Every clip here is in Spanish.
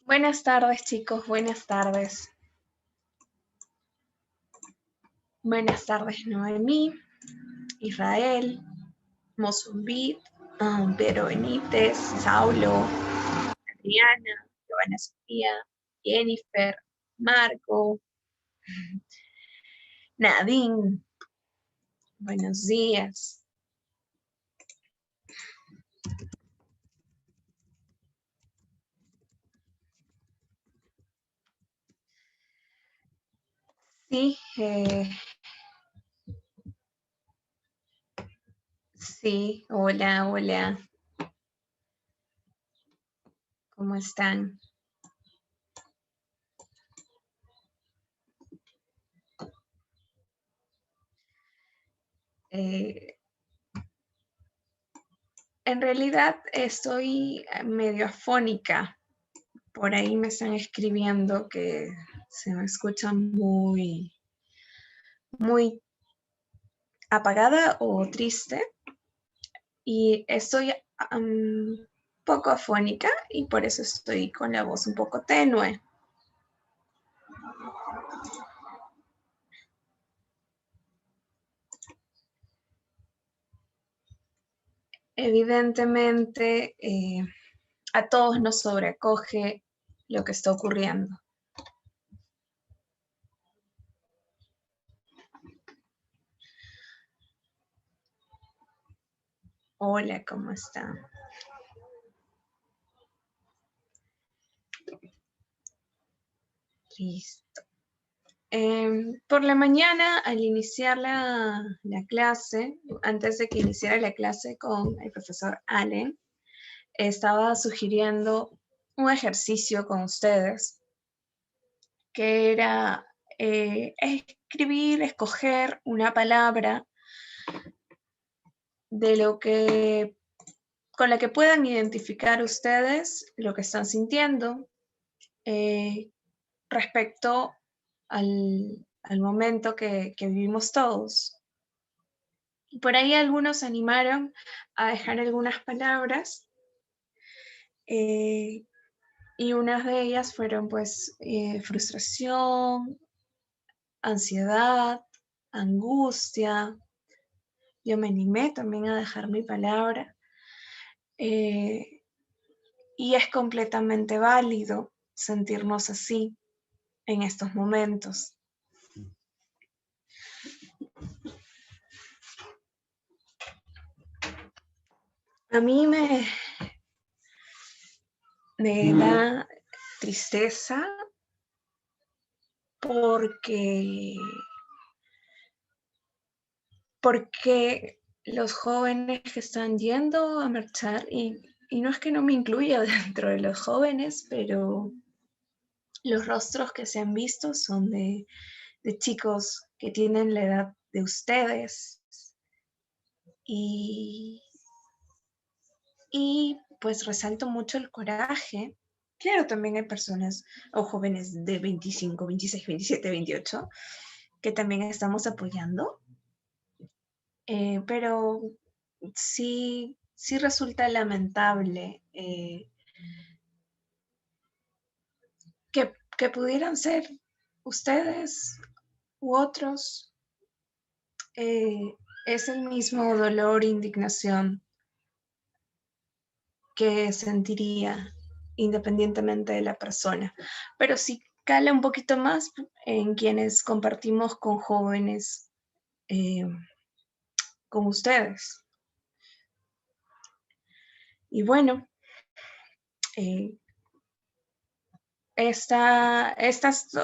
Buenas tardes, chicos, buenas tardes. Buenas tardes, Noemí, Israel, Mozumbit, Pedro Benítez, Saulo, Adriana, Giovanna Sofía, Jennifer, Marco, Nadine. Buenos días. Sí, sí, hola, hola. ¿Cómo están? En realidad estoy medio afónica. Por ahí me están escribiendo que se me escucha muy apagada o triste, y estoy poco afónica y por eso estoy con la voz un poco tenue. Evidentemente, a todos nos sobrecoge lo que está ocurriendo. Hola, ¿cómo están? Listo. Por la mañana, al iniciar la clase, antes de que iniciara la clase con el profesor Allen, estaba sugiriendo un ejercicio con ustedes, que era escoger una palabra de lo que, con la que puedan identificar ustedes lo que están sintiendo respecto al momento que vivimos todos. Y por ahí algunos se animaron a dejar algunas palabras, y unas de ellas fueron pues frustración, ansiedad, angustia. Yo me animé también a dejar mi palabra, y es completamente válido sentirnos así en estos momentos. A mí me da tristeza porque los jóvenes que están yendo a marchar, y no es que no me incluya dentro de los jóvenes, pero los rostros que se han visto son de chicos que tienen la edad de ustedes, y pues resalto mucho el coraje. Claro, también hay personas o jóvenes de 25, 26, 27, 28 que también estamos apoyando, pero sí resulta lamentable que pudieran ser ustedes u otros. Es el mismo dolor e indignación que sentiría independientemente de la persona, pero sí cala un poquito más en quienes compartimos con jóvenes como ustedes. Y bueno,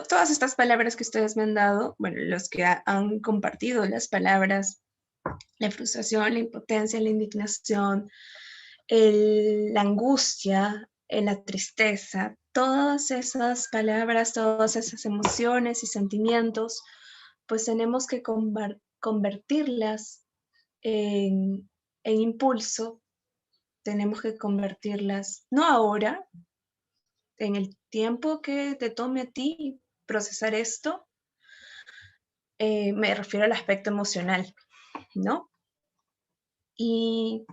todas estas palabras que ustedes me han dado, bueno, los que han compartido las palabras, la frustración, la impotencia, la indignación, la angustia, la tristeza, todas esas palabras, todas esas emociones y sentimientos, pues tenemos que convertirlas en impulso. Tenemos que convertirlas, no ahora, en el tiempo que te tome a ti procesar esto, me refiero al aspecto emocional, ¿no? Y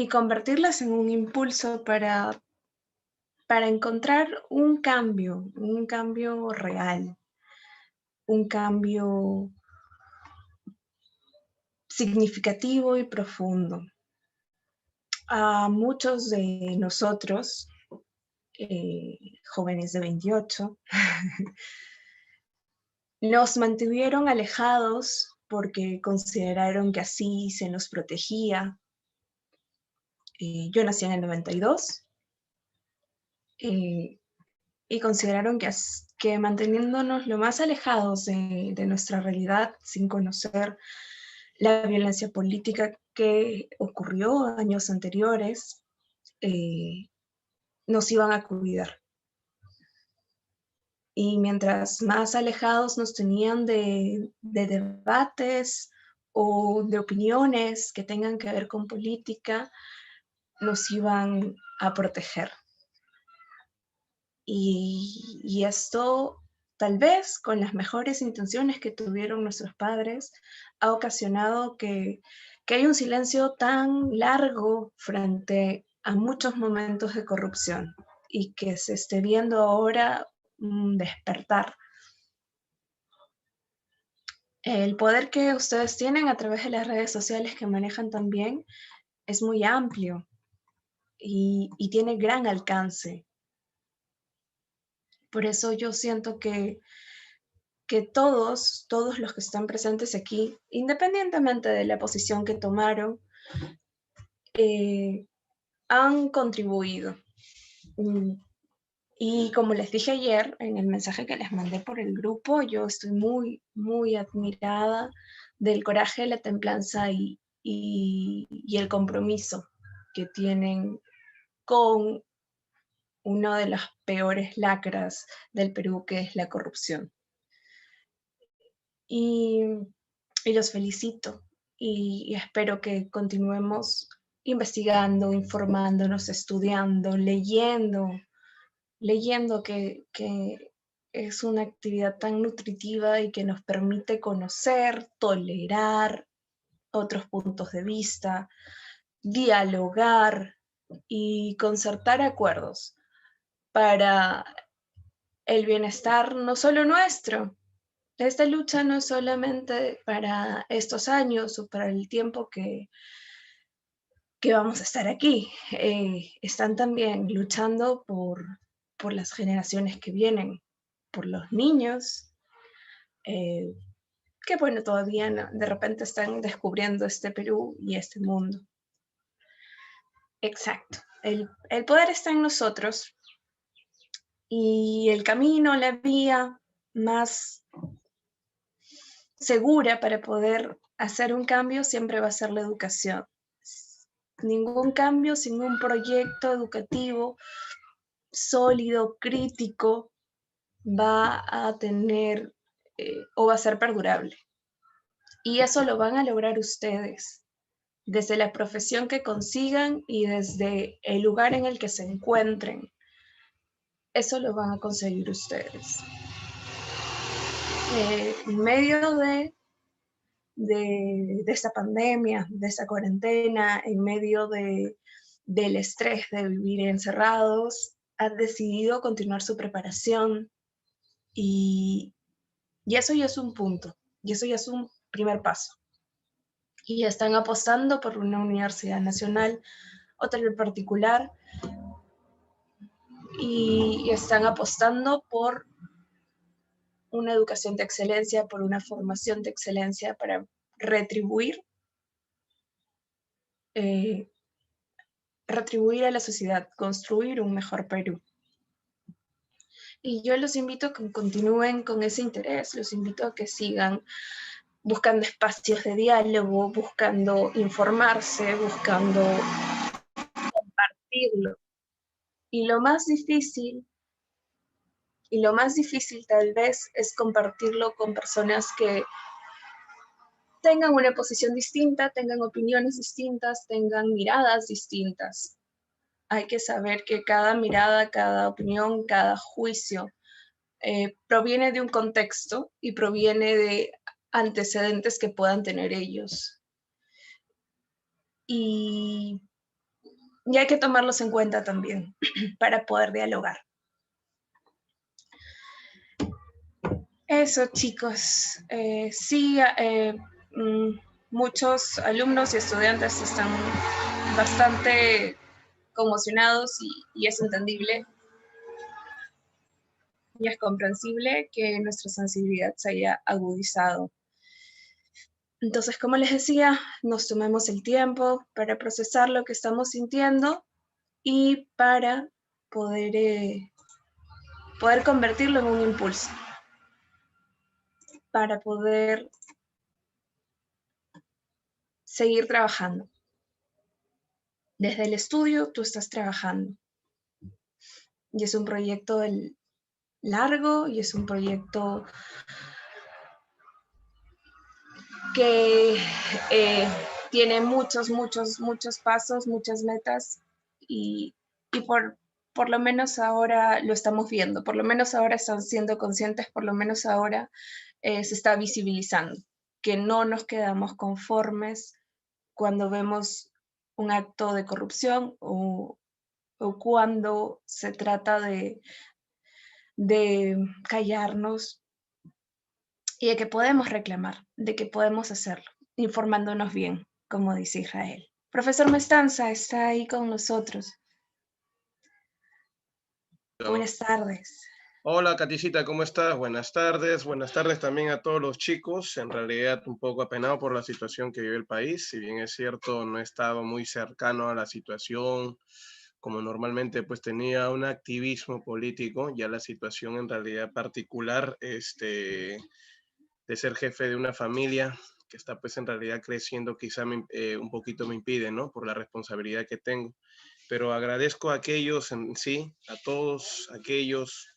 convertirlas en un impulso para para encontrar un cambio real, un cambio significativo y profundo. A muchos de nosotros, jóvenes de 28, nos mantuvieron alejados porque consideraron que así se nos protegía. Yo nací en el 92 y consideraron que manteniéndonos lo más alejados de nuestra realidad, sin conocer la violencia política que ocurrió años anteriores, nos iban a cuidar. Y mientras más alejados nos tenían de debates o de opiniones que tengan que ver con política, nos iban a proteger. Y esto, tal vez con las mejores intenciones que tuvieron nuestros padres, ha ocasionado que hay un silencio tan largo frente a muchos momentos de corrupción y que se esté viendo ahora despertar. El poder que ustedes tienen a través de las redes sociales que manejan también es muy amplio y tiene gran alcance. Por eso yo siento que todos los que están presentes aquí, independientemente de la posición que tomaron, han contribuido. Y como les dije ayer en el mensaje que les mandé por el grupo, yo estoy muy, muy admirada del coraje, la templanza y el compromiso que tienen con una de las peores lacras del Perú, que es la corrupción. Y los felicito y espero que continuemos investigando, informándonos, estudiando, leyendo que es una actividad tan nutritiva y que nos permite conocer, tolerar otros puntos de vista, dialogar y concertar acuerdos para el bienestar no solo nuestro. Esta lucha no es solamente para estos años o para el tiempo que vamos a estar aquí. Están también luchando por las generaciones que vienen, por los niños, que bueno, todavía no, de repente están descubriendo este Perú y este mundo. Exacto. El poder está en nosotros y el camino, la vía más segura para poder hacer un cambio siempre va a ser la educación. Ningún cambio sin un proyecto educativo sólido, crítico, va a tener o va a ser perdurable. Y eso lo van a lograr ustedes, desde la profesión que consigan y desde el lugar en el que se encuentren. Eso lo van a conseguir ustedes. En medio de esta pandemia, de esta cuarentena, en medio del estrés de vivir encerrados, han decidido continuar su preparación y eso ya es un punto, y eso ya es un primer paso. Y están apostando por una universidad nacional, otra en particular, y están apostando por una educación de excelencia, por una formación de excelencia para retribuir a la sociedad, construir un mejor Perú. Y yo los invito a que continúen con ese interés, los invito a que sigan buscando espacios de diálogo, buscando informarse, buscando compartirlo. Y lo más difícil tal vez es compartirlo con personas que tengan una posición distinta, tengan opiniones distintas, tengan miradas distintas. Hay que saber que cada mirada, cada opinión, cada juicio proviene de un contexto y proviene de antecedentes que puedan tener ellos. Y Y hay que tomarlos en cuenta también para poder dialogar. Eso, chicos. Sí, muchos alumnos y estudiantes están bastante conmocionados y es entendible y es comprensible que nuestra sensibilidad se haya agudizado. Entonces, como les decía, nos tomemos el tiempo para procesar lo que estamos sintiendo y para poder convertirlo en un impulso, para poder seguir trabajando. Desde el estudio tú estás trabajando y es un proyecto largo y es un proyecto que tiene muchos pasos, muchas metas y por lo menos ahora lo estamos viendo, por lo menos ahora están siendo conscientes, por lo menos ahora se está visibilizando, que no nos quedamos conformes cuando vemos un acto de corrupción o cuando se trata de callarnos y de que podemos reclamar, de que podemos hacerlo, informándonos bien, como dice Israel. Profesor Mestanza está ahí con nosotros. Buenas tardes. Hola, Katicita, ¿cómo estás? Buenas tardes también a todos los chicos. En realidad un poco apenado por la situación que vive el país. Si bien es cierto, no he estado muy cercano a la situación, como normalmente pues tenía un activismo político, ya la situación en realidad particular, de ser jefe de una familia que está pues en realidad creciendo, quizá un poquito me impide, ¿no? Por la responsabilidad que tengo. Pero agradezco a aquellos en sí, a todos aquellos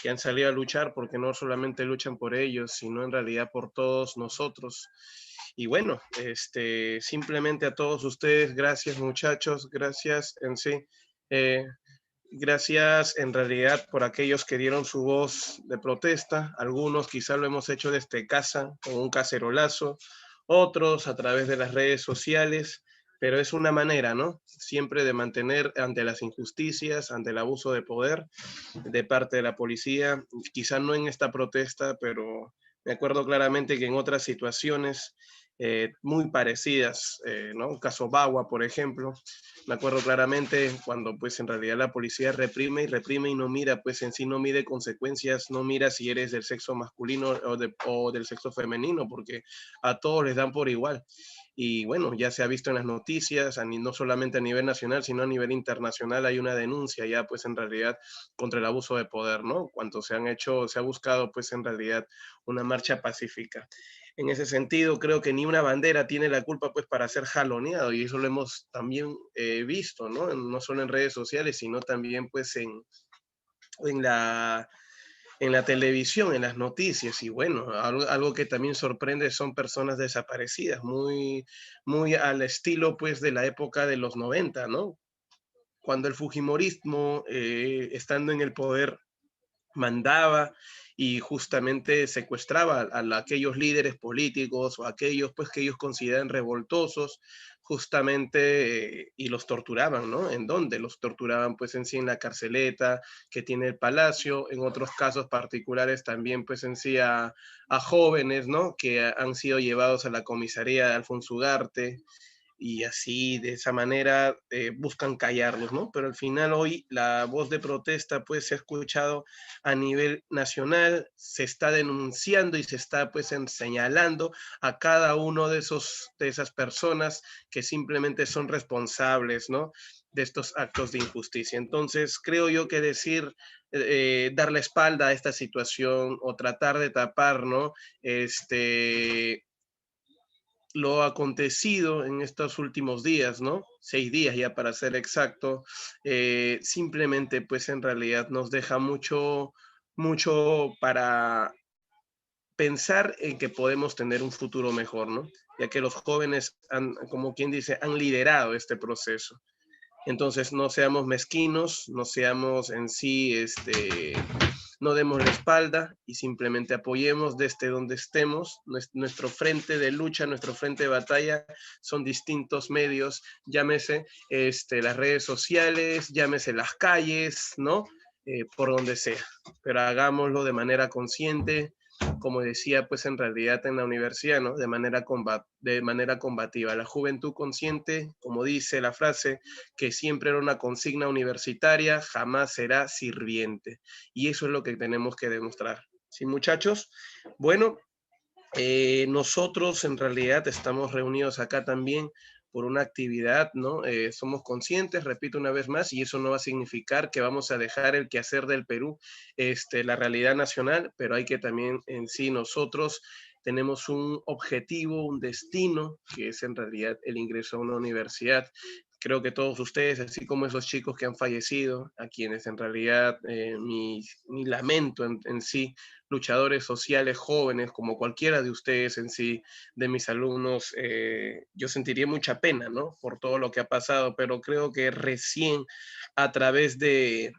que han salido a luchar, porque no solamente luchan por ellos, sino en realidad por todos nosotros. Y bueno, simplemente a todos ustedes, gracias muchachos, gracias en sí. Gracias en realidad por aquellos que dieron su voz de protesta. Algunos quizá lo hemos hecho desde casa, con un cacerolazo, otros a través de las redes sociales, pero es una manera, ¿no? Siempre de mantener ante las injusticias, ante el abuso de poder de parte de la policía, quizá no en esta protesta, pero me acuerdo claramente que en otras situaciones muy parecidas, ¿no? Un caso Bagua, por ejemplo, me acuerdo claramente cuando pues en realidad la policía reprime y no mira, pues en sí no mide consecuencias, no mira si eres del sexo masculino o del sexo femenino, porque a todos les dan por igual. Y bueno, ya se ha visto en las noticias, no solamente a nivel nacional, sino a nivel internacional hay una denuncia ya pues en realidad contra el abuso de poder, ¿no? Cuando se ha buscado pues en realidad una marcha pacífica. En ese sentido, creo que ni una bandera tiene la culpa pues para ser jaloneado y eso lo hemos también visto, ¿no? No solo en redes sociales, sino también pues en la televisión, en las noticias, y bueno, algo que también sorprende son personas desaparecidas, muy al estilo pues de la época de los 90, ¿no? Cuando el fujimorismo, estando en el poder, mandaba y justamente secuestraba a aquellos líderes políticos o aquellos pues que ellos consideran revoltosos justamente y los torturaban, ¿no? ¿En dónde? Los torturaban pues en sí en la carceleta que tiene el palacio, en otros casos particulares también pues en sí a jóvenes, ¿no? Que han sido llevados a la comisaría de Alfonso Ugarte, y así de esa manera buscan callarlos, ¿no? Pero al final hoy la voz de protesta pues se ha escuchado a nivel nacional, se está denunciando y se está pues señalando a cada uno de esas personas que simplemente son responsables, ¿no? De estos actos de injusticia. Entonces creo yo que dar la espalda a esta situación o tratar de tapar, ¿no? Lo acontecido en estos últimos días, ¿no? 6 días ya para ser exacto, simplemente pues en realidad nos deja mucho para pensar en que podemos tener un futuro mejor, ¿no? Ya que los jóvenes como quien dice, han liderado este proceso. Entonces no seamos mezquinos, no seamos en sí, no demos la espalda y simplemente apoyemos desde donde estemos. Nuestro frente de lucha, nuestro frente de batalla son distintos medios, llámese las redes sociales, llámese las calles, ¿no? Por donde sea, pero hagámoslo de manera consciente, como decía, pues en realidad en la universidad, ¿no? De manera combativa. La juventud consciente, como dice la frase, que siempre era una consigna universitaria, jamás será sirviente. Y eso es lo que tenemos que demostrar. ¿Sí, muchachos? Bueno, nosotros en realidad estamos reunidos acá también por una actividad, ¿no? Somos conscientes, repito una vez más, y eso no va a significar que vamos a dejar el quehacer del Perú, la realidad nacional, pero hay que también en sí nosotros tenemos un objetivo, un destino, que es en realidad el ingreso a una universidad. Creo que todos ustedes, así como esos chicos que han fallecido, a quienes en realidad mi lamento en sí, luchadores sociales jóvenes, como cualquiera de ustedes en sí, de mis alumnos, yo sentiría mucha pena, ¿no? Por todo lo que ha pasado, pero creo que recién a través de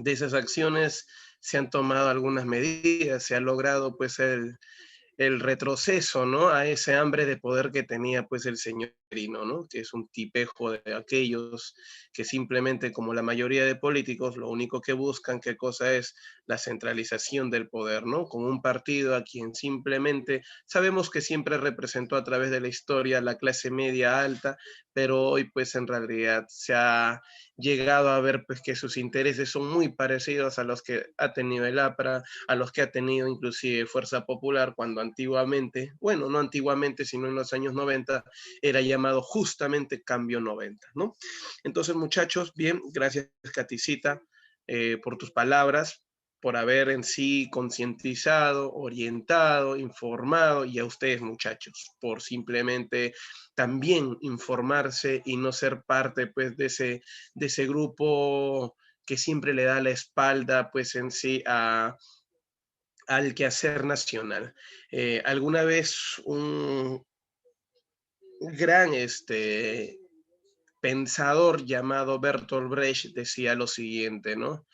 esas acciones se han tomado algunas medidas, se ha logrado pues el retroceso, ¿no? A ese hambre de poder que tenía pues el señor Merino, ¿no? Que es un tipejo de aquellos que simplemente, como la mayoría de políticos, lo único que buscan, ¿qué cosa es? La centralización del poder, ¿no? Con un partido a quien simplemente sabemos que siempre representó a través de la historia la clase media alta, pero hoy pues en realidad se ha llegado a ver pues que sus intereses son muy parecidos a los que ha tenido el APRA, a los que ha tenido inclusive Fuerza Popular, cuando antiguamente, bueno, no antiguamente, sino en los años 90, era llamado justamente Cambio 90, ¿no? Entonces, muchachos, bien, gracias, Caticita, por tus palabras, por haber en sí concientizado, orientado, informado, y a ustedes, muchachos, por simplemente también informarse y no ser parte, pues, de ese grupo que siempre le da la espalda, pues, en sí al quehacer nacional. Alguna vez un gran pensador llamado Bertolt Brecht decía lo siguiente, ¿no?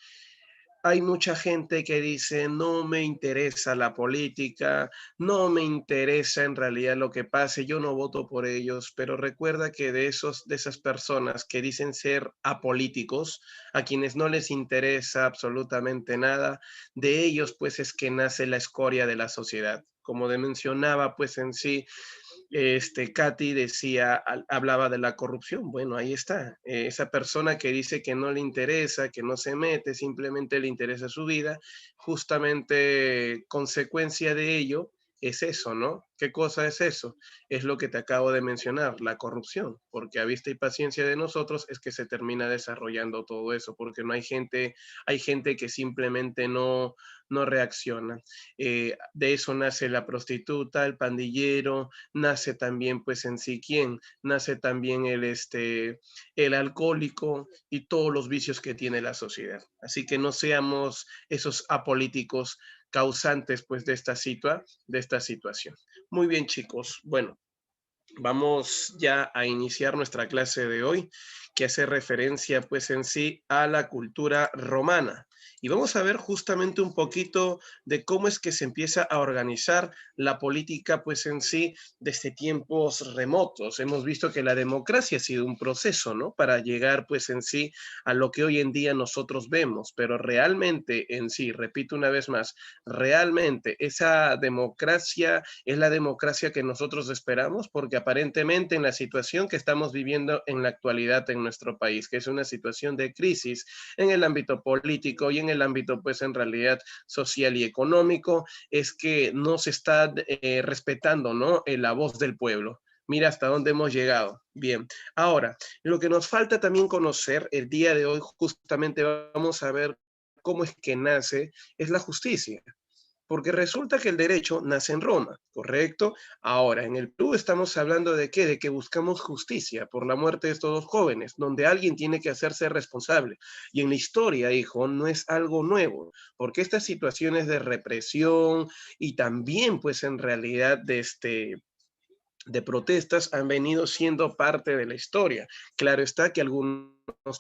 Hay mucha gente que dice, no me interesa la política, no me interesa en realidad lo que pase, yo no voto por ellos, pero recuerda que de esas personas que dicen ser apolíticos, a quienes no les interesa absolutamente nada, de ellos pues es que nace la escoria de la sociedad. Como mencionaba, pues en sí, Katy decía, hablaba de la corrupción. Bueno, ahí está. Esa persona que dice que no le interesa, que no se mete, simplemente le interesa su vida, justamente consecuencia de ello es eso, ¿no? ¿Qué cosa es eso? Es lo que te acabo de mencionar, la corrupción, porque a vista y paciencia de nosotros es que se termina desarrollando todo eso, porque no hay gente que simplemente no reacciona. De eso nace la prostituta, el pandillero, nace también pues en sí quién, nace también el alcohólico y todos los vicios que tiene la sociedad. Así que no seamos esos apolíticos causantes pues de esta situación. Muy bien, chicos. Bueno, vamos ya a iniciar nuestra clase de hoy, que hace referencia pues en sí a la cultura romana. Y vamos a ver justamente un poquito de cómo es que se empieza a organizar la política pues en sí desde tiempos remotos. Hemos visto que la democracia ha sido un proceso, ¿no? Para llegar pues en sí a lo que hoy en día nosotros vemos, pero realmente en sí, repito una vez más, realmente esa democracia es la democracia que nosotros esperamos, porque aparentemente en la situación que estamos viviendo en la actualidad en nuestro país, que es una situación de crisis en el ámbito político y en el ámbito, pues en realidad social y económico, es que no se está respetando, ¿no? La voz del pueblo. Mira hasta dónde hemos llegado. Bien, ahora, lo que nos falta también conocer el día de hoy, justamente vamos a ver cómo es que nace, es la justicia. Porque resulta que el derecho nace en Roma, ¿correcto? Ahora, en el Perú estamos hablando de qué? De que buscamos justicia por la muerte de estos dos jóvenes, donde alguien tiene que hacerse responsable. Y en la historia, hijo, no es algo nuevo, porque estas situaciones de represión y también, pues en realidad, de protestas han venido siendo parte de la historia. Claro está que algunos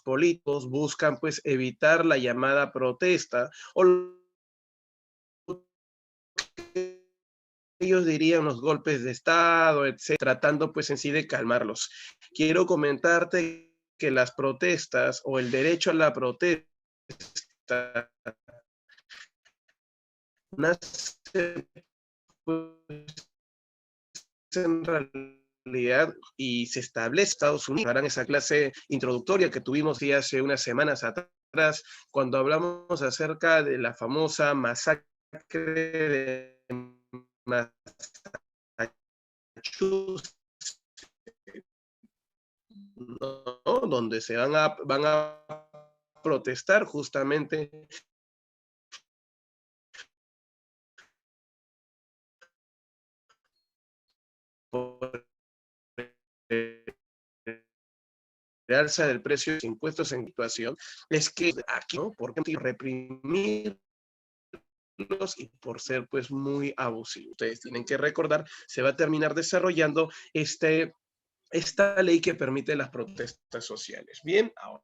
políticos buscan pues evitar la llamada protesta o ellos dirían los golpes de Estado, etcétera, tratando pues en sí de calmarlos. Quiero comentarte que las protestas o el derecho a la protesta nace pues, en realidad y se establece Estados Unidos. Harán esa clase introductoria que tuvimos ya hace unas semanas atrás, cuando hablamos acerca de la famosa masacre de Massachusetts, ¿no? Donde se van a protestar justamente por el alza del precio de los impuestos en situación, es que aquí, ¿no? Por reprimir y por ser pues muy abusivo. Ustedes tienen que recordar, se va a terminar desarrollando esta ley que permite las protestas sociales. Bien, ahora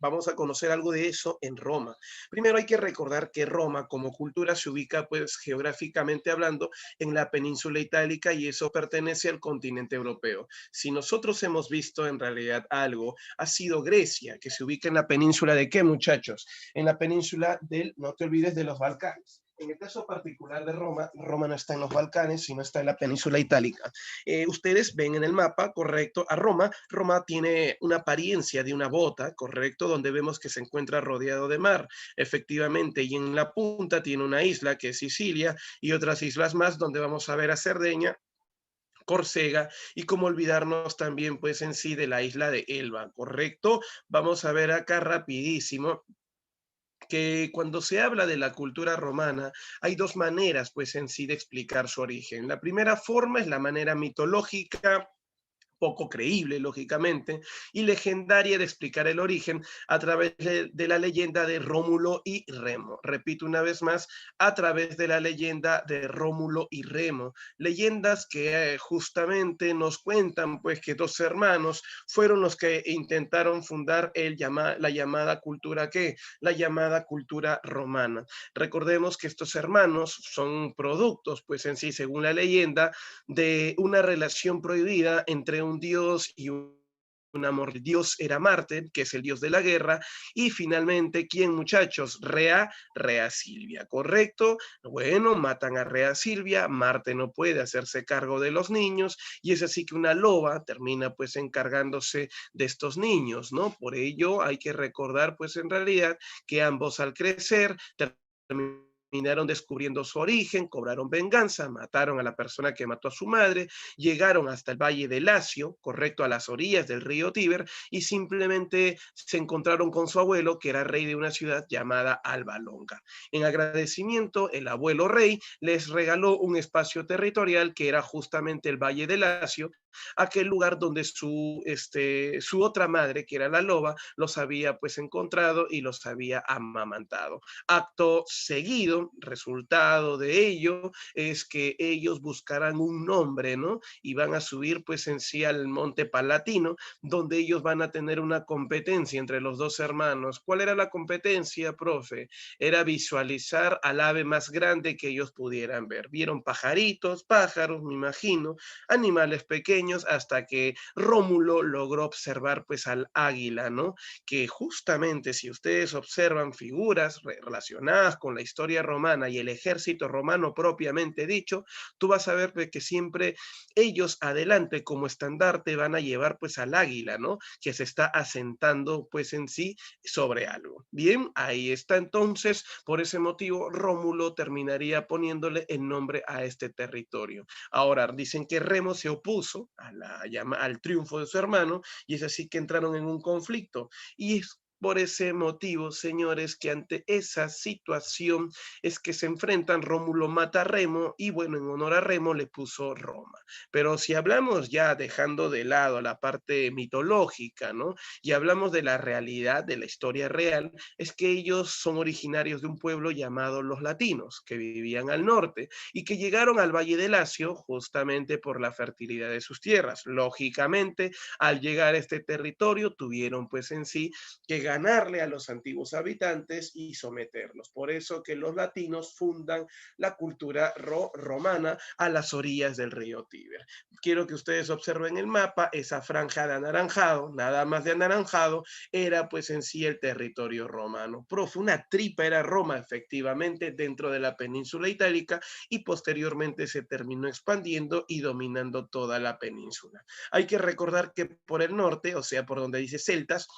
vamos a conocer algo de eso en Roma. Primero hay que recordar que Roma como cultura se ubica pues geográficamente hablando en la península itálica y eso pertenece al continente europeo. Si nosotros hemos visto en realidad algo, ha sido Grecia, que se ubica en la península de ¿qué, muchachos? En la península del, no te olvides, de los Balcanes. En el caso particular de Roma, Roma no está en los Balcanes, sino está en la península itálica. Ustedes ven en el mapa, correcto, a Roma. Roma tiene una apariencia de una bota, correcto, donde vemos que se encuentra rodeado de mar, efectivamente, y en la punta tiene una isla que es Sicilia y otras islas más donde vamos a ver a Cerdeña, Córcega y cómo olvidarnos también pues en sí de la isla de Elba, ¿correcto? Vamos a ver acá rapidísimo que cuando se habla de la cultura romana hay dos maneras pues en sí de explicar su origen. La primera forma es la manera mitológica, poco creíble, lógicamente, y legendaria de explicar el origen a través de la leyenda de Rómulo y Remo. Repito una vez más, a través de la leyenda de Rómulo y Remo. Leyendas que justamente nos cuentan pues que dos hermanos fueron los que intentaron fundar la llamada cultura ¿qué? La llamada cultura romana. Recordemos que estos hermanos son productos, pues en sí, según la leyenda, de una relación prohibida entre un dios y un amor. El dios era Marte, que es el dios de la guerra, y finalmente, ¿quién, muchachos? Rea Silvia, ¿correcto? Bueno, matan a Rea Silvia, Marte no puede hacerse cargo de los niños, y es así que una loba termina pues encargándose de estos niños, ¿no? Por ello hay que recordar pues en realidad que ambos al crecer terminaron descubriendo su origen, cobraron venganza, mataron a la persona que mató a su madre, llegaron hasta el valle de Lacio, correcto, a las orillas del río Tíber, y simplemente se encontraron con su abuelo, que era rey de una ciudad llamada Alba Longa. En agradecimiento, el abuelo rey les regaló un espacio territorial que era justamente el valle de Lacio, aquel lugar donde su otra madre, que era la loba, los había pues encontrado y los había amamantado. Acto seguido, resultado de ello, es que ellos buscarán un nombre, ¿no? Y van a subir pues en sí al Monte Palatino, donde ellos van a tener una competencia entre los dos hermanos. ¿Cuál era la competencia, profe? Era visualizar al ave más grande que ellos pudieran ver. Vieron pajaritos, pájaros, me imagino, animales pequeños, hasta que Rómulo logró observar pues al águila, ¿no? Que justamente si ustedes observan figuras relacionadas con la historia romana y el ejército romano propiamente dicho, tú vas a ver que siempre ellos adelante como estandarte van a llevar pues al águila, ¿no? Que se está asentando pues en sí sobre algo. Bien, ahí está entonces, por ese motivo Rómulo terminaría poniéndole el nombre a este territorio. Ahora, dicen que Remo se opuso al triunfo de su hermano y es así que entraron en un conflicto. Y es Por ese motivo, señores, que ante esa situación es que se enfrentan, Rómulo mata a Remo y bueno, en honor a Remo le puso Roma. Pero si hablamos ya dejando de lado la parte mitológica, ¿no? Y hablamos de la realidad, de la historia real, es que ellos son originarios de un pueblo llamado los latinos, que vivían al norte y que llegaron al Valle del Lacio justamente por la fertilidad de sus tierras. Lógicamente, al llegar a este territorio, tuvieron pues en sí que ganarle a los antiguos habitantes y someterlos. Por eso que los latinos fundan la cultura romana a las orillas del río Tíber. Quiero que ustedes observen el mapa, esa franja de anaranjado, nada más de anaranjado, era pues en sí el territorio romano. Profe, una tripa era Roma efectivamente dentro de la península itálica y posteriormente se terminó expandiendo y dominando toda la península. Hay que recordar que por el norte, o sea, por donde dice celtas,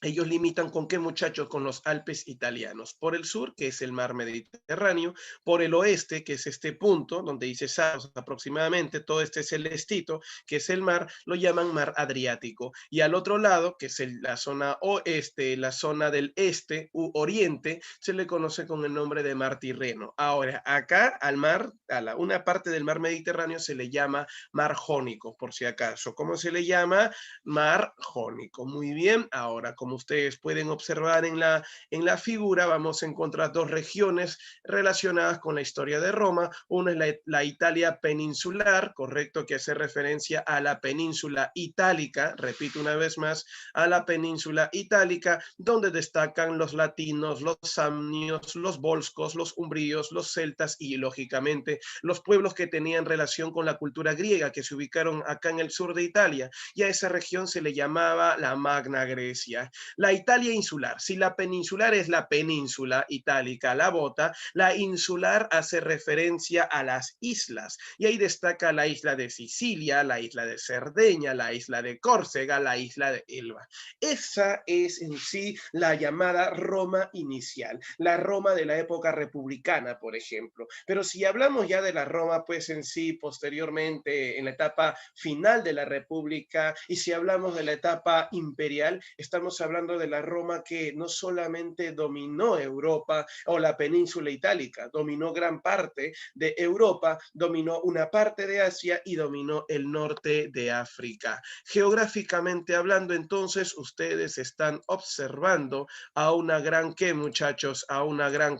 ellos limitan con qué, muchachos, con los Alpes italianos. Por el sur, que es el mar Mediterráneo, por el oeste, que es este punto, donde dice Saros aproximadamente, todo este celestito, que es el mar, lo llaman mar Adriático. Y al otro lado, que es la zona oeste, la zona del este u oriente, se le conoce con el nombre de mar Tirreno. Ahora, acá al mar, una parte del mar Mediterráneo se le llama mar Jónico, por si acaso. ¿Cómo se le llama? Mar Jónico. Muy bien, ahora como ustedes pueden observar en la figura, vamos a encontrar dos regiones relacionadas con la historia de Roma. Una es la Italia peninsular, correcto, que hace referencia a la península itálica, repito una vez más, a la península itálica, donde destacan los latinos, los samnios, los volscos, los umbríos, los celtas y lógicamente los pueblos que tenían relación con la cultura griega que se ubicaron acá en el sur de Italia, y a esa región se le llamaba la Magna Grecia. La Italia insular, si la peninsular es la península itálica, la bota, la insular hace referencia a las islas, y ahí destaca la isla de Sicilia, la isla de Cerdeña, la isla de Córcega, la isla de Elba. Esa es en sí la llamada Roma inicial, la Roma de la época republicana, por ejemplo. Pero si hablamos ya de la Roma, pues en sí, posteriormente, en la etapa final de la República, y si hablamos de la etapa imperial, estamos hablando de la Roma que no solamente dominó Europa o la península itálica, dominó gran parte de Europa, dominó una parte de Asia y dominó el norte de África. Geográficamente hablando, entonces, ustedes están observando a una gran, ¿qué, muchachos? A una gran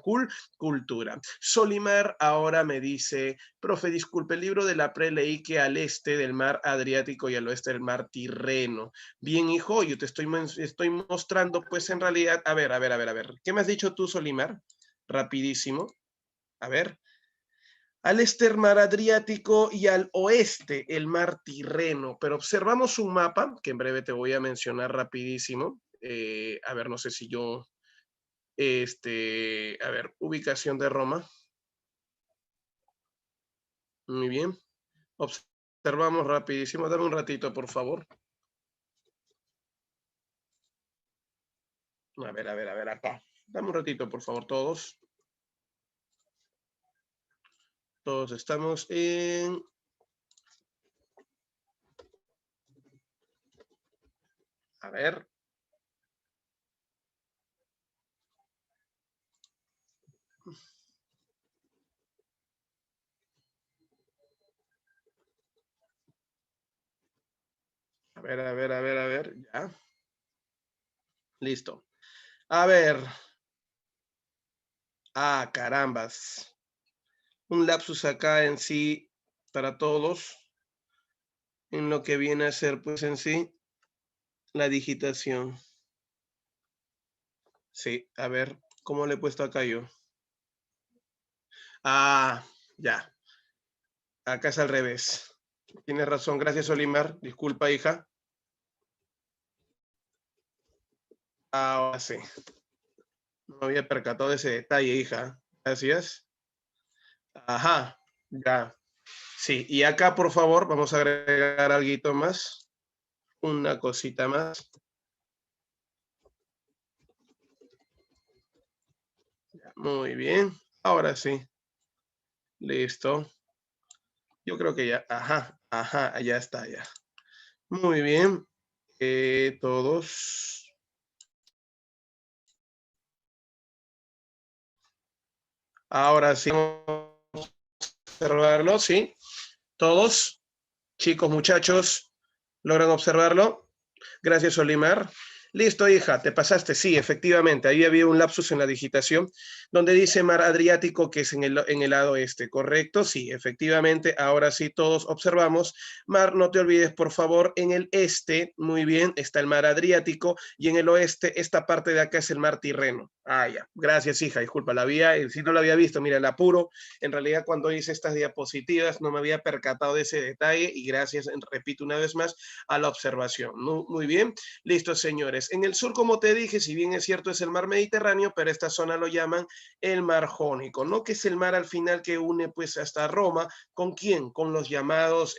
cultura. Solimar ahora me dice, profe, disculpe, el libro de la leí que al este del mar Adriático y al oeste del mar Tirreno. Bien, hijo, yo te estoy mostrando, pues en realidad, a ver. ¿Qué me has dicho tú, Solimar? Rapidísimo. A ver. Al este el mar Adriático y al oeste el mar Tirreno. Pero observamos un mapa, que en breve te voy a mencionar rapidísimo. A ver, no sé si yo, a ver, ubicación de Roma. Muy bien. Observamos rapidísimo. Dame un ratito, por favor. A ver, acá. Dame un ratito, por favor, todos. Todos estamos en... A ver. A ver. Ya. Listo. A ver. Ah, carambas. Un lapsus acá en sí para todos. En lo que viene a ser, pues en sí, la digitación. Sí, a ver, ¿cómo le he puesto acá yo? Ah, ya. Acá es al revés. Tienes razón, gracias, Olimar. Disculpa, hija. Ahora sí. No me había percatado de ese detalle, hija. Gracias. Ajá, ya. Sí, y acá, por favor, vamos a agregar algo más. Una cosita más. Muy bien. Ahora sí. Listo. Yo creo que ya. Ajá, ya está, ya. Muy bien. Todos. Ahora sí, vamos a observarlo, ¿sí? Todos, chicos, muchachos, ¿logran observarlo? Gracias, Olimar. Listo, hija, te pasaste. Sí, efectivamente, ahí había un lapsus en la digitación donde dice mar Adriático, que es en el lado este, ¿correcto? Sí, efectivamente, ahora sí todos observamos. Mar, no te olvides, por favor, en el este, muy bien, está el mar Adriático y en el oeste, esta parte de acá es el mar Tirreno. Ah, ya. Gracias, hija, disculpa, si no lo había visto, mira, el apuro, en realidad cuando hice estas diapositivas no me había percatado de ese detalle y gracias, repito una vez más, a la observación. Muy bien. Listo, señores. En el sur, como te dije, si bien es cierto, es el mar Mediterráneo, pero esta zona lo llaman el mar Jónico, ¿no? Que es el mar al final que une pues hasta Roma. ¿Con quién? Con los llamados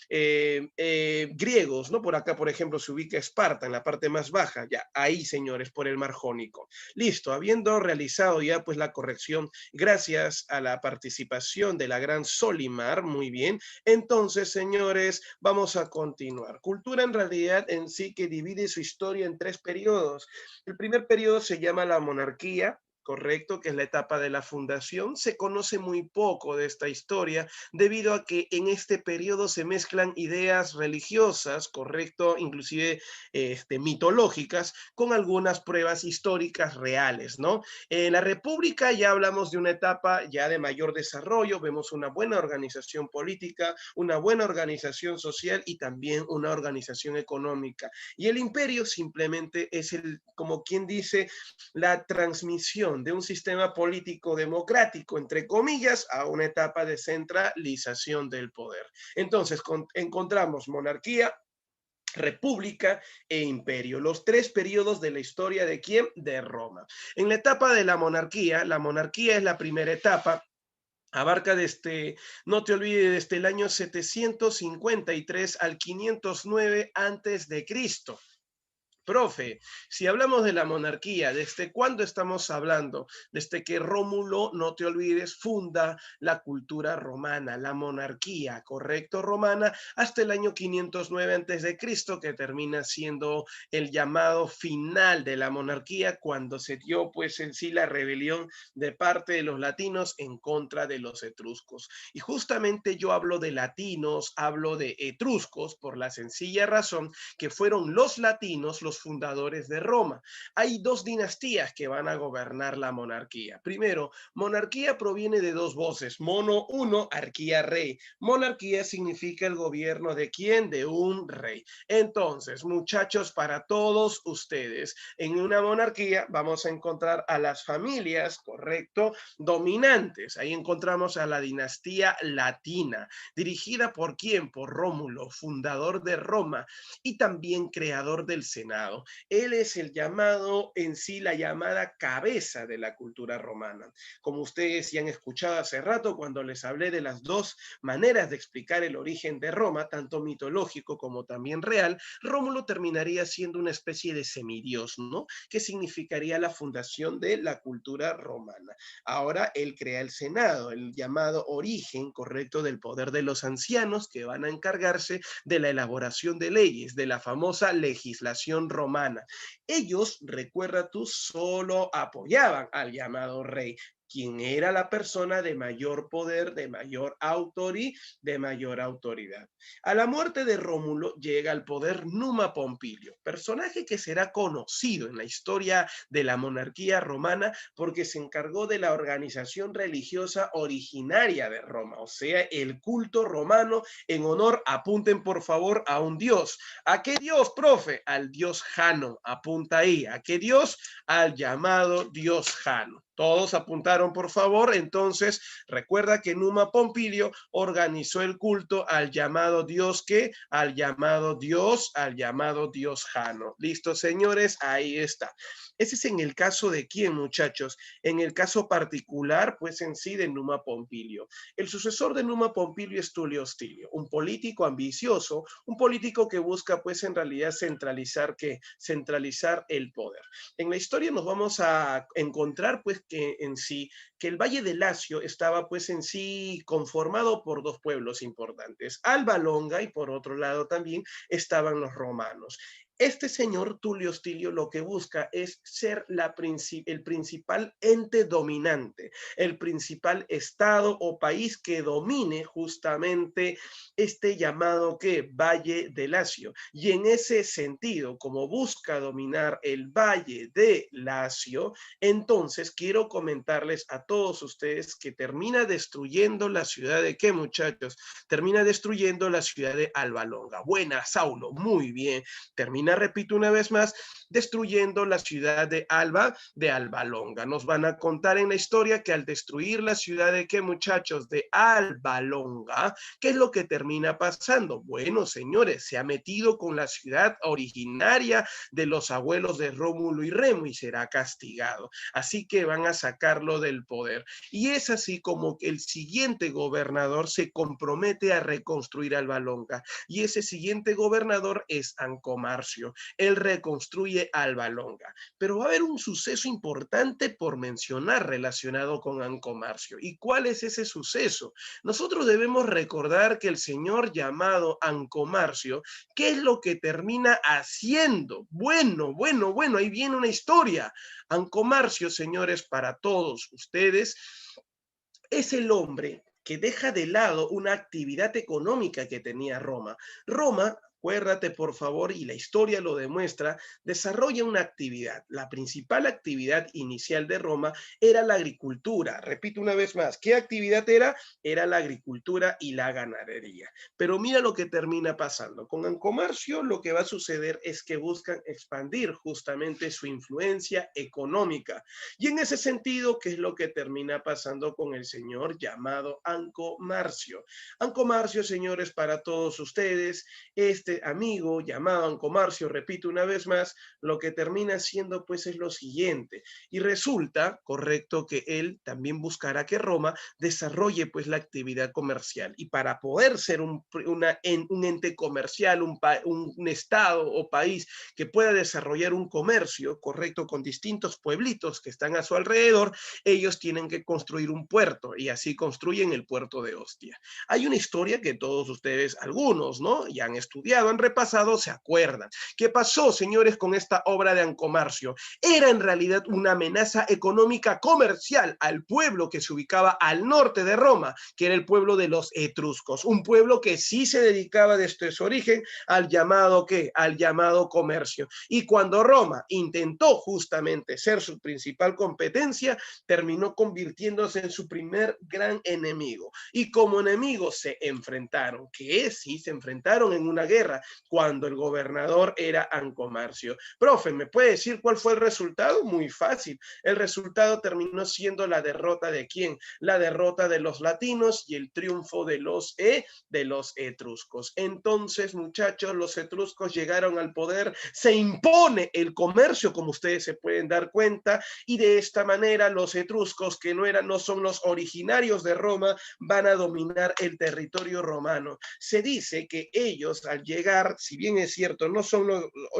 griegos, ¿no? Por acá, por ejemplo, se ubica Esparta en la parte más baja. Ya, ahí, señores, por el mar Jónico. Listo, habiendo realizado ya pues la corrección, gracias a la participación de la gran Solimar, muy bien. Entonces, señores, vamos a continuar. Cultura en realidad en sí que divide su historia en tres periodos. El primer periodo se llama la monarquía, correcto, que es la etapa de la fundación. Se conoce muy poco de esta historia debido a que en este periodo se mezclan ideas religiosas, correcto, inclusive mitológicas, con algunas pruebas históricas reales, ¿no? En la República ya hablamos de una etapa ya de mayor desarrollo, vemos una buena organización política, una buena organización social y también una organización económica. Y el imperio simplemente es como quien dice, la transmisión de un sistema político democrático, entre comillas, a una etapa de centralización del poder. Entonces, encontramos monarquía, república e imperio, los tres periodos de la historia de quién, de Roma. En la etapa de la monarquía es la primera etapa, abarca no te olvides, desde el año 753 al 509 antes de Cristo. Profe, si hablamos de la monarquía, ¿desde cuándo estamos hablando? Desde que Rómulo, no te olvides, funda la cultura romana, la monarquía, ¿correcto? Romana, hasta el año 509 antes de Cristo, que termina siendo el llamado final de la monarquía, cuando se dio pues en sí la rebelión de parte de los latinos en contra de los etruscos. Y justamente yo hablo de latinos, hablo de etruscos, por la sencilla razón que fueron los latinos los fundadores de Roma. Hay dos dinastías que van a gobernar la monarquía. Primero, monarquía proviene de dos voces, mono uno, arquía rey. Monarquía significa el gobierno de quién, de un rey. Entonces, muchachos, para todos ustedes, en una monarquía vamos a encontrar a las familias, correcto, dominantes. Ahí encontramos a la dinastía latina, dirigida por quién, por Rómulo, fundador de Roma y también creador del Senado. Él es el llamado en sí, la llamada cabeza de la cultura romana. Como ustedes ya han escuchado hace rato cuando les hablé de las dos maneras de explicar el origen de Roma, tanto mitológico como también real, Rómulo terminaría siendo una especie de semidios, ¿no? Que significaría la fundación de la cultura romana. Ahora él crea el Senado, el llamado origen correcto del poder de los ancianos que van a encargarse de la elaboración de leyes, de la famosa legislación romana. Ellos, recuerda tú, solo apoyaban al llamado rey, quien era la persona de mayor poder, de mayor autoridad. A la muerte de Rómulo llega al poder Numa Pompilio, personaje que será conocido en la historia de la monarquía romana porque se encargó de la organización religiosa originaria de Roma, o sea, el culto romano en honor, apunten por favor, a un dios. ¿A qué dios, profe? Al dios Jano, apunta ahí. ¿A qué dios? Al llamado dios Jano. Todos apuntaron, por favor. Entonces, recuerda que Numa Pompilio organizó el culto al llamado Dios ¿qué? Al llamado Dios Jano. ¿Listo, señores? Ahí está. Ese es en el caso de quién, muchachos. En el caso particular, pues en sí, de Numa Pompilio. El sucesor de Numa Pompilio es Tulio Hostilio, un político ambicioso, un político que busca, pues en realidad, centralizar ¿qué? Centralizar el poder. En la historia nos vamos a encontrar, pues, que en sí, que el Valle del Lacio estaba, pues, en sí conformado por dos pueblos importantes, Alba Longa y por otro lado también estaban los romanos. Este señor Tulio Hostilio lo que busca es ser el principal ente dominante, el principal estado o país que domine justamente este llamado que Valle del Lacio. Y en ese sentido, como busca dominar el Valle de Lacio, entonces quiero comentarles a todos ustedes que termina destruyendo la ciudad de ¿qué, muchachos? Termina destruyendo la ciudad de Alba Longa. Buena, Saulo, muy bien. Termina, repito una vez más, destruyendo la ciudad de Alba Longa. Nos van a contar en la historia que al destruir la ciudad de ¿qué, muchachos? De Alba Longa, ¿qué es lo que termina pasando? Bueno, señores, se ha metido con la ciudad originaria de los abuelos de Rómulo y Remo y será castigado. Así que van a sacarlo del poder. Y es así como el siguiente gobernador se compromete a reconstruir Alba Longa. Y ese siguiente gobernador es Ancomarcio. Él reconstruye Alba Longa. Pero va a haber un suceso importante por mencionar relacionado con Ancomarcio. ¿Y cuál es ese suceso? Nosotros debemos recordar que el señor llamado Ancomarcio, ¿qué es lo que termina haciendo? Bueno, ahí viene una historia. Ancomarcio, señores, para todos ustedes, es el hombre que deja de lado una actividad económica que tenía Roma. Roma, acuérdate por favor, y la historia lo demuestra, desarrolla una actividad. La principal actividad inicial de Roma era la agricultura. Repito una vez más, ¿qué actividad era? Era la agricultura y la ganadería. Pero mira lo que termina pasando. Con Ancomarcio lo que va a suceder es que buscan expandir justamente su influencia económica. Y en ese sentido, ¿qué es lo que termina pasando con el señor llamado Ancomarcio? Ancomarcio, señores, para todos ustedes, este amigo llamado Ancomarcio, repito una vez más, lo que termina haciendo pues es lo siguiente. Y resulta, correcto, que él también buscará que Roma desarrolle pues la actividad comercial. Y para poder ser un ente comercial, un estado o país que pueda desarrollar un comercio, correcto, con distintos pueblitos que están a su alrededor, ellos tienen que construir un puerto y así construyen el puerto de Ostia. Hay una historia que todos ustedes, algunos, ¿no? Ya han estudiado, han repasado, se acuerdan. ¿Qué pasó, señores, con esta obra de Ancomarcio? Era en realidad una amenaza económica comercial al pueblo que se ubicaba al norte de Roma, que era el pueblo de los etruscos, un pueblo que sí se dedicaba desde su origen al llamado, ¿qué? Al llamado comercio. Y cuando Roma intentó justamente ser su principal competencia, terminó convirtiéndose en su primer gran enemigo. Y como enemigos se enfrentaron, que sí se enfrentaron en una guerra, cuando el gobernador era Ancomarcio. Profe, ¿me puede decir cuál fue el resultado? Muy fácil. El resultado terminó siendo la derrota de ¿quién? La derrota de los latinos y el triunfo de los etruscos. Entonces, muchachos, los etruscos llegaron al poder, se impone el comercio, como ustedes se pueden dar cuenta, y de esta manera los etruscos, que no son los originarios de Roma, van a dominar el territorio romano. Se dice que ellos al llegar, si bien es cierto, no son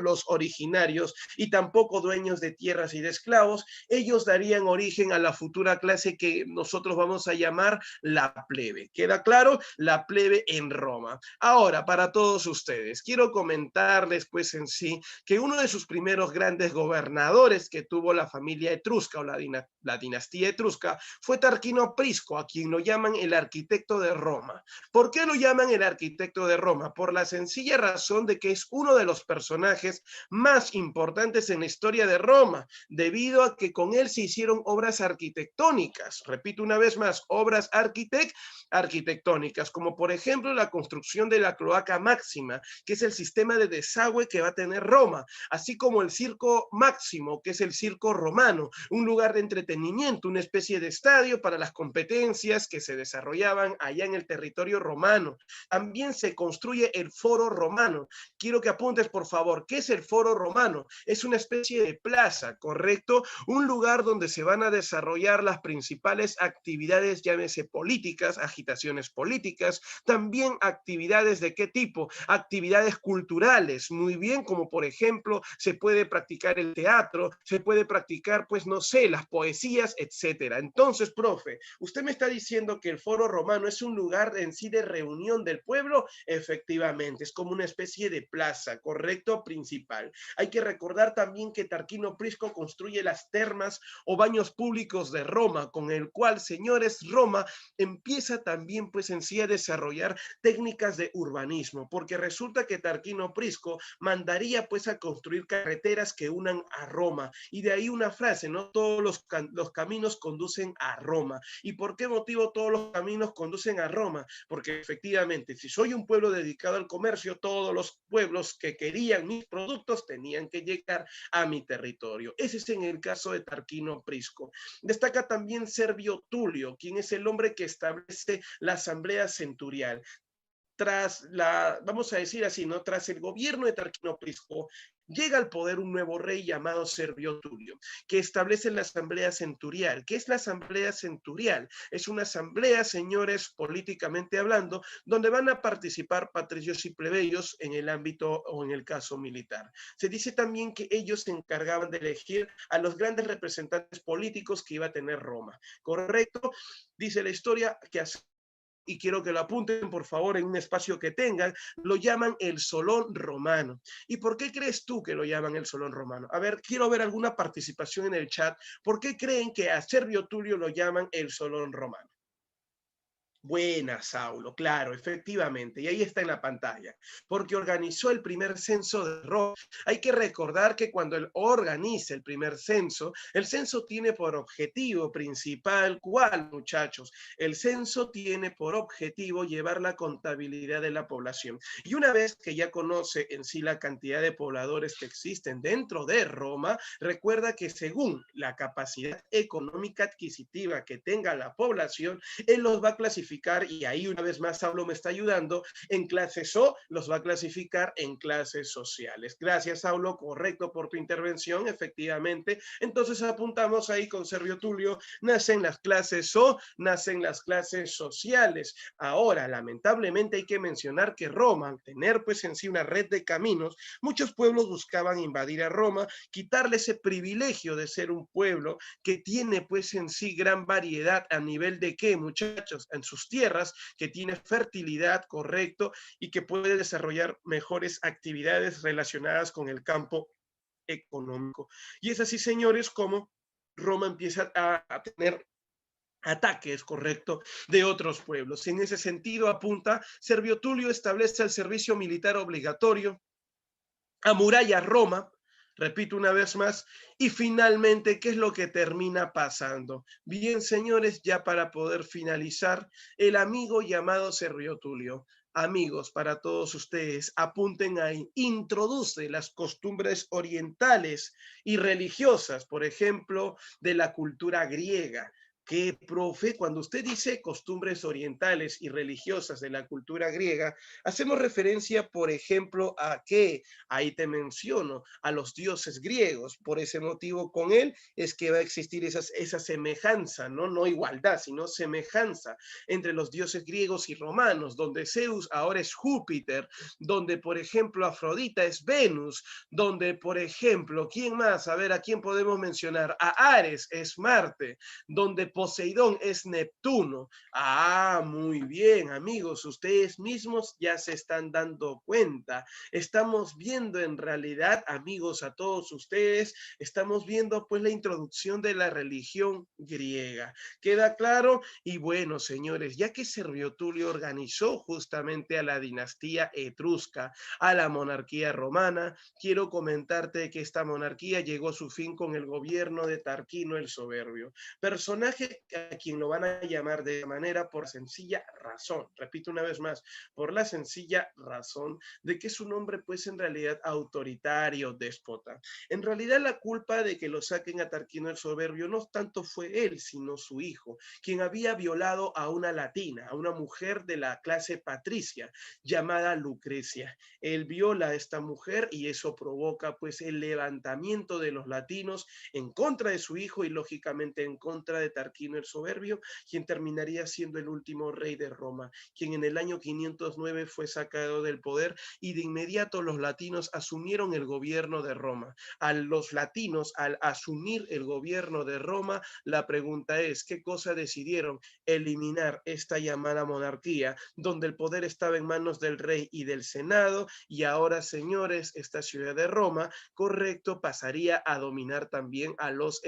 los originarios y tampoco dueños de tierras y de esclavos, ellos darían origen a la futura clase que nosotros vamos a llamar la plebe. ¿Queda claro? La plebe en Roma. Ahora, para todos ustedes, quiero comentarles pues en sí que uno de sus primeros grandes gobernadores que tuvo la familia etrusca o la dinastía etrusca fue Tarquino Prisco, a quien lo llaman el arquitecto de Roma. ¿Por qué lo llaman el arquitecto de Roma? Por la sencilla razón de que es uno de los personajes más importantes en la historia de Roma, debido a que con él se hicieron obras arquitectónicas. Repito una vez más, obras arquitectónicas, como por ejemplo la construcción de la cloaca máxima, que es el sistema de desagüe que va a tener Roma, así como el circo máximo, que es el circo romano, un lugar de entretenimiento, una especie de estadio para las competencias que se desarrollaban allá en el territorio romano. También se construye el foro romano. Quiero que apuntes, por favor, ¿qué es el foro romano? Es una especie de plaza, ¿correcto? Un lugar donde se van a desarrollar las principales actividades, llámese políticas, agitaciones políticas, también actividades de qué tipo, actividades culturales, muy bien, como por ejemplo se puede practicar el teatro, se puede practicar pues no sé, las poesías, etcétera. Entonces, profe, usted me está diciendo que el foro romano es un lugar en sí de reunión del pueblo. Efectivamente, es como una especie de plaza, correcto, principal. Hay que recordar también que Tarquino Prisco construye las termas o baños públicos de Roma, con el cual, señores, Roma empieza también pues en sí a desarrollar técnicas de urbanismo, porque resulta que Tarquino Prisco mandaría pues a construir carreteras que unan a Roma, y de ahí una frase, ¿no? Todos los caminos conducen a Roma. ¿Y por qué motivo todos los caminos conducen a Roma? Porque efectivamente, si soy un pueblo dedicado al comercio, todos los pueblos que querían mis productos tenían que llegar a mi territorio. Ese es en el caso de Tarquino Prisco. Destaca también Servio Tulio, quien es el hombre que establece la asamblea centurial. Tras vamos a decir así, ¿no? Tras el gobierno de Tarquino Prisco, llega al poder un nuevo rey llamado Servio Tulio, que establece la asamblea centurial. ¿Qué es la asamblea centurial? Es una asamblea, señores, políticamente hablando, donde van a participar patricios y plebeyos en el ámbito o en el caso militar. Se dice también que ellos se encargaban de elegir a los grandes representantes políticos que iba a tener Roma. ¿Correcto? Dice la historia que así, y quiero que lo apunten por favor en un espacio que tengan, lo llaman el Solón Romano. ¿Y por qué crees tú que lo llaman el Solón Romano? A ver, quiero ver alguna participación en el chat. ¿Por qué creen que a Servio Tulio lo llaman el Solón Romano? Buena, Saulo, claro, efectivamente, y ahí está en la pantalla, porque organizó el primer censo de Roma. Hay que recordar que cuando él organiza el censo tiene por objetivo principal, ¿cuál, muchachos? El censo tiene por objetivo llevar la contabilidad de la población. Y una vez que ya conoce en sí la cantidad de pobladores que existen dentro de Roma, recuerda que según la capacidad económica adquisitiva que tenga la población, él los va a clasificar, y ahí una vez más Saulo me está ayudando, en clases O los va a clasificar en clases sociales. Gracias, Saulo, correcto por tu intervención, efectivamente. Entonces apuntamos ahí con Servio Tulio, nacen las clases O, nacen las clases sociales. Ahora, lamentablemente hay que mencionar que Roma, al tener pues en sí una red de caminos, muchos pueblos buscaban invadir a Roma, quitarle ese privilegio de ser un pueblo que tiene pues en sí gran variedad a nivel de qué, muchachos, en sus tierras, que tiene fertilidad, correcto, y que puede desarrollar mejores actividades relacionadas con el campo económico. Y es así, señores, como Roma empieza a tener ataques, correcto, de otros pueblos. En ese sentido, apunta, Servio Tulio establece el servicio militar obligatorio, amuralla Roma, repito una vez más, y finalmente, ¿qué es lo que termina pasando? Bien, señores, ya para poder finalizar, el amigo llamado Servio Tulio. Amigos, para todos ustedes, apunten ahí, introduce las costumbres orientales y religiosas, por ejemplo, de la cultura griega. Que, profe, cuando usted dice costumbres orientales y religiosas de la cultura griega, hacemos referencia, por ejemplo, a qué, ahí te menciono, a los dioses griegos. Por ese motivo, con él es que va a existir esa semejanza, ¿no? No igualdad, sino semejanza entre los dioses griegos y romanos, donde Zeus ahora es Júpiter, donde, por ejemplo, Afrodita es Venus, donde, por ejemplo, ¿quién más? A ver, ¿a quién podemos mencionar? A Ares es Marte, donde Poseidón es Neptuno. Ah, muy bien, amigos, ustedes mismos ya se están dando cuenta. Estamos viendo en realidad, amigos, a todos ustedes, estamos viendo pues la introducción de la religión griega. ¿Queda claro? Y bueno, señores, ya que Servio Tulio organizó justamente a la dinastía etrusca, a la monarquía romana, quiero comentarte que esta monarquía llegó a su fin con el gobierno de Tarquino el Soberbio, personaje a quien lo van a llamar de manera por sencilla razón, repito una vez más, por la sencilla razón de que es un hombre pues en realidad autoritario, déspota. En realidad la culpa de que lo saquen a Tarquino el Soberbio no tanto fue él, sino su hijo, quien había violado a una latina, a una mujer de la clase patricia llamada Lucrecia. Él viola a esta mujer y eso provoca pues el levantamiento de los latinos en contra de su hijo y lógicamente en contra de Tarquino Tarquino el Soberbio, quien terminaría siendo el último rey de Roma, quien en el año 509 fue sacado del poder y de inmediato los latinos asumieron el gobierno de Roma. A los latinos, al asumir el gobierno de Roma, la pregunta es, ¿qué cosa decidieron? Eliminar esta llamada monarquía, donde el poder estaba en manos del rey y del senado, y ahora, señores, esta ciudad de Roma, correcto, pasaría a dominar también a los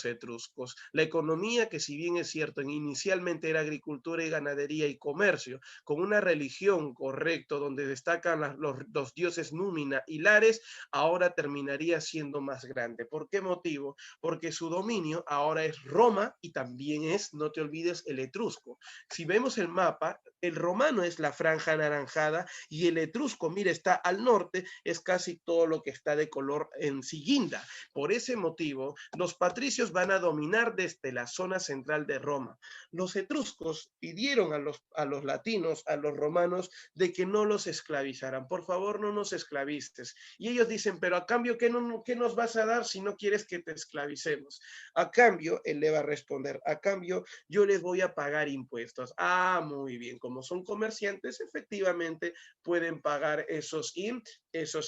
etruscos. La economía, que si bien es cierto, inicialmente era agricultura y ganadería y comercio, con una religión, correcto, donde destacan los dioses Númina y Lares, ahora terminaría siendo más grande. ¿Por qué motivo? Porque su dominio ahora es Roma y también es, no te olvides, el etrusco. Si vemos el mapa, el romano es la franja anaranjada y el etrusco, mira, está al norte, es casi todo lo que está de color en siguinda. Por ese motivo, los patricios van a dominar desde la zona central de Roma. Los etruscos pidieron a los latinos, a los romanos, de que no los esclavizaran. Por favor, no nos esclavices. Y ellos dicen, pero a cambio, ¿qué nos vas a dar si no quieres que te esclavicemos? A cambio, él le va a responder, a cambio, yo les voy a pagar impuestos. Ah, muy bien, como son comerciantes, efectivamente pueden pagar esos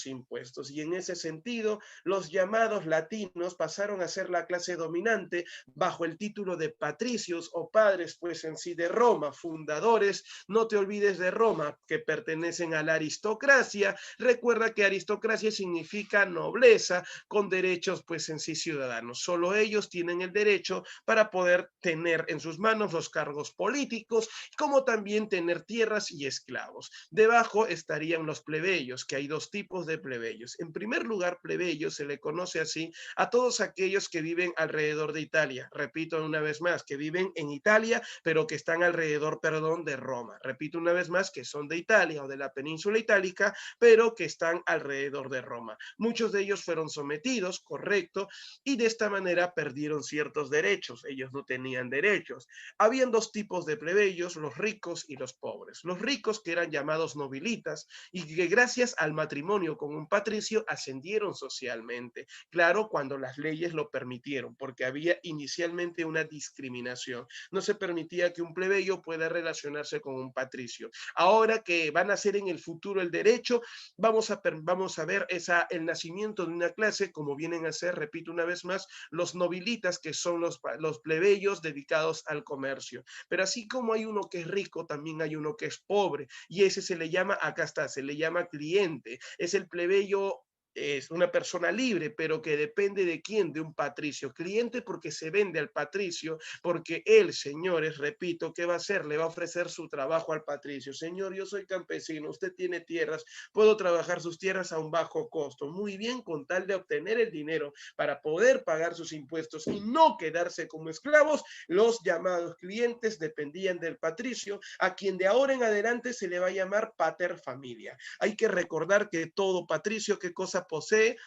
impuestos. Y en ese sentido, los llamados latinos pasaron a ser la clase dominante bajo el título de patricios o padres, pues en sí de Roma, fundadores. No te olvides de Roma, que pertenecen a la aristocracia. Recuerda que aristocracia significa nobleza con derechos, pues en sí ciudadanos. Solo ellos tienen el derecho para poder tener en sus manos los cargos políticos, como también tener tierras y esclavos. Debajo estarían los plebeyos, que hay dos tipos de plebeyos. En primer lugar, plebeyos se le conoce así a todos aquellos que viven alrededor de Italia. Repito una vez más, que viven en Italia, pero que están alrededor, perdón, de Roma. Repito una vez más, que son de Italia o de la península itálica, pero que están alrededor de Roma. Muchos de ellos fueron sometidos, correcto, y de esta manera perdieron ciertos derechos. Ellos no tenían derechos. Habían dos tipos de plebeyos, los ricos y los pobres. Los ricos, que eran llamados nobilitas y que gracias al matrimonio con un patricio ascendieron socialmente. Claro, cuando las leyes lo permitieron, porque había inicialmente una discriminación. No se permitía que un plebeyo pueda relacionarse con un patricio. Ahora que van a ser en el futuro el derecho, vamos a ver el nacimiento de una clase, como vienen a ser, repito una vez más, los nobilitas, que son los plebeyos dedicados al comercio. Pero así como hay uno que es rico, también hay uno que es pobre, y ese se le llama, acá está, se le llama cliente. Es el plebeyo, es una persona libre, pero que depende de quién, de un patricio. Cliente porque se vende al patricio, porque él, señores, repito, ¿qué va a hacer? Le va a ofrecer su trabajo al patricio. Señor, yo soy campesino, usted tiene tierras, puedo trabajar sus tierras a un bajo costo. Muy bien, con tal de obtener el dinero para poder pagar sus impuestos y no quedarse como esclavos, los llamados clientes dependían del patricio, a quien de ahora en adelante se le va a llamar pater familia. Hay que recordar que todo patricio, ¿qué cosa posee?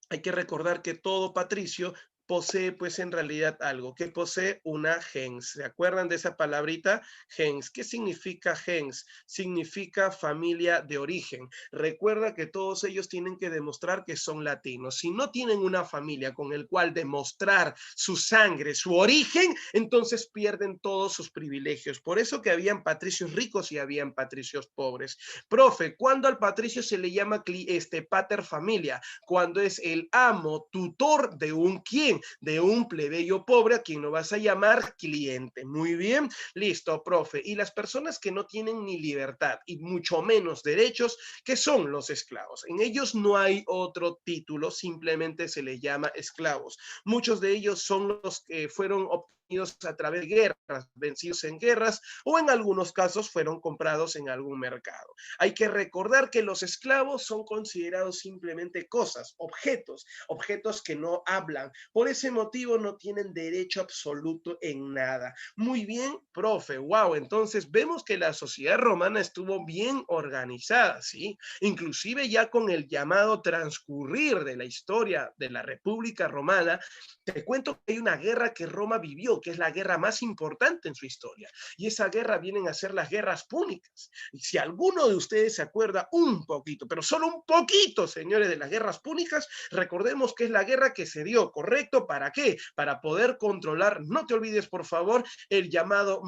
Hay que recordar que todo patricio posee, pues en realidad algo, que posee una gens. ¿Se acuerdan de esa palabrita? Gens. ¿Qué significa gens? Significa familia de origen. Recuerda que todos ellos tienen que demostrar que son latinos. Si no tienen una familia con el cual demostrar su sangre, su origen, entonces pierden todos sus privilegios. Por eso que habían patricios ricos y habían patricios pobres. Profe, ¿cuándo al patricio se le llama pater familia? Cuando es el amo, tutor de un quién, de un plebeyo pobre a quien no vas a llamar cliente. Muy bien, listo, profe. Y las personas que no tienen ni libertad y mucho menos derechos, ¿qué son los esclavos? En ellos no hay otro título, simplemente se les llama esclavos. Muchos de ellos son los que fueron obtenidos a través de guerras, vencidos en guerras, o en algunos casos fueron comprados en algún mercado. Hay que recordar que los esclavos son considerados simplemente cosas, objetos que no hablan. Por ese motivo no tienen derecho absoluto en nada. Muy bien, profe, wow, entonces vemos que la sociedad romana estuvo bien organizada, ¿sí? Inclusive ya con el llamado transcurrir de la historia de la República Romana, te cuento que hay una guerra que Roma vivió, que es la guerra más importante en su historia, y esa guerra vienen a ser las guerras púnicas. Y si alguno de ustedes se acuerda un poquito, pero solo un poquito, señores, de las guerras púnicas, recordemos que es la guerra que se dio, correcto, ¿Esto para qué? Para poder controlar, no te olvides por favor, el llamado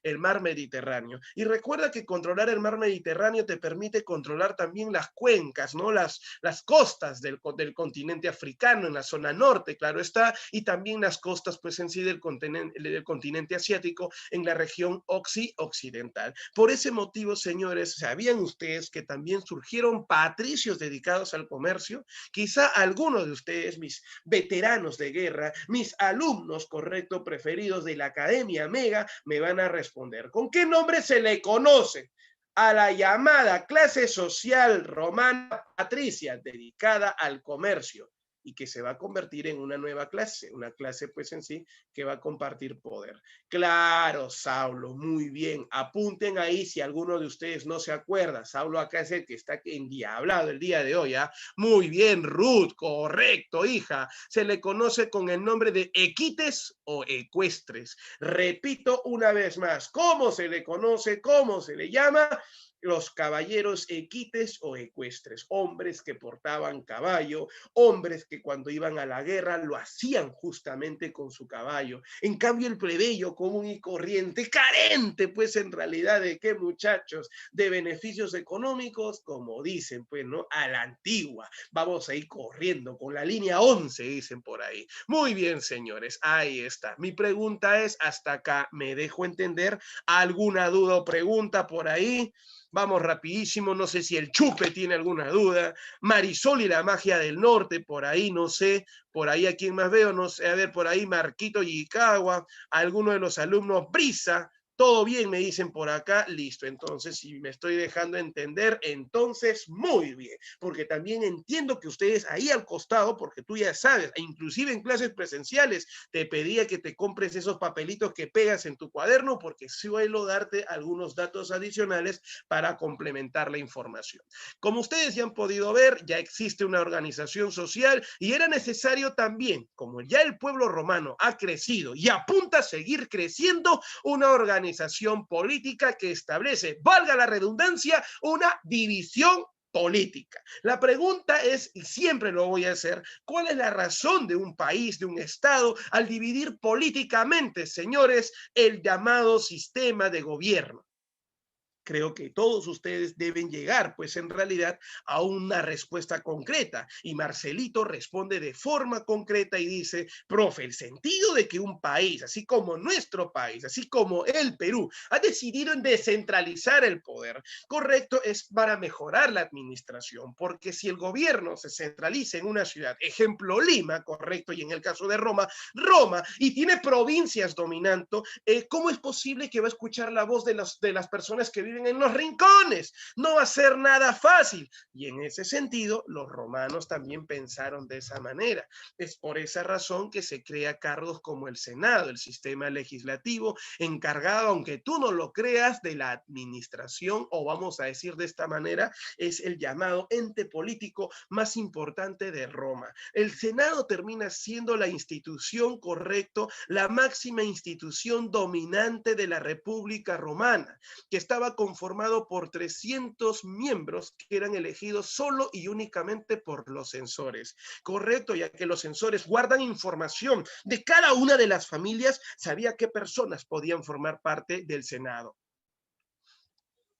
el mar Mediterráneo. Y recuerda que controlar el mar Mediterráneo te permite controlar también las cuencas, ¿no? Las costas del continente africano, en la zona norte, claro está, y también las costas, pues en sí, del continente asiático, en la región occidental. Por ese motivo, señores, ¿sabían ustedes que también surgieron patricios dedicados al comercio? Quizá algunos de ustedes, mis veteranos de guerra, mis alumnos, correcto, preferidos de la Academia Mega, me van a responder. ¿Con qué nombre se le conoce a la llamada clase social romana patricia dedicada al comercio y que se va a convertir en una clase pues en sí que va a compartir poder? Claro, Saulo, muy bien. Apunten ahí si alguno de ustedes no se acuerda. Saulo acá es el que está endiablado el día de hoy, ¿ah? Muy bien, Ruth, correcto, hija. Se le conoce con el nombre de equites o ecuestres. Repito una vez más, ¿cómo se le conoce? ¿Cómo se le llama? Los caballeros equites o ecuestres, hombres que portaban caballo, hombres que cuando iban a la guerra lo hacían justamente con su caballo. En cambio, el plebeyo común y corriente, carente, pues en realidad de qué, muchachos, de beneficios económicos, como dicen, pues, ¿no? A la antigua. Vamos a ir corriendo con la línea 11, dicen por ahí. Muy bien, señores, ahí está. Mi pregunta es, hasta acá, ¿me dejo entender? ¿Alguna duda o pregunta por ahí? Vamos rapidísimo, no sé si el Chupe tiene alguna duda. Marisol y la magia del norte, por ahí, no sé, por ahí a quién más veo, no sé, a ver, por ahí Marquito Yicagua, alguno de los alumnos Brisa, todo bien, me dicen por acá, listo. Entonces, si me estoy dejando entender, entonces muy bien, porque también entiendo que ustedes ahí al costado, porque tú ya sabes, inclusive en clases presenciales, te pedía que te compres esos papelitos que pegas en tu cuaderno, porque suelo darte algunos datos adicionales para complementar la información. Como ustedes ya han podido ver, ya existe una organización social y era necesario también, como ya el pueblo romano ha crecido y apunta a seguir creciendo, una organización política que establece, valga la redundancia, una división política. La pregunta es, y siempre lo voy a hacer, ¿cuál es la razón de un país, de un Estado, al dividir políticamente, señores, el llamado sistema de gobierno? Creo que todos ustedes deben llegar, pues en realidad, a una respuesta concreta. Y Marcelito responde de forma concreta y dice, profe, el sentido de que un país, así como nuestro país, así como el Perú, ha decidido en descentralizar el poder, correcto, es para mejorar la administración, porque si el gobierno se centraliza en una ciudad, ejemplo Lima, correcto, y en el caso de Roma, y tiene provincias dominando, ¿cómo es posible que va a escuchar la voz de las personas que viven en los rincones? No va a ser nada fácil. Y en ese sentido, los romanos también pensaron de esa manera. Es por esa razón que se crea cargos como el Senado, el sistema legislativo, encargado, aunque tú no lo creas, de la administración, o vamos a decir de esta manera, es el llamado ente político más importante de Roma. El Senado termina siendo la institución, correcto, la máxima institución dominante de la República Romana, que estaba conformado por 300 miembros que eran elegidos solo y únicamente por los censores, correcto, ya que los censores guardan información de cada una de las familias, sabía qué personas podían formar parte del Senado.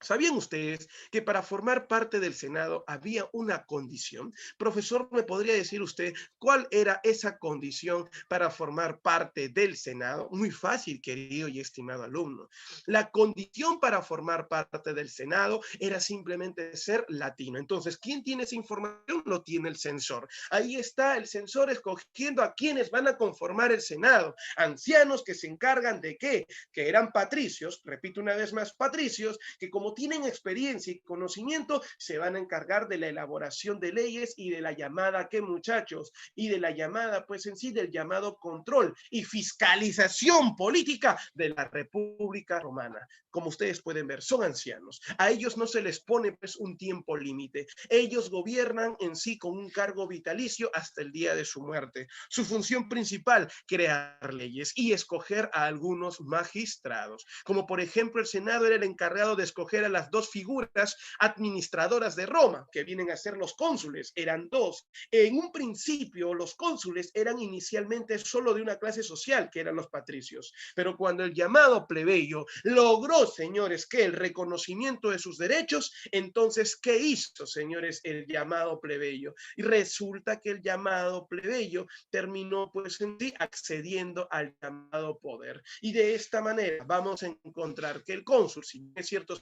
¿Sabían ustedes que para formar parte del Senado había una condición? Profesor, ¿me podría decir usted cuál era esa condición para formar parte del Senado? Muy fácil, querido y estimado alumno. La condición para formar parte del Senado era simplemente ser latino. Entonces, ¿quién tiene esa información? Lo tiene el censor. Ahí está el censor escogiendo a quienes van a conformar el Senado. Ancianos que se encargan de ¿qué? Que eran patricios, repito una vez más, patricios, que como tienen experiencia y conocimiento, se van a encargar de la elaboración de leyes y de la llamada, ¿qué, muchachos? Y de la llamada, pues en sí, del llamado control y fiscalización política de la República Romana. Como ustedes pueden ver, son ancianos. A ellos no se les pone pues un tiempo límite. Ellos gobiernan en sí con un cargo vitalicio hasta el día de su muerte. Su función principal, crear leyes y escoger a algunos magistrados. Como por ejemplo, el Senado era el encargado de escoger escoger a las dos figuras administradoras de Roma, que vienen a ser los cónsules. Eran dos. En un principio, los cónsules eran inicialmente solo de una clase social, que eran los patricios. Pero cuando el llamado plebeyo logró, señores, que el reconocimiento de sus derechos, entonces, ¿qué hizo, señores, el llamado plebeyo? Y resulta que el llamado plebeyo terminó, pues, en sí, accediendo al llamado poder. Y de esta manera vamos a encontrar que el cónsul, si bien es cierto,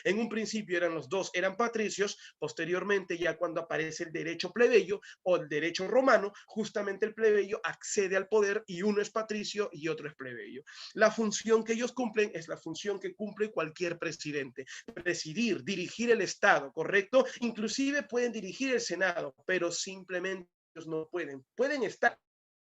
en un principio eran los dos, eran patricios, posteriormente ya cuando aparece el derecho plebeyo o el derecho romano, justamente el plebeyo accede al poder y uno es patricio y otro es plebeyo. La función que ellos cumplen es la función que cumple cualquier presidente, presidir, dirigir el Estado, ¿correcto? Inclusive pueden dirigir el Senado, pero simplemente ellos no pueden estar,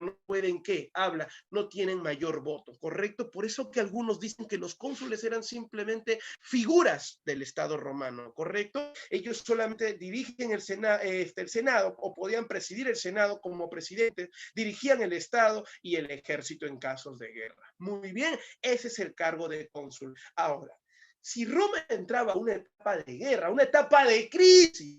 no pueden ¿qué? Habla, no tienen mayor voto, ¿correcto? Por eso que algunos dicen que los cónsules eran simplemente figuras del Estado romano, ¿correcto? Ellos solamente dirigen el Senado o podían presidir el Senado como presidentes, dirigían el Estado y el ejército en casos de guerra. Muy bien, ese es el cargo de cónsul. Ahora, si Roma entraba a una etapa de guerra, una etapa de crisis,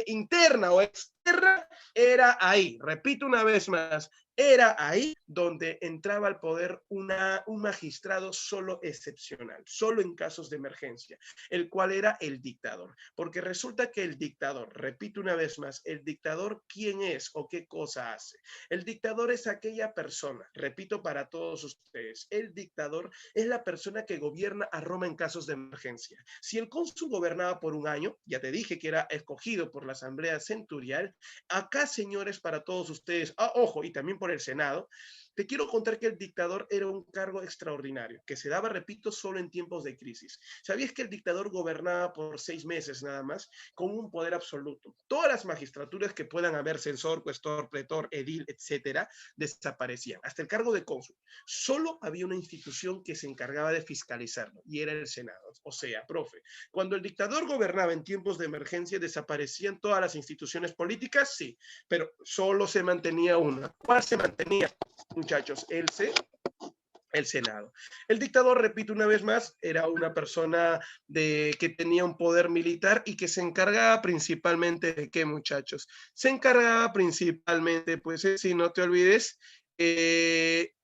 interna o externa, era ahí, repito una vez más, era ahí donde entraba al poder un magistrado solo excepcional, solo en casos de emergencia, el cual era el dictador. Porque resulta que el dictador, repito una vez más, el dictador, ¿quién es o qué cosa hace? El dictador es aquella persona, repito para todos ustedes, el dictador es la persona que gobierna a Roma en casos de emergencia. Si el cónsul gobernaba por un año, ya te dije que era escogido por la asamblea centurial, acá, señores, para todos ustedes, ojo, y también por el Senado, te quiero contar que el dictador era un cargo extraordinario, que se daba, repito, solo en tiempos de crisis. ¿Sabías que el dictador gobernaba por 6 meses nada más, con un poder absoluto? Todas las magistraturas que puedan haber, censor, cuestor, pretor, edil, etcétera, desaparecían. Hasta el cargo de cónsul. Solo había una institución que se encargaba de fiscalizarlo, y era el Senado. O sea, profe, cuando el dictador gobernaba en tiempos de emergencia, ¿desaparecían todas las instituciones políticas? Sí, pero solo se mantenía una. ¿Cuál se mantenía, muchachos? El Senado. El dictador, repito una vez más, era una persona que tenía un poder militar y que se encargaba principalmente de qué, muchachos. Se encargaba principalmente, pues, si no te olvides,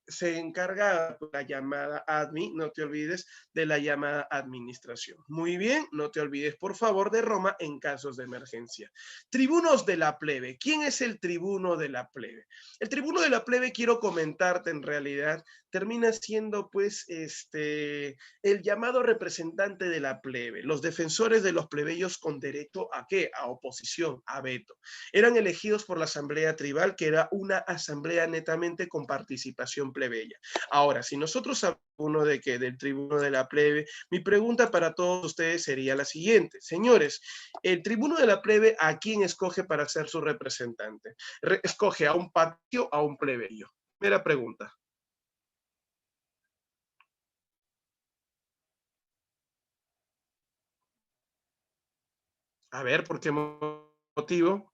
se encarga de la llamada no te olvides de la llamada administración. Muy bien, no te olvides, por favor, de Roma en casos de emergencia. Tribunos de la plebe. ¿Quién es el tribuno de la plebe? El tribuno de la plebe, quiero comentarte en realidad, termina siendo pues el llamado representante de la plebe, los defensores de los plebeyos con derecho a ¿qué? A oposición, a veto. Eran elegidos por la asamblea tribal, que era una asamblea netamente con participación plebeya. Ahora, si nosotros hablamos de que del tribuno de la plebe, mi pregunta para todos ustedes sería la siguiente. Señores, el tribuno de la plebe, ¿a quién escoge para ser su representante? ¿Escoge a un patrio o a un plebeyo? Primera pregunta. A ver, ¿por qué motivo?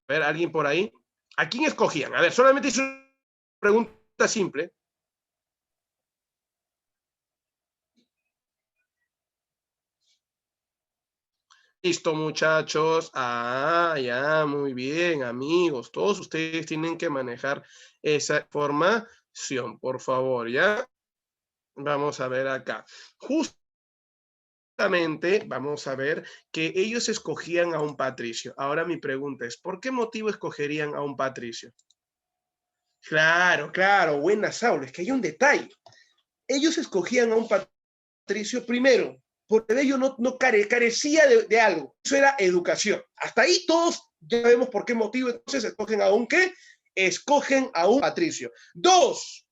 A ver, ¿alguien por ahí? ¿A quién escogían? A ver, solamente hice una pregunta simple. Listo, muchachos. Ya, muy bien, amigos. Todos ustedes tienen que manejar esa información, por favor, ¿ya? Vamos a ver acá. Justamente, vamos a ver que ellos escogían a un patricio. Ahora mi pregunta es, ¿por qué motivo escogerían a un patricio? Claro, claro, buena, Saulo, es que hay un detalle. Ellos escogían a un patricio primero, porque ellos no carecía de algo. Eso era educación. Hasta ahí todos ya vemos por qué motivo entonces escogen a un qué. Escogen a un patricio. Dos,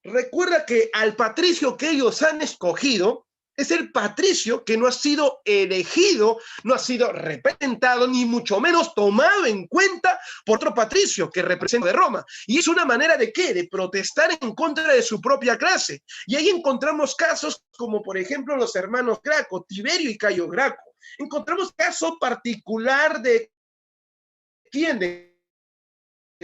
recuerda que al patricio que ellos han escogido es el patricio que no ha sido elegido, no ha sido representado, ni mucho menos tomado en cuenta por otro patricio que representa de Roma. Y es una manera de ¿qué? De protestar en contra de su propia clase. Y ahí encontramos casos como, por ejemplo, los hermanos Graco, Tiberio y Cayo Graco. Encontramos caso particular de ¿quién? De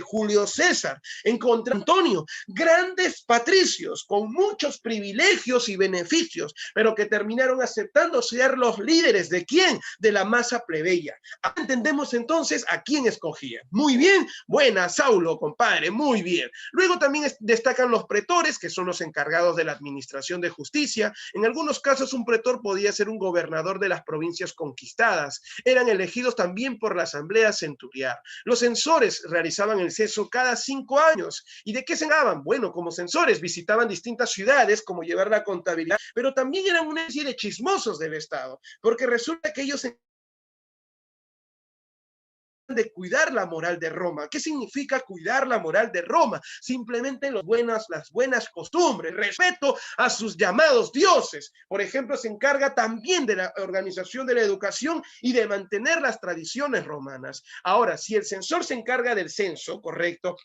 Julio César, en contra de Antonio, grandes patricios con muchos privilegios y beneficios, pero que terminaron aceptando ser los líderes ¿de quién? De la masa plebeya. Ahora entendemos entonces a quién escogía. Muy bien, buena, Saulo, compadre, muy bien. Luego también destacan los pretores, que son los encargados de la administración de justicia. En algunos casos un pretor podía ser un gobernador de las provincias conquistadas. Eran elegidos también por la asamblea centurial. Los censores realizaban el censo cada 5 años. ¿Y de qué se encargaban? Bueno, como censores visitaban distintas ciudades, como llevar la contabilidad, pero también eran una serie de chismosos del Estado, porque resulta que ellos de cuidar la moral de Roma. ¿Qué significa cuidar la moral de Roma? Simplemente las buenas costumbres, respeto a sus llamados dioses. Por ejemplo, se encarga también de la organización de la educación y de mantener las tradiciones romanas. Ahora, si el censor se encarga del censo, correcto,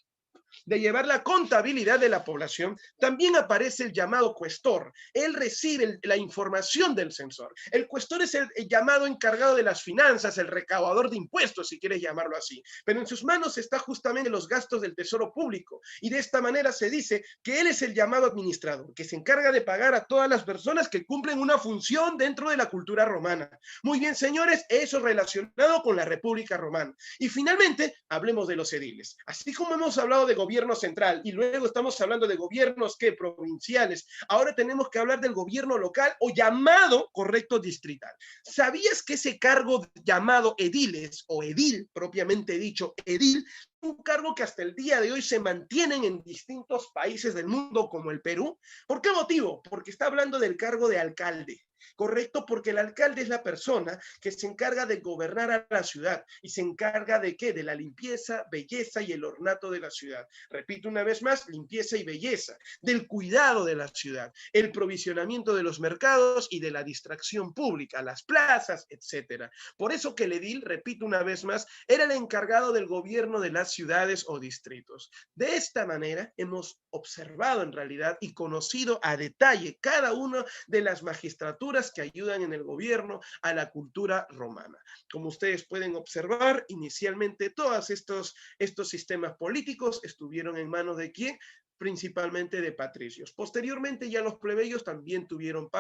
de llevar la contabilidad de la población, también aparece el llamado cuestor. Él recibe la información del censor. El cuestor es el llamado encargado de las finanzas, el recaudador de impuestos, si quieres llamarlo así. Pero en sus manos está justamente los gastos del tesoro público. Y de esta manera se dice que él es el llamado administrador, que se encarga de pagar a todas las personas que cumplen una función dentro de la cultura romana. Muy bien, señores, eso relacionado con la República Romana. Y finalmente, hablemos de los ediles. Así como hemos hablado de gobierno central y luego estamos hablando de gobiernos que provinciales, ahora tenemos que hablar del gobierno local o llamado, correcto, distrital. ¿Sabías que ese cargo llamado ediles o edil, propiamente dicho, edil, un cargo que hasta el día de hoy se mantienen en distintos países del mundo como el Perú? ¿Por qué motivo? Porque está hablando del cargo de alcalde. Correcto, porque el alcalde es la persona que se encarga de gobernar a la ciudad y se encarga de ¿qué? De la limpieza, belleza y el ornato de la ciudad. Repito una vez más, limpieza y belleza, del cuidado de la ciudad, el provisionamiento de los mercados y de la distracción pública, las plazas, etcétera. Por eso que el edil, repito una vez más, era el encargado del gobierno de las ciudades o distritos. De esta manera hemos observado en realidad y conocido a detalle cada una de las magistraturas que ayudan en el gobierno a la cultura romana. Como ustedes pueden observar, inicialmente todos estos sistemas políticos estuvieron en manos de ¿quién? Principalmente de patricios. Posteriormente ya los plebeyos también tuvieron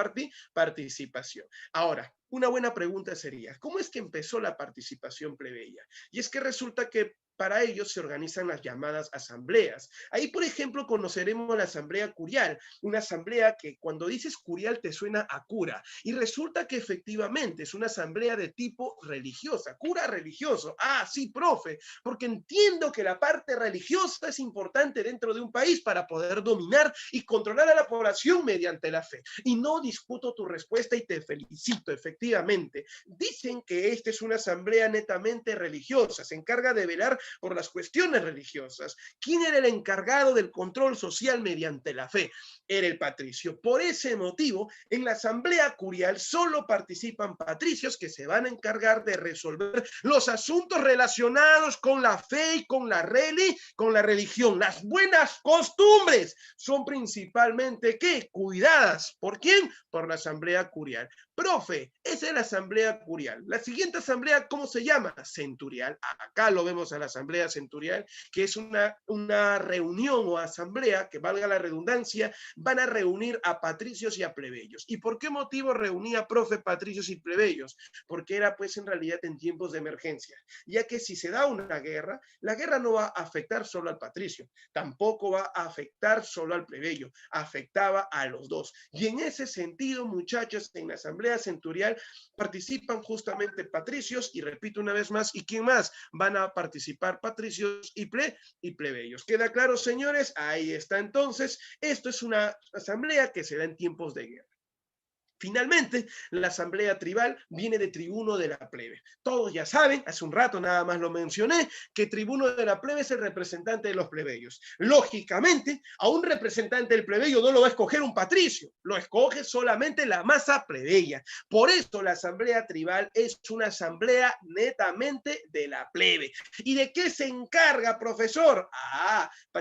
participación. Ahora, una buena pregunta sería, ¿cómo es que empezó la participación plebeya? Y es que resulta que para ellos se organizan las llamadas asambleas. Ahí, por ejemplo, conoceremos la asamblea curial, una asamblea que cuando dices curial te suena a cura, y resulta que efectivamente es una asamblea de tipo religiosa, cura religioso. Ah, sí, profe, porque entiendo que la parte religiosa es importante dentro de un país para poder dominar y controlar a la población mediante la fe. Y no discuto tu respuesta y te felicito, efectivamente. Dicen que esta es una asamblea netamente religiosa, se encarga de velar por las cuestiones religiosas. ¿Quién era el encargado del control social mediante la fe? Era el patricio. Por ese motivo, en la asamblea curial solo participan patricios que se van a encargar de resolver los asuntos relacionados con la fe y con la religión. Las buenas costumbres son principalmente, ¿qué? Cuidadas. ¿Por quién? Por la asamblea curial. Profe, esa es la asamblea curial. La siguiente asamblea, ¿cómo se llama? Centurial. Acá lo vemos a la asamblea centurial, que es una reunión o asamblea, que valga la redundancia, van a reunir a patricios y a plebeyos. ¿Y por qué motivo reunía, profe, patricios y plebeyos? Porque era pues en realidad en tiempos de emergencia, ya que si se da una guerra, la guerra no va a afectar solo al patricio, tampoco va a afectar solo al plebeyo, afectaba a los dos. Y en ese sentido, muchachos, en la asamblea centurial participan justamente patricios y repito una vez más, ¿y quién más? Van a participar patricios y plebeyos. ¿Queda claro, señores? Ahí está entonces. Esto es una asamblea que se da en tiempos de guerra. Finalmente, la asamblea tribal viene de tribuno de la plebe. Todos ya saben, hace un rato nada más lo mencioné, que tribuno de la plebe es el representante de los plebeyos. Lógicamente, a un representante del plebeyo no lo va a escoger un patricio, lo escoge solamente la masa plebeya. Por eso la asamblea tribal es una asamblea netamente de la plebe. ¿Y de qué se encarga, profesor?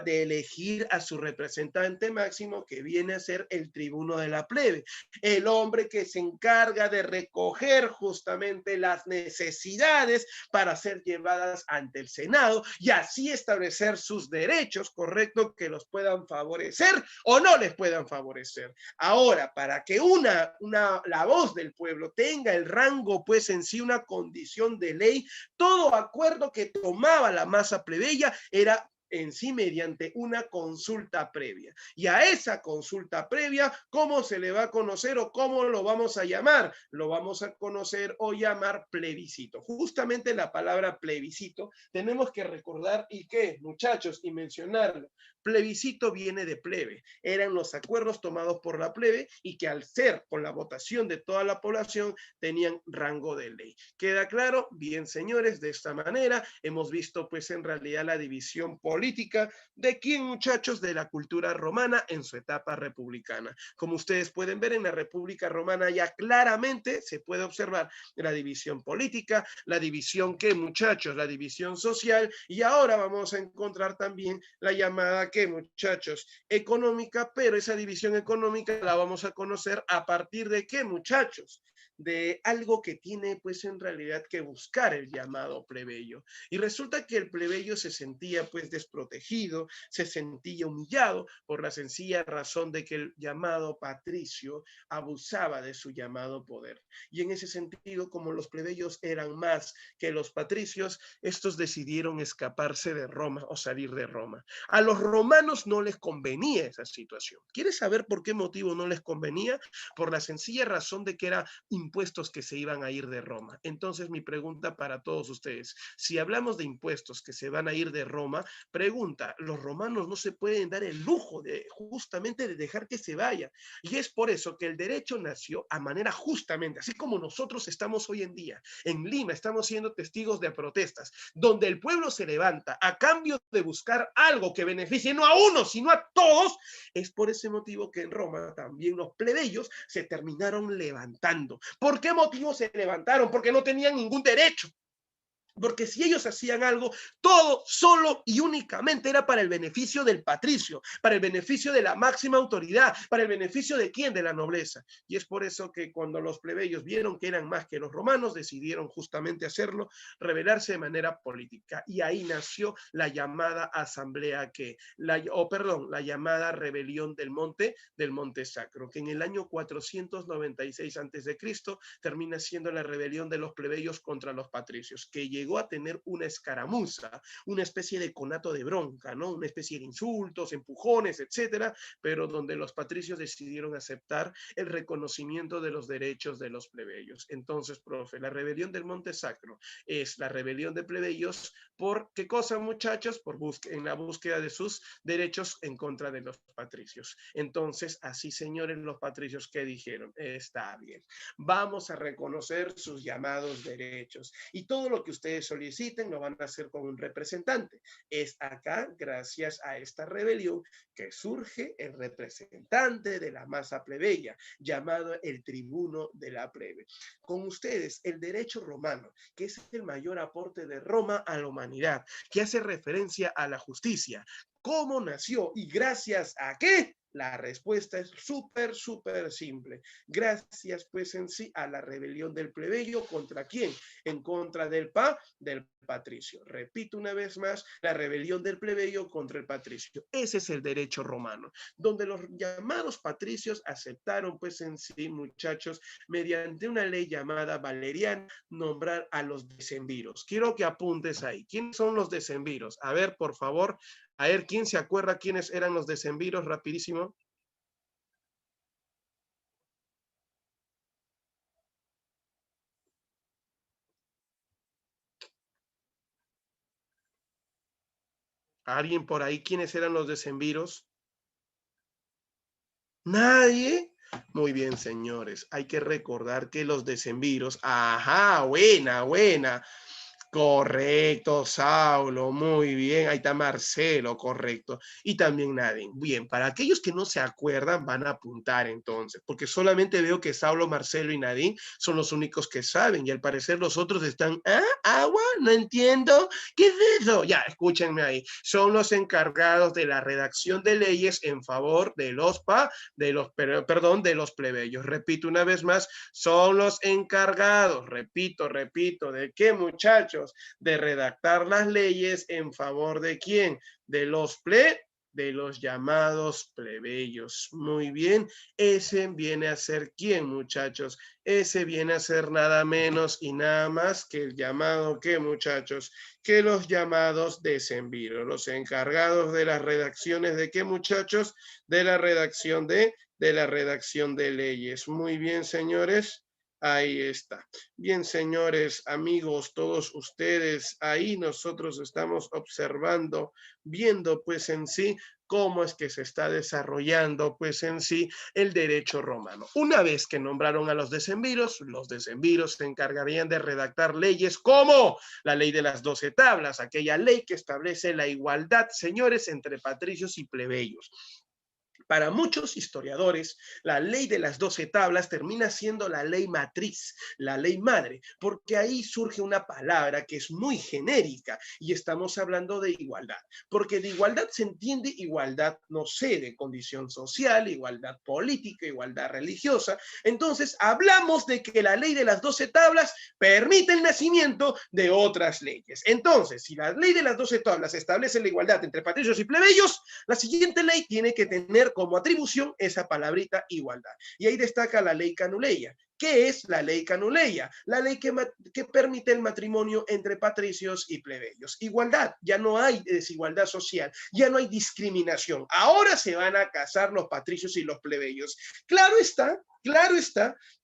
De elegir a su representante máximo, que viene a ser el tribuno de la plebe. El hombre hombre que se encarga de recoger justamente las necesidades para ser llevadas ante el Senado y así establecer sus derechos, correcto, que los puedan favorecer o no les puedan favorecer. Ahora, para que la voz del pueblo tenga el rango, pues en sí una condición de ley, todo acuerdo que tomaba la masa plebeya era en sí mediante una consulta previa. Y a esa consulta previa, ¿cómo se le va a conocer o cómo lo vamos a llamar? Lo vamos a conocer o llamar plebiscito. Justamente la palabra plebiscito tenemos que recordar y qué, muchachos, y mencionarlo. Plebiscito viene de plebe. Eran los acuerdos tomados por la plebe y que al ser con la votación de toda la población tenían rango de ley. ¿Queda claro? Bien, señores, de esta manera hemos visto pues en realidad la división política de quién, muchachos, de la cultura romana en su etapa republicana. Como ustedes pueden ver, en la República Romana ya claramente se puede observar la división política, la división ¿qué, muchachos? La división social, y ahora vamos a encontrar también la llamada ¿qué, muchachos? Económica, pero esa división económica la vamos a conocer a partir de ¿qué, muchachos? De algo que tiene pues en realidad que buscar el llamado plebeyo. Y resulta que el plebeyo se sentía pues desprotegido, se sentía humillado por la sencilla razón de que el llamado patricio abusaba de su llamado poder. Y en ese sentido, como los plebeyos eran más que los patricios, estos decidieron escaparse de Roma o salir de Roma. A los romanos no les convenía esa situación. ¿Quieres saber por qué motivo no les convenía? Por la sencilla razón de que era impuestos que se iban a ir de Roma. Entonces mi pregunta para todos ustedes, si hablamos de impuestos que se van a ir de Roma, pregunta, los romanos no se pueden dar el lujo de justamente de dejar que se vaya. Y es por eso que el derecho nació a manera justamente, así como nosotros estamos hoy en día. En Lima estamos siendo testigos de protestas, donde el pueblo se levanta a cambio de buscar algo que beneficie no a uno, sino a todos. Es por ese motivo que en Roma también los plebeyos se terminaron levantando. ¿Por qué motivo se levantaron? Porque no tenían ningún derecho. Porque si ellos hacían algo, todo solo y únicamente era para el beneficio del patricio, para el beneficio de la máxima autoridad, para el beneficio de quién, de la nobleza. Y es por eso que cuando los plebeyos vieron que eran más que los romanos, decidieron justamente hacerlo, rebelarse de manera política. Y ahí nació la llamada asamblea la llamada rebelión del Monte Sacro, que en el año 496 a.C. termina siendo la rebelión de los plebeyos contra los patricios, que llegó a tener una escaramuza, una especie de conato de bronca, ¿no? Una especie de insultos, empujones, etcétera, pero donde los patricios decidieron aceptar el reconocimiento de los derechos de los plebeyos. Entonces, profe, la rebelión del Monte Sacro es la rebelión de plebeyos por, ¿qué cosa, muchachos? En la búsqueda de sus derechos en contra de los patricios. Entonces, así, señores, los patricios, ¿qué dijeron? Está bien. Vamos a reconocer sus llamados derechos y todo lo que ustedes soliciten lo van a hacer con un representante. Es acá, gracias a esta rebelión, que surge el representante de la masa plebeya, llamado el tribuno de la plebe. Con ustedes, el derecho romano, que es el mayor aporte de Roma a la humanidad, que hace referencia a la justicia. ¿Cómo nació y gracias a qué? La respuesta es súper simple. Gracias, pues, en sí a la rebelión del plebeyo. ¿Contra quién? En contra del patricio. Repito una vez más, la rebelión del plebeyo contra el patricio. Ese es el derecho romano, donde los llamados patricios aceptaron, pues, en sí, muchachos, mediante una ley llamada Valeriana, nombrar a los decemviros. Quiero que apuntes ahí. ¿Quiénes son los decemviros? A ver, por favor. A ver, ¿quién se acuerda quiénes eran los decemviros? Rapidísimo. ¿Alguien por ahí? ¿Quiénes eran los decemviros? ¿Nadie? Muy bien, señores. Hay que recordar que los decemviros, ajá, buena. Correcto, Saulo, muy bien. Ahí está Marcelo, correcto. Y también Nadine. Bien, para aquellos que no se acuerdan, van a apuntar entonces, porque solamente veo que Saulo, Marcelo y Nadine son los únicos que saben, y al parecer los otros están, ¿ah? ¿Agua? No entiendo. ¿Qué es eso? Ya, escúchenme ahí. Son los encargados de la redacción de leyes en favor de de los plebeyos. Repito una vez más, son los encargados, repito, ¿de qué, muchachos? De redactar las leyes en favor de quién, de los llamados plebeyos. Muy bien, ese viene a ser quién, muchachos. Ese viene a ser nada menos y nada más que el llamado, ¿qué, muchachos? Que los llamados decemviros, los encargados de las redacciones de qué, muchachos, de la redacción de leyes. Muy bien, señores. Ahí está. Bien, señores, amigos, todos ustedes, ahí nosotros estamos observando, viendo pues en sí cómo es que se está desarrollando pues en sí el derecho romano. Una vez que nombraron a los decemviros se encargarían de redactar leyes como la ley de las 12 tablas, aquella ley que establece la igualdad, señores, entre patricios y plebeyos. Para muchos historiadores, la ley de las 12 tablas termina siendo la ley matriz, la ley madre, porque ahí surge una palabra que es muy genérica y estamos hablando de igualdad, porque de igualdad se entiende igualdad, no sé, de condición social, igualdad política, igualdad religiosa. Entonces, hablamos de que la ley de las 12 tablas permite el nacimiento de otras leyes. Entonces, si la ley de las 12 tablas establece la igualdad entre patricios y plebeyos, la siguiente ley tiene que tener como atribución esa palabrita igualdad. Y ahí destaca la ley Canuleia. ¿Qué es la ley Canuleia? La ley que permite el matrimonio entre patricios y plebeyos. Igualdad, ya no hay desigualdad social, ya no hay discriminación. Ahora se van a casar los patricios y los plebeyos. Claro está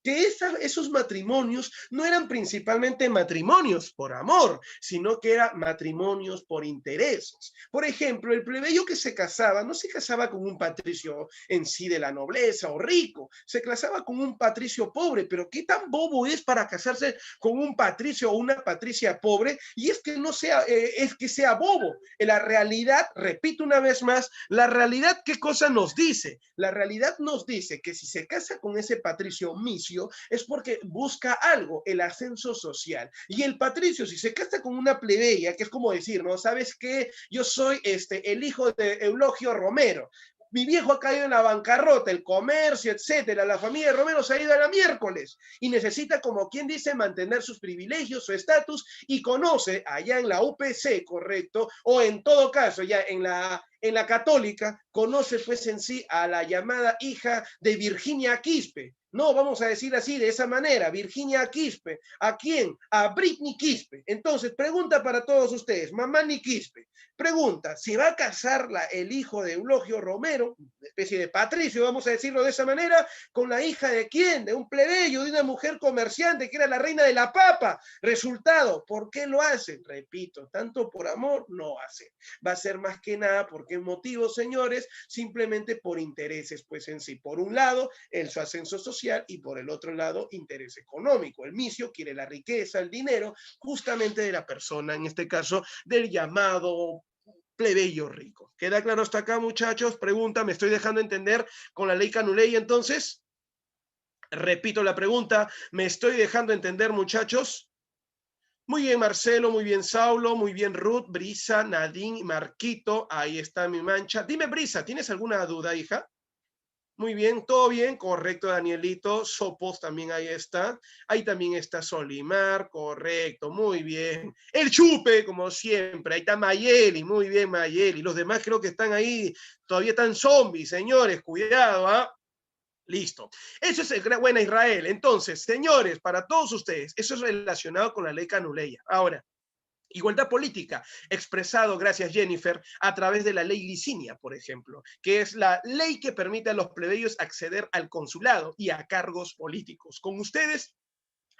que esos matrimonios no eran principalmente matrimonios por amor, sino que eran matrimonios por intereses. Por ejemplo, el plebeyo que se casaba no se casaba con un patricio en sí de la nobleza o rico, se casaba con un patricio pobre, pero ¿qué tan bobo es para casarse con un patricio o una patricia pobre? Y es que no sea, es que sea bobo. En la realidad, repito una vez más, la realidad, ¿qué cosa nos dice? La realidad nos dice que si se casa con ese patricio misio es porque busca algo, el ascenso social. Y el patricio, si se casa con una plebeya, que es como decir, ¿no? ¿Sabes qué? Yo soy el hijo de Eulogio Romero. Mi viejo ha caído en la bancarrota, el comercio, etcétera. La familia de Romero se ha ido a la miércoles y necesita, como quien dice, mantener sus privilegios, su estatus, y conoce allá en la UPC, correcto, o en todo caso, ya en la católica, conoce pues en sí a la llamada hija de Virginia Quispe. No, vamos a decir así, de esa manera, Virginia Quispe. ¿A quién? A Britney Quispe. Entonces, pregunta para todos ustedes, mamá ni Quispe, pregunta, ¿se va a casar el hijo de Eulogio Romero, una especie de patricio, vamos a decirlo de esa manera, con la hija de quién? De un plebeyo, de una mujer comerciante que era la reina de la papa? Resultado, ¿por qué lo hacen? Repito, tanto por amor no hacen. Va a ser más que nada porque motivos, señores, simplemente por intereses, pues en sí. Por un lado, su ascenso social, y por el otro lado, interés económico. El misio quiere la riqueza, el dinero, justamente de la persona, en este caso, del llamado plebeyo rico. ¿Queda claro hasta acá, muchachos? Pregunta, ¿me estoy dejando entender con la ley Canuleia entonces? Repito la pregunta, ¿me estoy dejando entender, muchachos? Muy bien, Marcelo, muy bien, Saulo, muy bien, Ruth, Brisa, Nadine, Marquito, ahí está mi mancha. Dime, Brisa, ¿tienes alguna duda, hija? Muy bien, todo bien, correcto, Danielito. Sopos también ahí está. Ahí también está Solimar, correcto, muy bien. El Chupe, como siempre. Ahí está Mayeli, muy bien, Mayeli. Los demás creo que están ahí, todavía están zombies, señores, cuidado, ¿ah? Listo. Eso es el buena Israel. Entonces, señores, para todos ustedes, eso es relacionado con la ley Canuleia. Ahora, igualdad política, expresado, gracias Jennifer, a través de la ley Licinia, por ejemplo, que es la ley que permite a los plebeyos acceder al consulado y a cargos políticos. Con ustedes,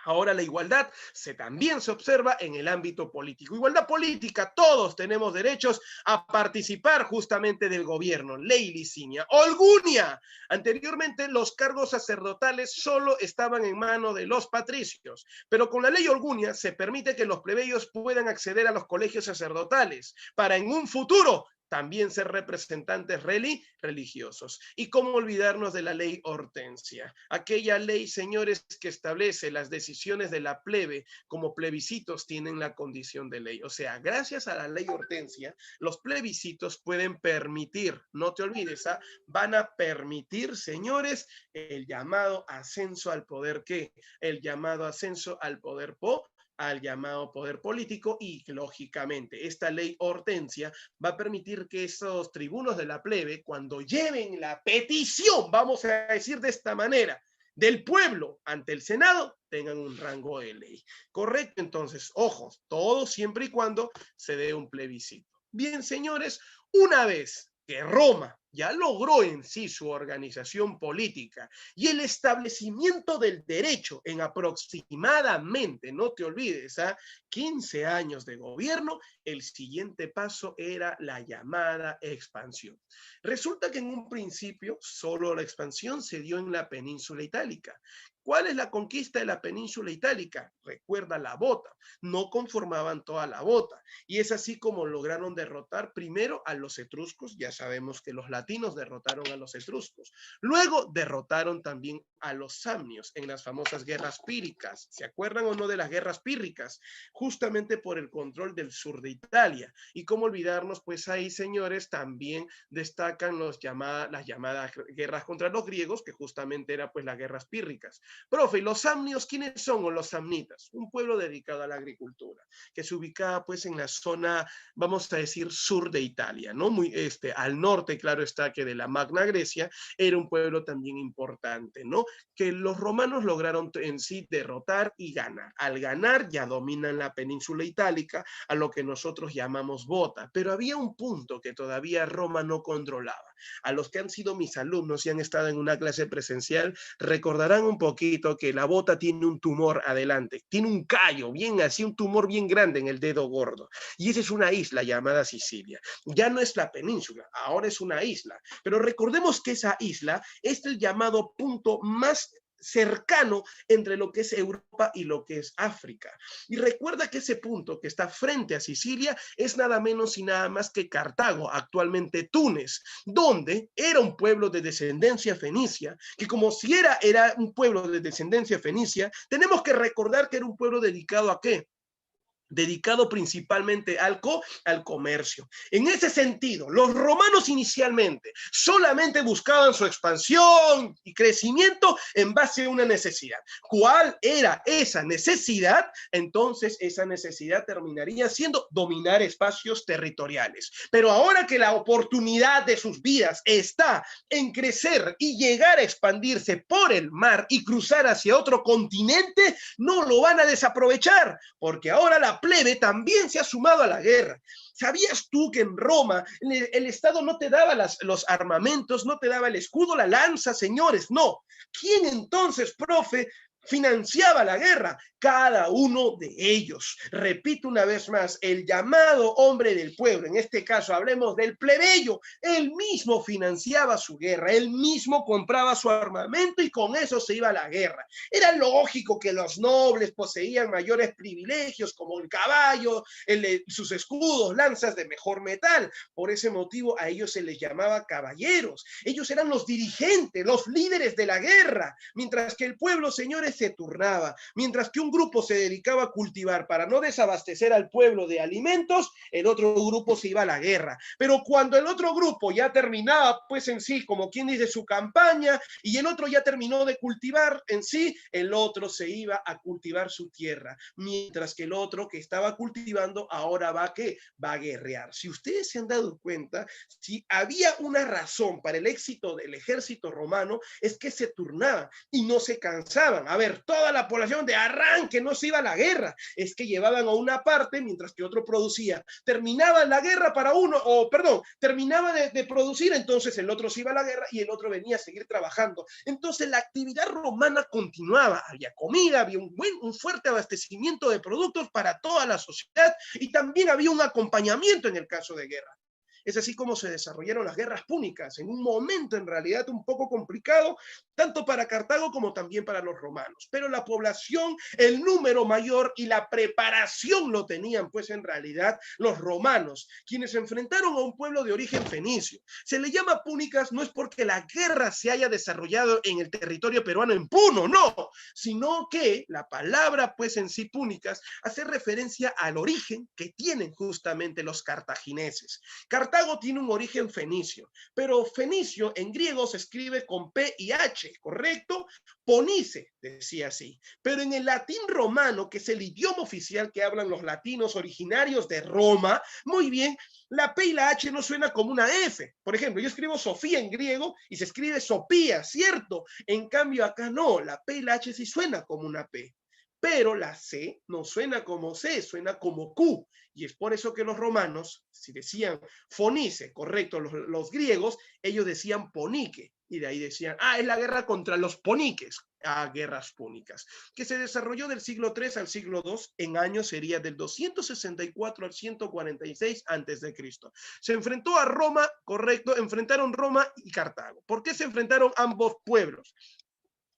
Ahora la igualdad también se observa en el ámbito político. Igualdad política, todos tenemos derechos a participar justamente del gobierno. Ley Licinia. Olgunia. Anteriormente los cargos sacerdotales solo estaban en manos de los patricios, pero con la ley Olgunia se permite que los plebeyos puedan acceder a los colegios sacerdotales para en un futuro también ser representantes religiosos. Y cómo olvidarnos de la ley Hortensia, aquella ley, señores, que establece las decisiones de la plebe como plebiscitos tienen la condición de ley. O sea, gracias a la ley Hortensia, los plebiscitos pueden permitir, no te olvides, van a permitir, señores, el llamado ascenso al poder, ¿qué? El llamado ascenso al poder al llamado poder político y, lógicamente, esta ley Hortensia va a permitir que esos tribunos de la plebe, cuando lleven la petición, vamos a decir de esta manera, del pueblo ante el Senado, tengan un rango de ley. Correcto, entonces, ojos, todo siempre y cuando se dé un plebiscito. Bien, señores, una vez que Roma ya logró en sí su organización política y el establecimiento del derecho en aproximadamente, no te olvides, 15 años de gobierno, el siguiente paso era la llamada expansión. Resulta que en un principio solo la expansión se dio en la península itálica. ¿Cuál es la conquista de la península itálica? Recuerda la bota. No conformaban toda la bota. Y es así como lograron derrotar primero a los etruscos. Ya sabemos que los latinos derrotaron a los etruscos. Luego derrotaron también a los samnios en las famosas guerras pírricas. ¿Se acuerdan o no de las guerras pírricas? Justamente por el control del sur de Italia. Y cómo olvidarnos, pues ahí, señores, también destacan las llamadas guerras contra los griegos, que justamente eran pues las guerras pírricas. Profe, ¿y los samnios quiénes son o los samnitas? Un pueblo dedicado a la agricultura, que se ubicaba pues en la zona, vamos a decir, sur de Italia, ¿no? Muy al norte, claro está, que de la Magna Grecia, era un pueblo también importante, ¿no? Que los romanos lograron en sí derrotar y ganar. Al ganar ya dominan la península itálica, a lo que nosotros llamamos bota, pero había un punto que todavía Roma no controlaba. A los que han sido mis alumnos y han estado en una clase presencial, recordarán un poquito que la bota tiene un tumor adelante, tiene un callo, bien así, un tumor bien grande en el dedo gordo. Y esa es una isla llamada Sicilia. Ya no es la península, ahora es una isla. Pero recordemos que esa isla es el llamado punto más cercano entre lo que es Europa y lo que es África. Y recuerda que ese punto que está frente a Sicilia es nada menos y nada más que Cartago, actualmente Túnez, donde era un pueblo de descendencia fenicia, que como si era un pueblo de descendencia fenicia, tenemos que recordar que era un pueblo dedicado ¿a qué? Dedicado principalmente al comercio. En ese sentido, los romanos inicialmente solamente buscaban su expansión y crecimiento en base a una necesidad. ¿Cuál era esa necesidad? Entonces, esa necesidad terminaría siendo dominar espacios territoriales. Pero ahora que la oportunidad de sus vidas está en crecer y llegar a expandirse por el mar y cruzar hacia otro continente, no lo van a desaprovechar, porque ahora la plebe también se ha sumado a la guerra. ¿Sabías tú que en Roma el Estado no te daba los armamentos, no te daba el escudo, la lanza, señores? No. ¿Quién entonces, profe, financiaba la guerra? Cada uno de ellos. Repito una vez más, el llamado hombre del pueblo, en este caso hablemos del plebeyo, él mismo financiaba su guerra, él mismo compraba su armamento y con eso se iba a la guerra. Era lógico que los nobles poseían mayores privilegios como el caballo, sus escudos, lanzas de mejor metal. Por ese motivo a ellos se les llamaba caballeros. Ellos eran los dirigentes, los líderes de la guerra, mientras que el pueblo, señores, se turnaba. Mientras que un grupo se dedicaba a cultivar para no desabastecer al pueblo de alimentos, el otro grupo se iba a la guerra. Pero cuando el otro grupo ya terminaba, pues en sí, como quien dice, su campaña, y el otro ya terminó de cultivar en sí, el otro se iba a cultivar su tierra, mientras que el otro que estaba cultivando ahora va a guerrear. Si ustedes se han dado cuenta, si había una razón para el éxito del ejército romano, es que se turnaban y no se cansaban. A ver, ver, toda la población de arranque no se iba a la guerra, es que llevaban a una parte mientras que otro producía. Terminaba la guerra para uno, o perdón, terminaba de producir, entonces el otro se iba a la guerra y el otro venía a seguir trabajando. Entonces la actividad romana continuaba, había comida, había un fuerte abastecimiento de productos para toda la sociedad y también había un acompañamiento en el caso de guerra. Es así como se desarrollaron las guerras púnicas, en un momento en realidad un poco complicado, tanto para Cartago como también para los romanos. Pero la población, el número mayor y la preparación lo tenían pues en realidad los romanos, quienes se enfrentaron a un pueblo de origen fenicio. Se le llama púnicas no es porque la guerra se haya desarrollado en el territorio peruano en Puno, no, sino que la palabra pues en sí púnicas hace referencia al origen que tienen justamente los cartagineses. Cartago tiene un origen fenicio, pero fenicio en griego se escribe con P y H, ¿correcto? Ponice, decía así. Pero en el latín romano, que es el idioma oficial que hablan los latinos originarios de Roma, muy bien, la P y la H no suena como una F. Por ejemplo, yo escribo Sofía en griego y se escribe Sopía, ¿cierto? En cambio acá no, la P y la H sí suena como una P. Pero la C no suena como C, suena como Q. Y es por eso que los romanos, si decían fonice, correcto, los griegos, ellos decían ponique. Y de ahí decían, es la guerra contra los poniques, guerras púnicas, que se desarrolló del siglo III al siglo II, en años sería del 264 al 146 antes de Cristo. Se enfrentó a Roma, correcto, enfrentaron Roma y Cartago. ¿Por qué se enfrentaron ambos pueblos?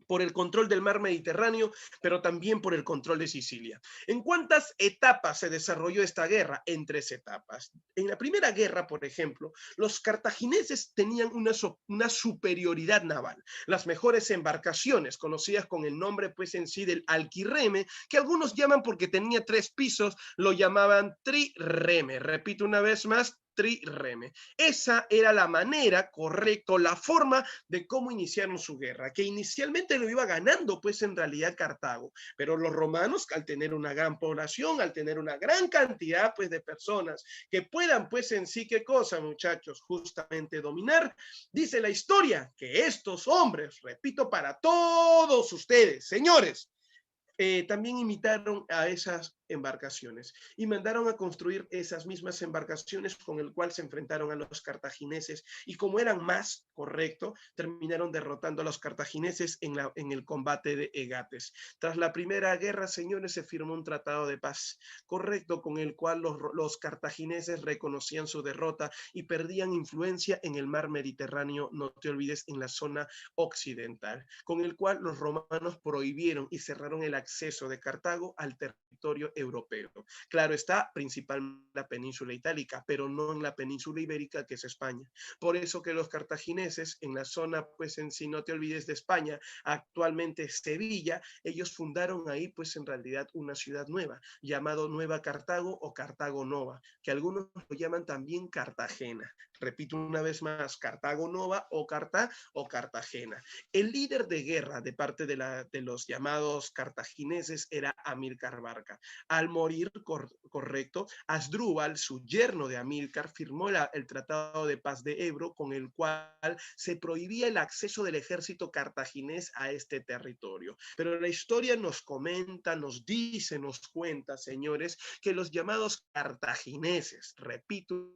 Por el control del mar Mediterráneo, pero también por el control de Sicilia. ¿En cuántas etapas se desarrolló esta guerra? En 3 etapas. En la primera guerra, por ejemplo, los cartagineses tenían una superioridad naval. Las mejores embarcaciones, conocidas con el nombre pues en sí del alquirreme, que algunos llaman porque tenía 3 pisos, lo llamaban trireme. Repito una vez más, trireme. Esa era la manera, correcto, la forma de cómo iniciaron su guerra, que inicialmente lo iba ganando pues en realidad Cartago, pero los romanos al tener una gran población, al tener una gran cantidad pues de personas que puedan pues en sí, ¿qué cosa muchachos? Justamente dominar, dice la historia que estos hombres, repito para todos ustedes, señores, también imitaron a esas embarcaciones y mandaron a construir esas mismas embarcaciones con el cual se enfrentaron a los cartagineses y como eran más, correcto, terminaron derrotando a los cartagineses en el combate de Egates. Tras la primera guerra, señores, se firmó un tratado de paz, correcto, con el cual los cartagineses reconocían su derrota y perdían influencia en el mar Mediterráneo, no te olvides, en la zona occidental, con el cual los romanos prohibieron y cerraron el acceso de Cartago al territorio europeo. Claro está, principalmente en la península itálica, pero no en la península ibérica, que es España. Por eso que los cartagineses en la zona, pues en sí, no te olvides de España, actualmente Sevilla, ellos fundaron ahí, pues en realidad una ciudad nueva, llamado Nueva Cartago o Cartago Nova, que algunos lo llaman también Cartagena. Repito una vez más, Cartago Nova o Cartagena. El líder de guerra de parte de los llamados cartagineses era Amílcar Barca. Al morir, correcto, Asdrúbal, su yerno de Amílcar, firmó el Tratado de Paz de Ebro, con el cual se prohibía el acceso del ejército cartaginés a este territorio. Pero la historia nos comenta, nos dice, nos cuenta, señores, que los llamados cartagineses, repito,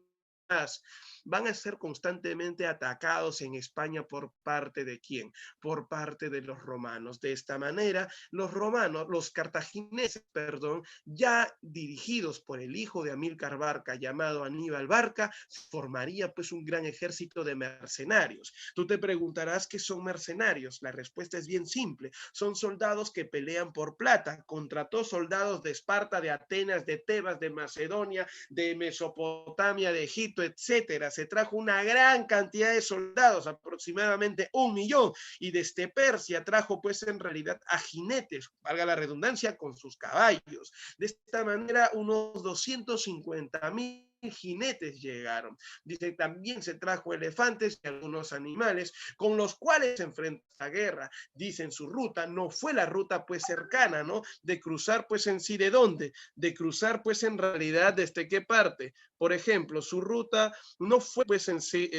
van a ser constantemente atacados en España por parte de ¿quién? Por parte de los romanos. De esta manera, los cartagineses, perdón, ya dirigidos por el hijo de Amílcar Barca, llamado Aníbal Barca, formaría pues un gran ejército de mercenarios. Tú te preguntarás qué son mercenarios. La respuesta es bien simple. Son soldados que pelean por plata. Contrató soldados de Esparta, de Atenas, de Tebas, de Macedonia, de Mesopotamia, de Egipto, etcétera. Se trajo una gran cantidad de soldados, aproximadamente 1 millón, y desde Persia trajo pues en realidad a jinetes, valga la redundancia, con sus caballos. De esta manera unos 250,000 jinetes llegaron. Dice, también se trajo elefantes y algunos animales con los cuales se enfrentó a la guerra. Dicen, su ruta no fue la ruta pues cercana, ¿no? De cruzar pues en sí, ¿de dónde? De cruzar pues en realidad desde qué parte. Por ejemplo, su ruta no fue pues en sí,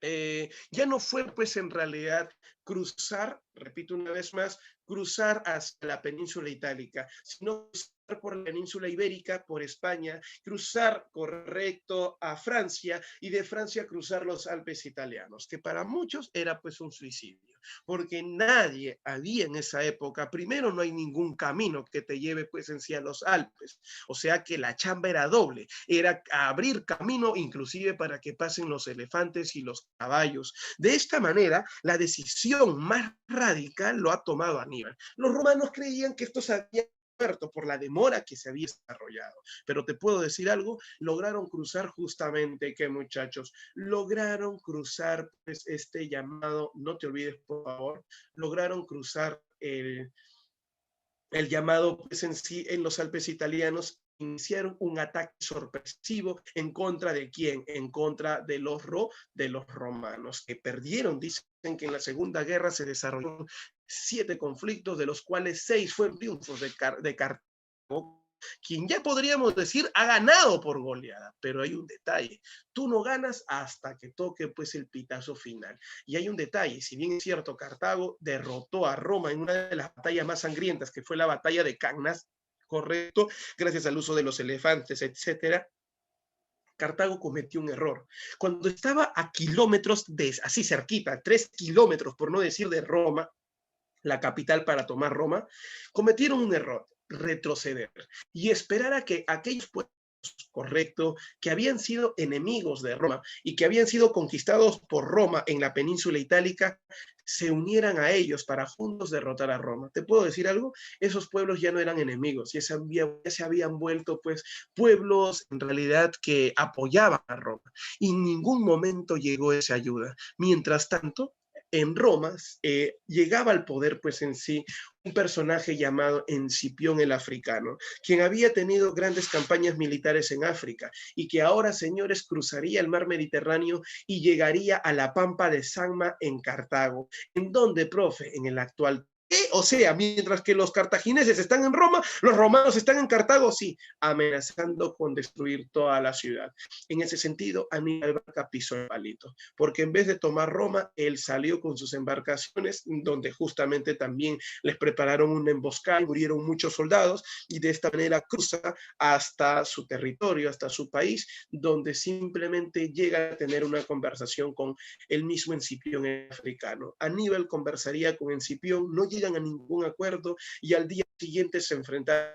ya no fue pues en realidad cruzar, repito una vez más, cruzar hasta la península itálica, sino cruzar por la península ibérica, por España, cruzar correcto a Francia y de Francia cruzar los Alpes italianos, que para muchos era pues un suicidio, porque nadie había en esa época, primero no hay ningún camino que te lleve pues en sí a los Alpes, o sea que la chamba era doble, era abrir camino inclusive para que pasen los elefantes y los caballos. De esta manera, la decisión más radical lo ha tomado Aníbal. Los romanos creían que esto se había muerto por la demora que se había desarrollado. Pero te puedo decir algo, lograron cruzar justamente, ¿qué muchachos? Lograron cruzar pues, este llamado, no te olvides por favor, lograron cruzar el llamado pues en sí en los Alpes italianos, iniciaron un ataque sorpresivo en contra de quién, en contra de los romanos, que perdieron. Dicen que en la Segunda Guerra se desarrollaron 7 conflictos, de los cuales 6 fueron triunfos de Cartago, quien ya podríamos decir ha ganado por goleada, pero hay un detalle, tú no ganas hasta que toque pues el pitazo final. Y hay un detalle, si bien es cierto, Cartago derrotó a Roma en una de las batallas más sangrientas, que fue la batalla de Cannas, correcto, gracias al uso de los elefantes, etcétera. Cartago cometió un error. Cuando estaba a kilómetros de, así cerquita, 3 kilómetros, por no decir de Roma, la capital para tomar Roma, cometieron un error, retroceder y esperar a que aquellos pueblos, correcto, que habían sido enemigos de Roma y que habían sido conquistados por Roma en la península itálica, se unieran a ellos para juntos derrotar a Roma. ¿Te puedo decir algo? Esos pueblos ya no eran enemigos, ya se habían vuelto pues pueblos en realidad que apoyaban a Roma y en ningún momento llegó esa ayuda. Mientras tanto, en Roma llegaba al poder pues en sí un personaje llamado Escipión el Africano, quien había tenido grandes campañas militares en África y que ahora, señores, cruzaría el mar Mediterráneo y llegaría a la pampa de Samma en Cartago. ¿En dónde, profe? En el actual. O sea, mientras que los cartagineses están en Roma, los romanos están en Cartago, sí, amenazando con destruir toda la ciudad. En ese sentido, Aníbal Barca pisó el palito, porque en vez de tomar Roma, él salió con sus embarcaciones, donde justamente también les prepararon una emboscada y murieron muchos soldados, y de esta manera cruza hasta su territorio, hasta su país, donde simplemente llega a tener una conversación con el mismo Escipión africano. Aníbal conversaría con Escipión, no llegan a ningún acuerdo y al día siguiente se enfrentan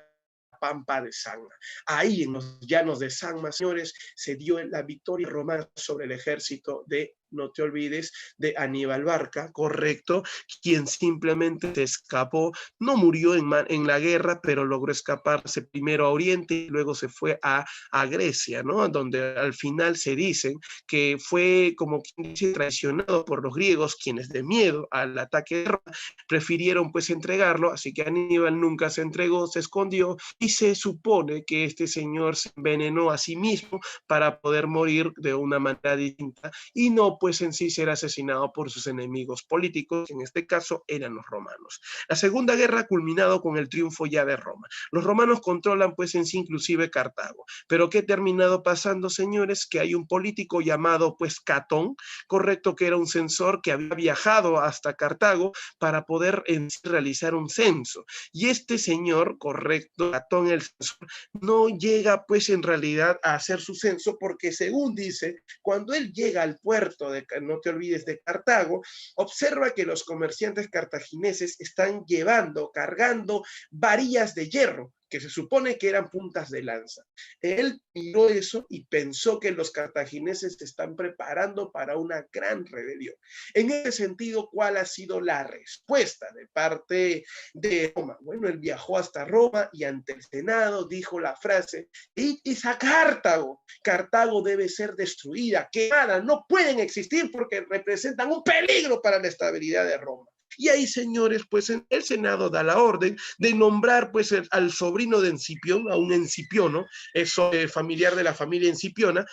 pampa de Samma. Ahí en los llanos de Samma, señores, se dio la victoria romana sobre el ejército de, no te olvides, de Aníbal Barca, correcto, quien simplemente se escapó, no murió en la guerra, pero logró escaparse primero a Oriente y luego se fue a Grecia, ¿no? Donde al final se dicen que fue como quien dice traicionado por los griegos, quienes de miedo al ataque de Roma prefirieron pues entregarlo, así que Aníbal nunca se entregó, se escondió y se supone que este señor se envenenó a sí mismo para poder morir de una manera distinta y no pues en sí ser asesinado por sus enemigos políticos, que en este caso eran los romanos. La Segunda Guerra ha culminado con el triunfo ya de Roma. Los romanos controlan pues en sí inclusive Cartago. Pero ¿qué ha terminado pasando, señores? Que hay un político llamado pues Catón, correcto, que era un censor que había viajado hasta Cartago para poder en sí realizar un censo. Y este señor, correcto, Catón el censor, no llega pues en realidad a hacer su censo porque según dice, cuando él llega al puerto de, no te olvides, de Cartago, observa que los comerciantes cartagineses están llevando, cargando varillas de hierro, que se supone que eran puntas de lanza. Él miró eso y pensó que los cartagineses se están preparando para una gran rebelión. En ese sentido, ¿cuál ha sido la respuesta de parte de Roma? Bueno, él viajó hasta Roma y ante el Senado dijo la frase, id a Cartago, Cartago debe ser destruida, quemada, no pueden existir porque representan un peligro para la estabilidad de Roma. Y ahí, señores, pues el Senado da la orden de nombrar pues al sobrino de Escipión, a un Escipiono, eso familiar de la familia Escipiona,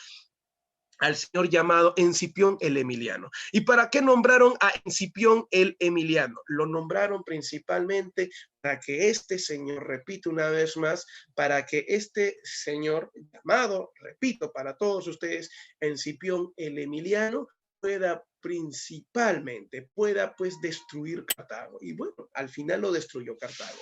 al señor llamado Escipión el Emiliano. ¿Y para qué nombraron a Escipión el Emiliano? Lo nombraron principalmente para que este señor, repito una vez más, para que este señor llamado, repito para todos ustedes, Escipión el Emiliano, pueda principalmente, pueda pues destruir Cartago. Y bueno, al final lo destruyó Cartago.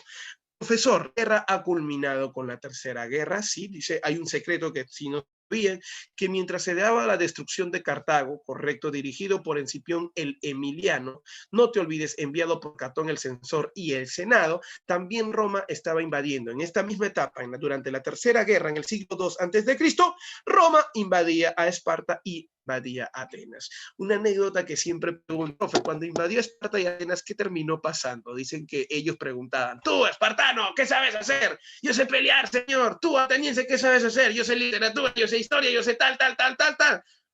Profesor, la guerra ha culminado con la Tercera Guerra, sí, dice, hay un secreto que si no sabían, que mientras se daba la destrucción de Cartago, correcto, dirigido por Escipión el Emiliano, no te olvides, enviado por Catón el Censor y el Senado, también Roma estaba invadiendo. En esta misma etapa, durante la Tercera Guerra, en el siglo II a.C., Roma invadía a Esparta y invadía a Atenas. Una anécdota que siempre pregunto, profe, cuando invadió Esparta y Atenas, ¿qué terminó pasando? Dicen que ellos preguntaban, tú, espartano, ¿qué sabes hacer? Yo sé pelear, señor. Tú, ateniense, ¿qué sabes hacer? Yo sé literatura, yo sé historia, yo sé tal.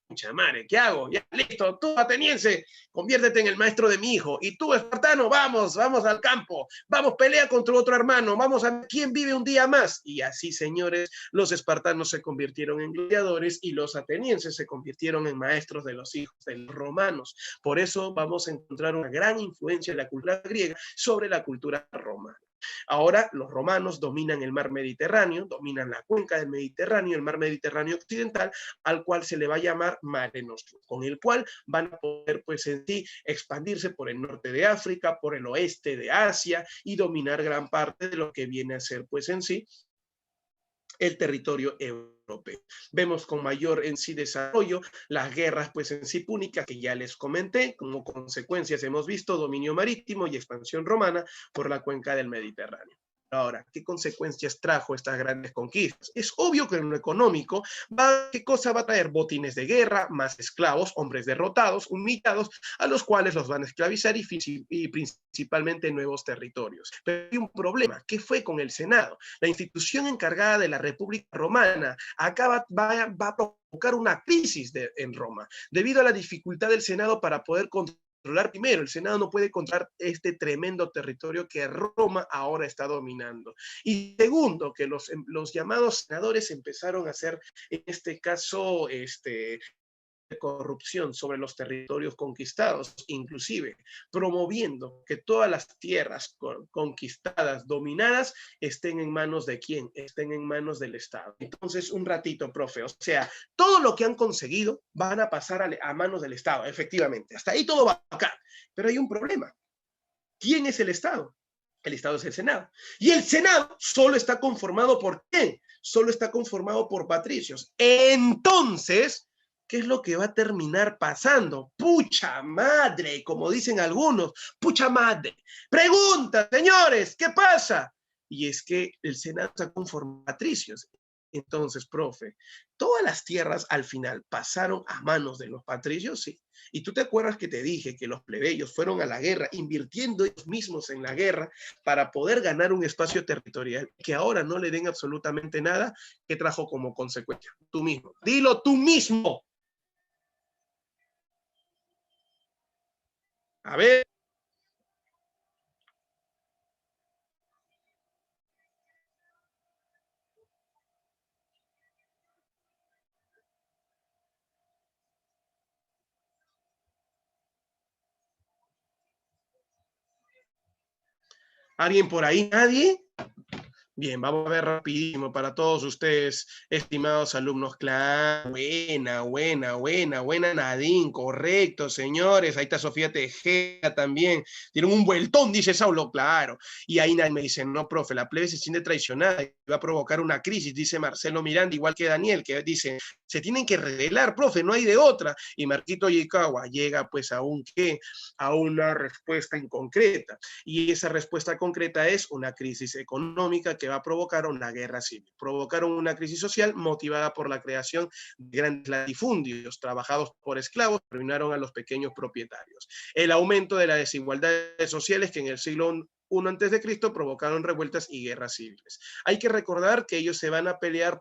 Mucha madre, ¿qué hago? Ya, listo, tú, ateniense, conviértete en el maestro de mi hijo. Y tú, espartano, vamos al campo. Vamos, pelea contra otro hermano. Vamos a ver quién vive un día más. Y así, señores, los espartanos se convirtieron en gladiadores y los atenienses se convirtieron en maestros de los hijos de los romanos. Por eso vamos a encontrar una gran influencia de la cultura griega sobre la cultura romana. Ahora los romanos dominan el mar Mediterráneo, dominan la cuenca del Mediterráneo, el mar Mediterráneo occidental, al cual se le va a llamar Mare Nostrum, con el cual van a poder pues en sí expandirse por el norte de África, por el oeste de Asia y dominar gran parte de lo que viene a ser pues en sí el territorio europeo. Vemos con mayor en sí desarrollo las guerras pues en sí púnicas que ya les comenté, como consecuencias hemos visto dominio marítimo y expansión romana por la cuenca del Mediterráneo. Ahora, ¿qué consecuencias trajo estas grandes conquistas? Es obvio que en lo económico, ¿qué cosa va a traer? Botines de guerra, más esclavos, hombres derrotados, humillados, a los cuales los van a esclavizar y principalmente nuevos territorios. Pero hay un problema, ¿qué fue con el Senado? La institución encargada de la República Romana va a provocar una crisis en Roma, debido a la dificultad del Senado para poder controlar primero. El Senado no puede controlar este tremendo territorio que Roma ahora está dominando. Y segundo, que los llamados senadores empezaron a hacer, en este caso, corrupción sobre los territorios conquistados, inclusive promoviendo que todas las tierras conquistadas, dominadas, estén en manos de quién, estén en manos del Estado. Entonces, un ratito, profe, o sea, todo lo que han conseguido van a pasar a manos del Estado, efectivamente, hasta ahí todo va acá, pero hay un problema. ¿Quién es el Estado? El Estado es el Senado. Y el Senado solo está conformado por ¿quién? Solo está conformado por patricios. Entonces, ¿qué es lo que va a terminar pasando? Pucha madre, como dicen algunos, pucha madre. Pregunta, señores, ¿qué pasa? Y es que el Senado está conformado por patricios. Entonces, profe, ¿todas las tierras al final pasaron a manos de los patricios? Sí. Y tú te acuerdas que te dije que los plebeyos fueron a la guerra invirtiendo ellos mismos en la guerra para poder ganar un espacio territorial que ahora no le den absolutamente nada. ¿Qué trajo como consecuencia? Tú mismo. Dilo tú mismo. A ver. ¿Alguien por ahí? ¿Nadie? Bien, vamos a ver rapidísimo para todos ustedes, estimados alumnos. Claro, buena, Nadine, correcto, señores. Ahí está Sofía Tejeda también. Tienen un vueltón, dice Saulo, claro. Y ahí nadie me dice, no, profe, la plebe se siente traicionada y va a provocar una crisis, dice Marcelo Miranda, igual que Daniel, que dice, se tienen que revelar, profe, no hay de otra. Y Marquito Yikawa llega pues a una respuesta inconcreta. Y esa respuesta concreta es una crisis económica que va a provocar una guerra civil. Provocaron una crisis social motivada por la creación de grandes latifundios trabajados por esclavos, arruinaron a los pequeños propietarios. El aumento de las desigualdades sociales que en el siglo I a.C. provocaron revueltas y guerras civiles. Hay que recordar que ellos se van a pelear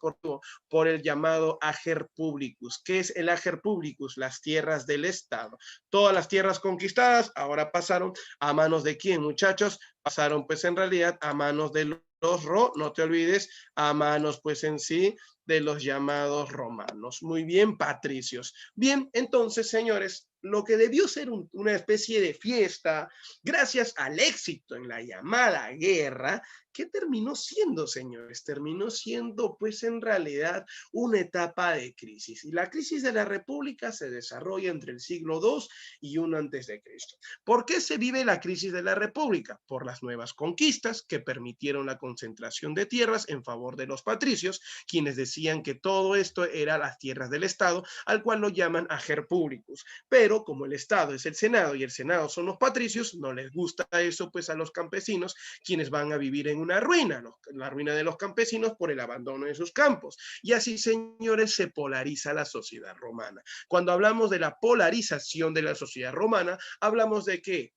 por el llamado ager publicus. ¿Qué es el ager publicus? Las tierras del Estado. Todas las tierras conquistadas ahora pasaron a manos de quién, muchachos? Pasaron pues en realidad a manos de no te olvides, a manos pues en sí de los llamados romanos. Muy bien, patricios. Bien, entonces, señores, lo que debió ser una especie de fiesta, gracias al éxito en la llamada guerra, ¿Qué terminó siendo, señores? Terminó siendo, pues, en realidad una etapa de crisis. Y la crisis de la República se desarrolla entre el siglo II y 1 antes de Cristo. ¿Por qué se vive la crisis de la República? Por las nuevas conquistas que permitieron la concentración de tierras en favor de los patricios, quienes decían que todo esto era las tierras del Estado, al cual lo llaman ager publicus. Pero como el Estado es el Senado y el Senado son los patricios, no les gusta eso, pues, a los campesinos, quienes van a vivir en una ruina, la ruina de los campesinos por el abandono de sus campos. Y así, señores, se polariza la sociedad romana. Cuando hablamos de la polarización de la sociedad romana, hablamos de que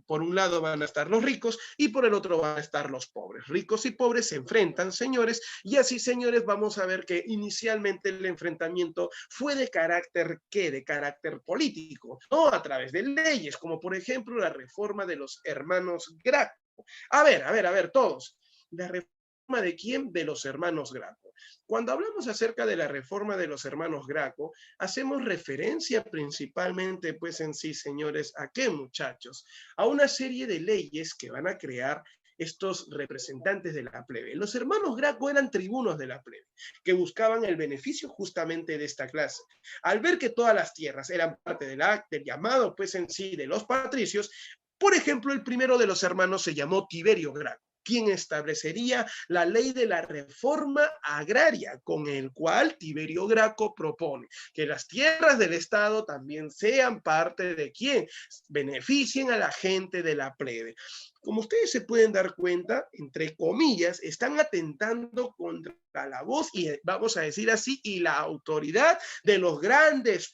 por un lado van a estar los ricos y por el otro van a estar los pobres. Ricos y pobres se enfrentan, señores, y así, señores, vamos a ver que inicialmente el enfrentamiento fue de carácter, ¿qué? De carácter político, no a través de leyes, como por ejemplo la reforma de los hermanos Graco. A ver, todos. ¿La reforma de quién? De los hermanos Graco. Cuando hablamos acerca de la reforma de los hermanos Graco, hacemos referencia principalmente, pues en sí, señores, ¿a qué, muchachos? A una serie de leyes que van a crear estos representantes de la plebe. Los hermanos Graco eran tribunos de la plebe, que buscaban el beneficio justamente de esta clase. Al ver que todas las tierras eran parte del llamado, pues en sí, de los patricios, por ejemplo, el primero de los hermanos se llamó Tiberio Graco, quien establecería la ley de la reforma agraria, con el cual Tiberio Graco propone que las tierras del Estado también sean parte de quién, beneficien a la gente de la plebe. Como ustedes se pueden dar cuenta, entre comillas, están atentando contra la voz y vamos a decir así, y la autoridad de los grandes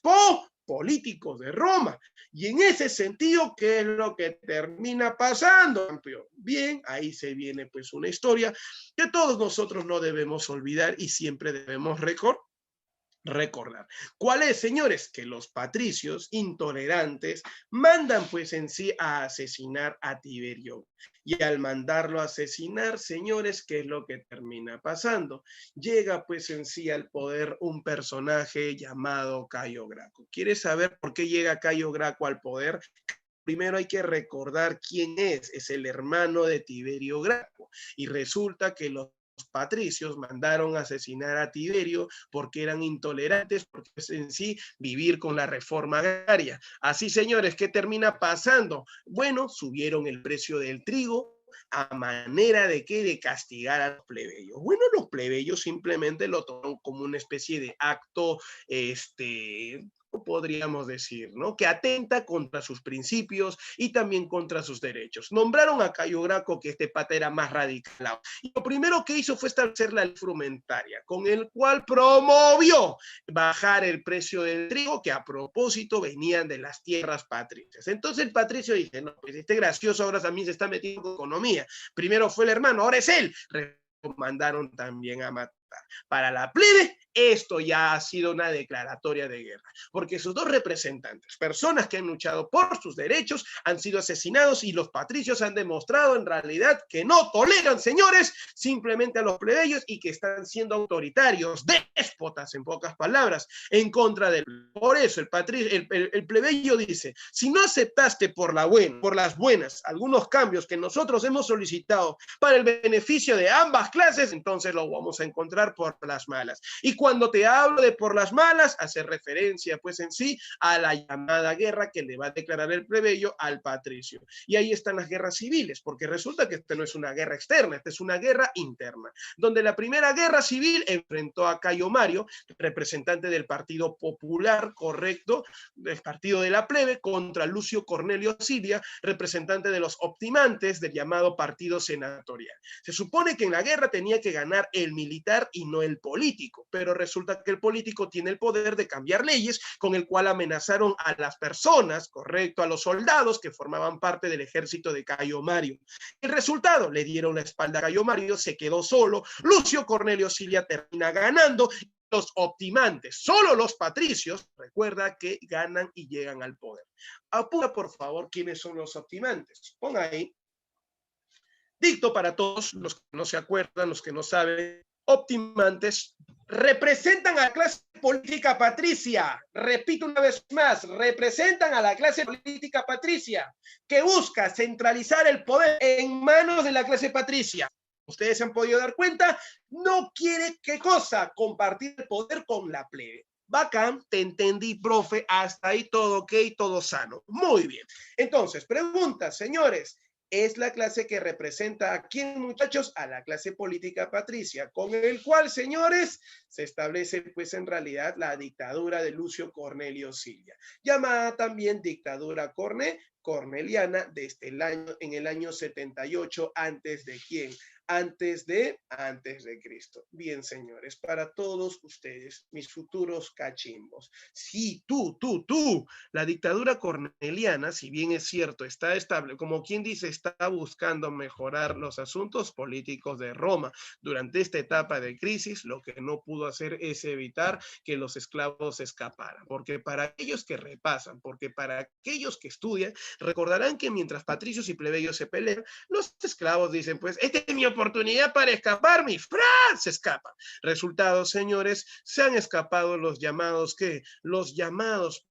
políticos de Roma. Y en ese sentido, ¿qué es lo que termina pasando, campeón? Bien, ahí se viene pues una historia que todos nosotros no debemos olvidar y siempre debemos recordar. ¿Cuál es, señores? Que los patricios intolerantes mandan pues en sí a asesinar a Tiberio. Y al mandarlo a asesinar, señores, ¿qué es lo que termina pasando? Llega pues en sí al poder un personaje llamado Cayo Graco. ¿Quieres saber por qué llega Cayo Graco al poder? Primero hay que recordar quién es el hermano de Tiberio Graco. Y resulta que los patricios mandaron a asesinar a Tiberio porque eran intolerantes, porque es en sí vivir con la reforma agraria. Así, señores, ¿qué termina pasando? Bueno, subieron el precio del trigo a manera de que de castigar a los plebeyos. Bueno, los plebeyos simplemente lo toman como una especie de acto, podríamos decir, ¿no? Que atenta contra sus principios y también contra sus derechos. Nombraron a Cayo Graco, que este pata era más radical. Y lo primero que hizo fue establecer la ley frumentaria, con el cual promovió bajar el precio del trigo, que a propósito venían de las tierras patricias. Entonces el patricio dice, no, pues este gracioso ahora también se está metiendo con economía. Primero fue el hermano, ahora es él. Mandaron también a matar. Para la plebe, esto ya ha sido una declaratoria de guerra, porque sus dos representantes, personas que han luchado por sus derechos, han sido asesinados y los patricios han demostrado en realidad que no toleran, señores, simplemente a los plebeyos y que están siendo autoritarios, déspotas, en pocas palabras, en contra del. Por eso el plebeyo dice, si no aceptaste por las buenas algunos cambios que nosotros hemos solicitado para el beneficio de ambas clases, entonces lo vamos a encontrar por las malas. Y cuando te hablo de por las malas, hace referencia pues en sí a la llamada guerra que le va a declarar el plebeyo al patricio. Y ahí están las guerras civiles, porque resulta que esta no es una guerra externa, esta es una guerra interna, donde la primera guerra civil enfrentó a Cayo Mario, representante del Partido Popular, correcto, del Partido de la Plebe, contra Lucio Cornelio Cilia, representante de los optimantes del llamado Partido Senatorial. Se supone que en la guerra tenía que ganar el militar y no el político, pero resulta que el político tiene el poder de cambiar leyes, con el cual amenazaron a las personas, correcto, a los soldados que formaban parte del ejército de Cayo Mario. El resultado, le dieron la espalda a Cayo Mario, se quedó solo, Lucio Cornelio Cilia termina ganando, los optimantes, solo los patricios, recuerda que ganan y llegan al poder. Apunta por favor quiénes son los optimantes, ponga ahí. Dicto para todos los que no se acuerdan, los que no saben. Optimantes representan a la clase política patricia, repito una vez más, representan a la clase política patricia que busca centralizar el poder en manos de la clase patricia. ustedes se han podido dar cuenta, no quiere, ¿qué cosa? Compartir el poder con la plebe. Bacán, te entendí, profe, hasta ahí todo ok, todo sano. Muy bien. Entonces, pregunta, señores, es la clase que representa a quién, muchachos, a la clase política patricia, con el cual, señores, se establece, pues, en realidad, la dictadura de Lucio Cornelio Cilia, llamada también dictadura corneliana desde en el año 78, antes de quién, antes de Cristo. Bien, señores, para todos ustedes, mis futuros cachimbos. Sí, tú, la dictadura corneliana, si bien es cierto, está estable, como quien dice, está buscando mejorar los asuntos políticos de Roma durante esta etapa de crisis. Lo que no pudo hacer es evitar que los esclavos escaparan, porque para aquellos que repasan, porque para aquellos que estudian, recordarán que mientras patricios y plebeyos se pelean, los esclavos dicen, pues, esta es mi oportunidad para escapar, mi Fran se escapa. Resultado, señores, se han escapado los llamados, ¿qué? Los llamados,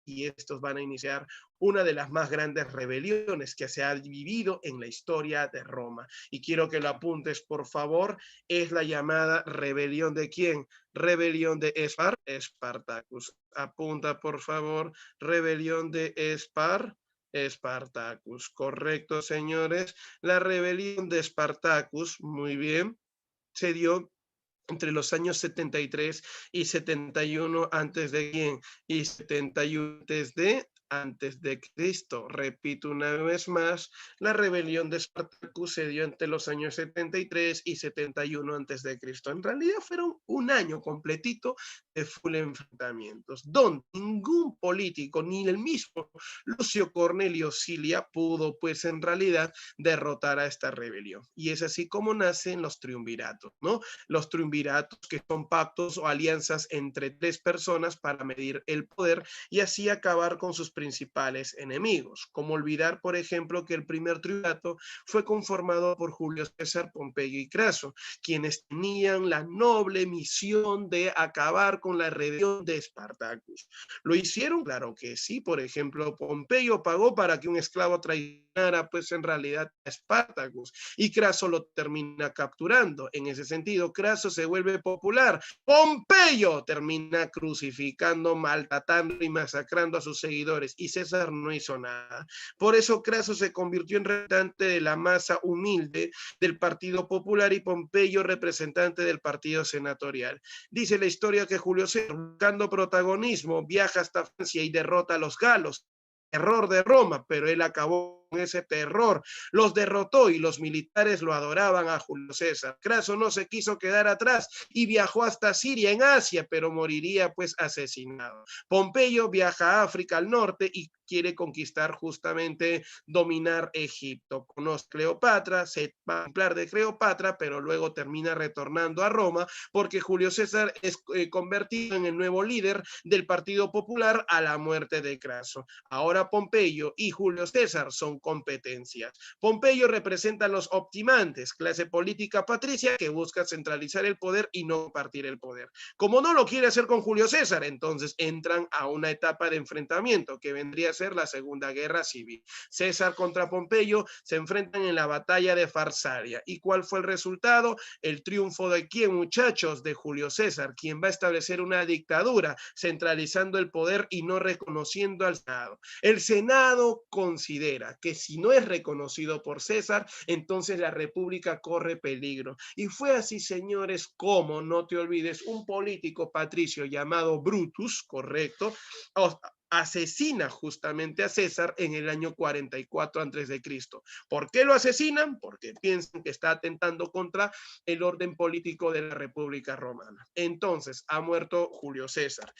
y estos van a iniciar una de las más grandes rebeliones que se ha vivido en la historia de Roma. Y quiero que lo apuntes, por favor, es la llamada rebelión de ¿quién? Rebelión de Espartacus. Apunta, por favor, rebelión de Espartacus. Correcto, señores. La rebelión de Espartacus, muy bien, se dio entre los años 73 y 71 antes de quién, y 71 antes de Cristo. Repito una vez más, la rebelión de Espartacus se dio entre los años 73 y 71 antes de Cristo. En realidad fueron un año completito de full enfrentamientos, donde ningún político, ni el mismo Lucio Cornelio Cilia, pudo, pues, en realidad derrotar a esta rebelión. Y es así como nacen los triunviratos, ¿no? Los triunviratos, que son pactos o alianzas entre tres personas para medir el poder y así acabar con sus principales enemigos. Como olvidar, por ejemplo, que el primer triunvirato fue conformado por Julio César, Pompeyo y Craso, quienes tenían la noble misión de acabar con la rebelión de Espartacus. ¿Lo hicieron? Claro que sí. Por ejemplo, Pompeyo pagó para que un esclavo traicionara, pues, en realidad a Espartacus, y Craso lo termina capturando. En ese sentido, Craso se vuelve popular. Pompeyo termina crucificando, maltratando y masacrando a sus seguidores, y César no hizo nada. Por eso Craso se convirtió en representante de la masa humilde del Partido Popular y Pompeyo representante del partido senatorial. Dice la historia que Julio César, buscando protagonismo, viaja hasta Francia y derrota a los galos. Terror de Roma, pero él acabó con ese terror, los derrotó y los militares lo adoraban a Julio César. Craso no se quiso quedar atrás y viajó hasta Siria, en Asia, pero moriría, pues, asesinado. Pompeyo viaja a África al norte y quiere conquistar, justamente dominar Egipto. Conoce a Cleopatra, se va a hablar de Cleopatra, pero luego termina retornando a Roma porque Julio César es convertido en el nuevo líder del Partido Popular a la muerte de Craso. Ahora Pompeyo y Julio César son competencias. Pompeyo representa a los optimantes, clase política patricia que busca centralizar el poder y no compartir el poder. Como no lo quiere hacer con Julio César, entonces entran a una etapa de enfrentamiento que vendría a ser la Segunda Guerra Civil. César contra Pompeyo se enfrentan en la batalla de Farsalia. ¿Y cuál fue el resultado? El triunfo de quién, muchachos, de Julio César, quien va a establecer una dictadura centralizando el poder y no reconociendo al Senado. El Senado considera que si no es reconocido por César, entonces la república corre peligro. Y fue así, señores, como, no te olvides, un político patricio llamado Brutus, correcto, asesina justamente a César en el año 44 antes de Cristo. ¿Por qué lo asesinan? Porque piensan que está atentando contra el orden político de la República Romana. Entonces, ha muerto Julio César.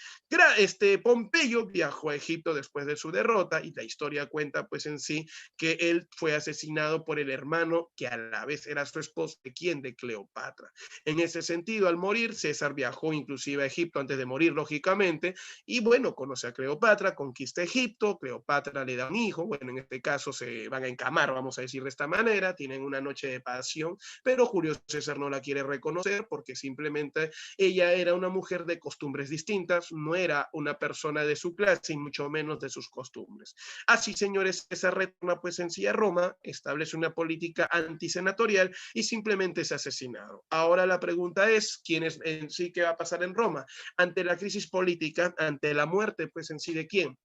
Pompeyo viajó a Egipto después de su derrota y la historia cuenta, pues, en sí, que él fue asesinado por el hermano que a la vez era su esposo, ¿de quién? De Cleopatra. En ese sentido, al morir, César viajó inclusive a Egipto antes de morir, lógicamente, y bueno, conoce a Cleopatra, Cleopatra conquista Egipto, Cleopatra le da un hijo, bueno, en este caso se van a encamar, vamos a decir de esta manera, tienen una noche de pasión, pero Julio César no la quiere reconocer porque simplemente ella era una mujer de costumbres distintas, no era una persona de su clase y mucho menos de sus costumbres. Así, señores, César retorna pues en sí a Roma, establece una política antisenatorial y simplemente es asesinado. Ahora la pregunta es, ¿quién es en sí qué va a pasar en Roma? Ante la crisis política, ante la muerte pues en sí de quién,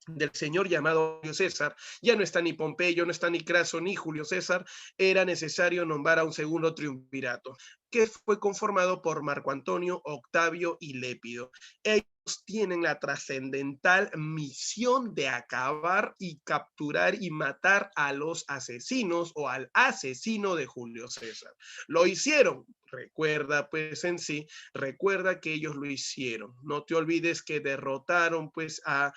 del señor llamado Julio César, ya no está ni Pompeyo, no está ni Craso, ni Julio César, era necesario nombrar a un segundo triunvirato, que fue conformado por Marco Antonio, Octavio y Lépido. Ellos tienen la trascendental misión de acabar y capturar y matar a los asesinos o al asesino de Julio César. Lo hicieron, recuerda pues en sí, recuerda que ellos lo hicieron. No te olvides que derrotaron pues a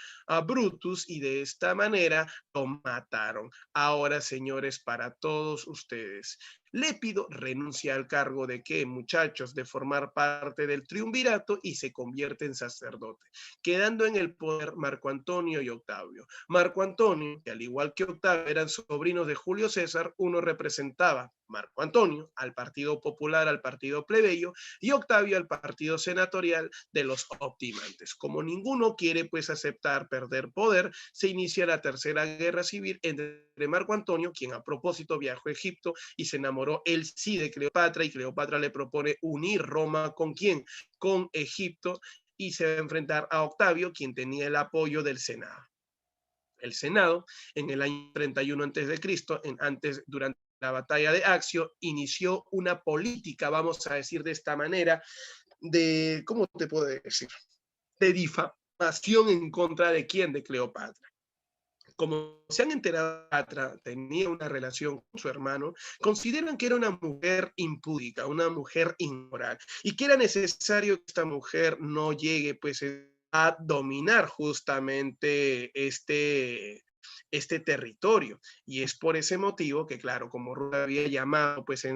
Brutus y de esta manera lo mataron. Ahora, señores, para todos ustedes, Lépido renuncia al cargo de qué, muchachos, de formar parte del triunvirato y se convierte en sacerdote, quedando en el poder Marco Antonio y Octavio. Marco Antonio, que al igual que Octavio eran sobrinos de Julio César, uno representaba, Marco Antonio, al Partido Popular, al Partido Plebeyo, y Octavio al Partido Senatorial de los optimantes. Como ninguno quiere pues aceptar perder poder, se inicia la Tercera Guerra Civil entre Marco Antonio, quien a propósito viajó a Egipto y se enamoró él sí de Cleopatra, y Cleopatra le propone unir Roma ¿con quién? Con Egipto, y se va a enfrentar a Octavio, quien tenía el apoyo del Senado. El Senado, en el año 31 a.C., durante la batalla de Accio, inició una política, vamos a decir de esta manera, de, ¿cómo te puedo decir? De difamación en contra de quién, de Cleopatra. Como se han enterado, Cleopatra tenía una relación con su hermano, consideran que era una mujer impúdica, una mujer inmoral, y que era necesario que esta mujer no llegue pues a dominar justamente este territorio. Y es por ese motivo que, claro, como Ruth había llamado, pues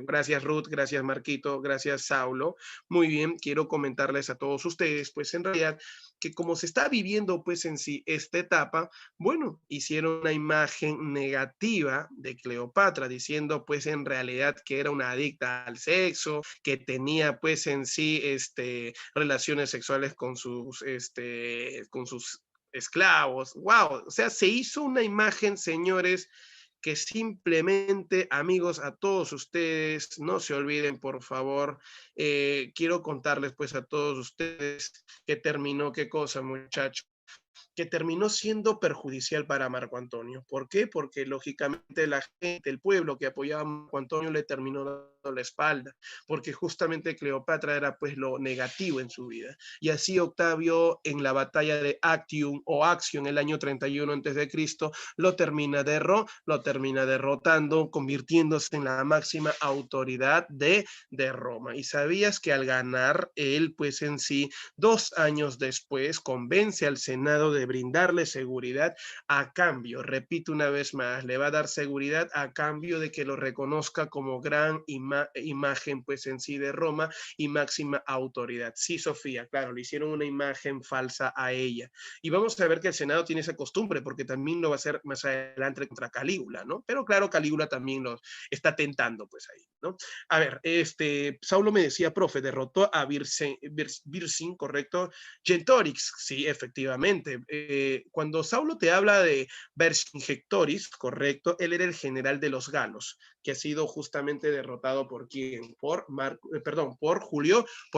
gracias Ruth, gracias Marquito, gracias Saulo, muy bien, quiero comentarles a todos ustedes, pues en realidad, que como se está viviendo pues en sí esta etapa, bueno, hicieron una imagen negativa de Cleopatra, diciendo pues en realidad que era una adicta al sexo, que tenía pues en sí relaciones sexuales con sus esclavos. Wow, o sea, se hizo una imagen, señores, que simplemente, amigos, a todos ustedes, no se olviden, por favor, quiero contarles pues a todos ustedes que terminó, qué cosa, muchachos, que terminó siendo perjudicial para Marco Antonio. ¿Por qué? Porque lógicamente la gente, el pueblo que apoyaba a Marco Antonio le terminó dando la espalda, porque justamente Cleopatra era pues lo negativo en su vida. Y así Octavio en la batalla de Actium o Accio en el año 31 a.C. lo termina derrotando, convirtiéndose en la máxima autoridad de Roma. Y sabías que al ganar él pues en sí, 2 años después, convence al Senado de brindarle seguridad a cambio, repito una vez más, le va a dar seguridad a cambio de que lo reconozca como gran imagen pues en sí de Roma y máxima autoridad. Sí, Sofía, claro, le hicieron una imagen falsa a ella. Y vamos a ver que el Senado tiene esa costumbre, porque también lo va a hacer más adelante contra Calígula, ¿no? Pero claro, Calígula también lo está tentando pues ahí, ¿no? A ver, Saulo me decía, profe, derrotó a Virsin, ¿correcto? Gentorix, sí, efectivamente. Cuando Saulo te habla de Vercingetorix, correcto, él era el general de los galos, que ha sido justamente derrotado por quién, por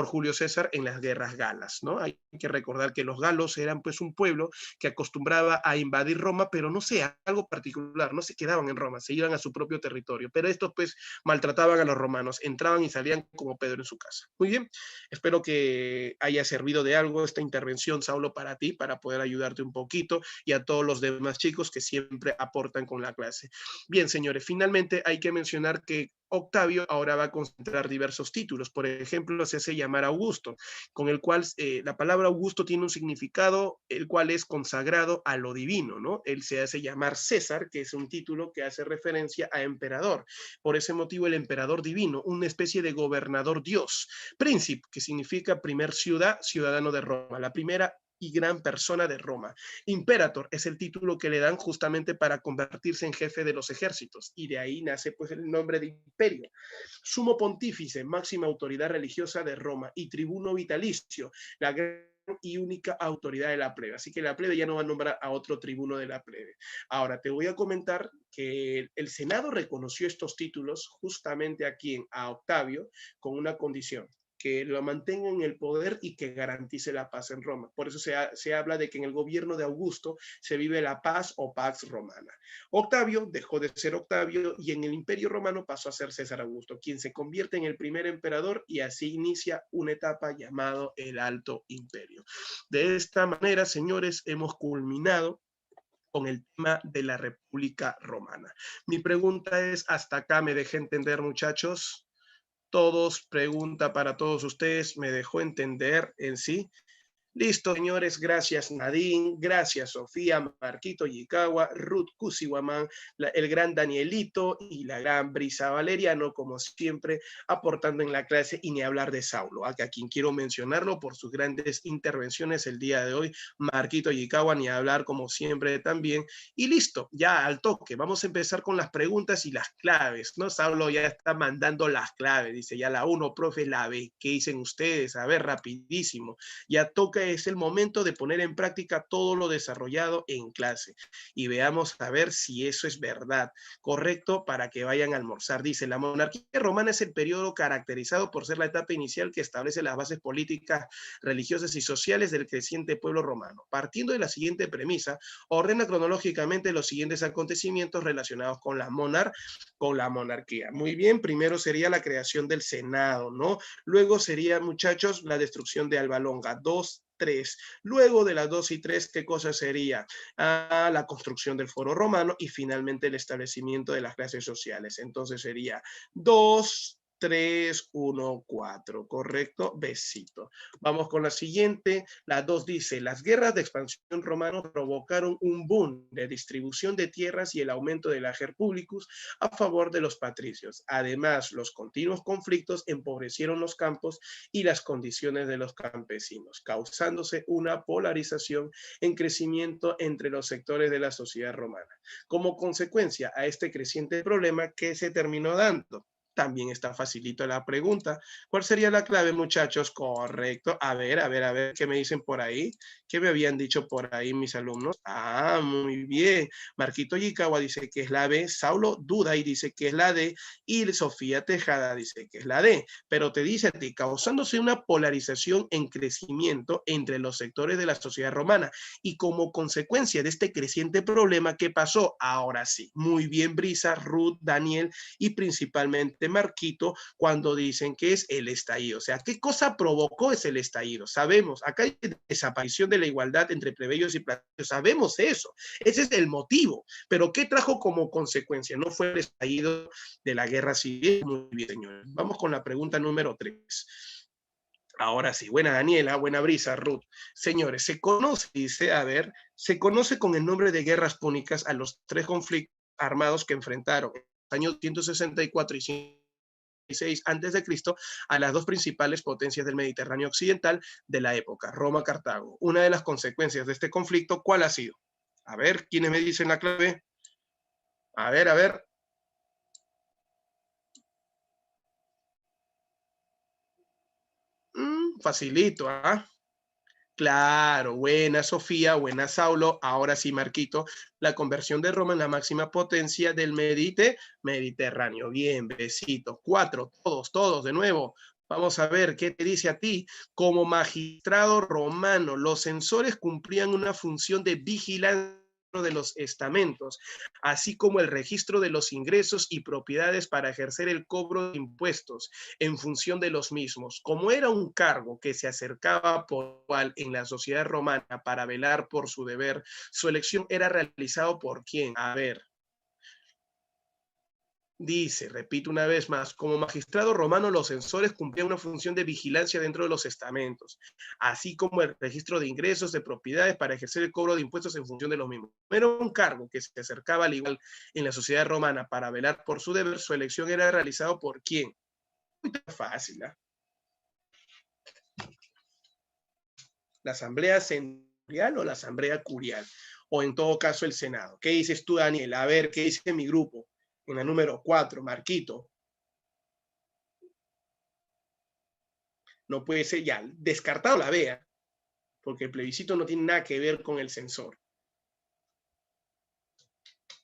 Julio César en las guerras galas, ¿no? Hay que recordar que los galos eran pues un pueblo que acostumbraba a invadir Roma, pero no sé, algo particular, no se quedaban en Roma, se iban a su propio territorio, pero estos pues maltrataban a los romanos, entraban y salían como Pedro en su casa. Muy bien, espero que haya servido de algo esta intervención, Saulo, para ti, para poder ayudarte un poquito y a todos los demás chicos que siempre aportan con la clase. Bien, señores, finalmente hay que mencionar que Octavio ahora va a concentrar diversos títulos. Por ejemplo, se hace llamar Augusto, con el cual la palabra Augusto tiene un significado, el cual es consagrado a lo divino, ¿no? Él se hace llamar César, que es un título que hace referencia a emperador. Por ese motivo, el emperador divino, una especie de gobernador Dios. Príncipe, que significa primer ciudad, ciudadano de Roma. La primera y gran persona de Roma. Imperator es el título que le dan justamente para convertirse en jefe de los ejércitos, y de ahí nace pues el nombre de imperio. Sumo pontífice, máxima autoridad religiosa de Roma, y tribuno vitalicio, la gran y única autoridad de la plebe. Así que la plebe ya no va a nombrar a otro tribuno de la plebe. Ahora, te voy a comentar que el Senado reconoció estos títulos justamente aquí a Octavio con una condición: que lo mantenga en el poder y que garantice la paz en Roma. Por eso se habla de que en el gobierno de Augusto se vive la paz o pax romana. Octavio dejó de ser Octavio y en el Imperio Romano pasó a ser César Augusto, quien se convierte en el primer emperador, y así inicia una etapa llamado el Alto Imperio. De esta manera, señores, hemos culminado con el tema de la República Romana. Mi pregunta es, ¿hasta acá me dejé entender, muchachos? Todos, pregunta para todos ustedes, ¿me dejó entender en sí? Listo, señores, gracias Nadine, gracias Sofía, Marquito Yikawa, Ruth Cusihuamán, el gran Danielito y la gran Brisa Valeriano, como siempre, aportando en la clase, y ni hablar de Saulo, a quien quiero mencionarlo por sus grandes intervenciones el día de hoy, Marquito Yikawa, ni hablar como siempre también. Y listo, ya al toque, vamos a empezar con las preguntas y las claves, ¿no? Saulo ya está mandando las claves, dice ya la 1, profe, la B, ¿qué dicen ustedes? A ver, rapidísimo, ya toca, es el momento de poner en práctica todo lo desarrollado en clase y veamos a ver si eso es verdad, correcto, para que vayan a almorzar. Dice, la monarquía romana es el periodo caracterizado por ser la etapa inicial que establece las bases políticas, religiosas y sociales del creciente pueblo romano. Partiendo de la siguiente premisa, ordena cronológicamente los siguientes acontecimientos relacionados con la monarquía. Muy bien, primero sería la creación del Senado, ¿no? Luego sería, muchachos, la destrucción de Alba Longa, 2, 3. Luego de las 2 y 3, ¿qué cosa sería? La construcción del Foro Romano y finalmente el establecimiento de las clases sociales. Entonces sería 2, 3, 1, 4, ¿correcto? Besito. Vamos con la siguiente. La 2 dice, las guerras de expansión romanos provocaron un boom de distribución de tierras y el aumento del ager publicus a favor de los patricios. Además, los continuos conflictos empobrecieron los campos y las condiciones de los campesinos, causándose una polarización en crecimiento entre los sectores de la sociedad romana. Como consecuencia a este creciente problema, ¿qué se terminó dando? También está facilito la pregunta. ¿Cuál sería la clave, muchachos? Correcto. A ver, ¿qué me dicen por ahí? ¿Qué me habían dicho por ahí mis alumnos? Ah, muy bien. Marquito Yikawa dice que es la B, Saulo duda y dice que es la D, y Sofía Tejada dice que es la D, pero te dice a ti, causándose una polarización en crecimiento entre los sectores de la sociedad romana, y como consecuencia de este creciente problema, ¿qué pasó? Ahora sí, muy bien Brisa, Ruth, Daniel y principalmente Marquito, cuando dicen que es el estallido. O sea, ¿qué cosa provocó ese el estallido? Sabemos, acá hay desaparición de la igualdad entre plebeyos y plebeyos, sabemos eso, ese es el motivo, pero ¿qué trajo como consecuencia? No fue el estallido de la guerra civil. Muy bien, señores. Vamos con la pregunta número 3. Ahora sí, buena Daniela, buena Brisa, Ruth. Señores, se conoce, dice, a ver, se conoce con el nombre de guerras púnicas a los 3 conflictos armados que enfrentaron en los años 164 y 106 a.C. a las 2 principales potencias del Mediterráneo occidental de la época, Roma-Cartago. Una de las consecuencias de este conflicto, ¿cuál ha sido? A ver, ¿quiénes me dicen la clave? A ver. Facilito, ¿ah? Claro, buena Sofía, buena Saulo. Ahora sí, Marquito, la conversión de Roma en la máxima potencia del Mediterráneo. Bien, besito. 4, todos, de nuevo. Vamos a ver qué te dice a ti. Como magistrado romano, los censores cumplían una función de vigilancia de los estamentos, así como el registro de los ingresos y propiedades para ejercer el cobro de impuestos en función de los mismos. Como era un cargo que se acercaba por igual en la sociedad romana para velar por su deber, su elección era realizado por ¿quién? A ver. Dice, repito una vez más, como magistrado romano los censores cumplían una función de vigilancia dentro de los estamentos, así como el registro de ingresos, de propiedades para ejercer el cobro de impuestos en función de los mismos. Era un cargo que se acercaba al igual en la sociedad romana para velar por su deber, su elección era realizado por ¿quién? Muy fácil, ¿eh? ¿La asamblea centurial o la asamblea curial? O en todo caso el Senado. ¿Qué dices tú, Daniel? A ver, ¿qué dice mi grupo? En la número 4, Marquito. No puede ser ya, descartado la B, porque el plebiscito no tiene nada que ver con el censor.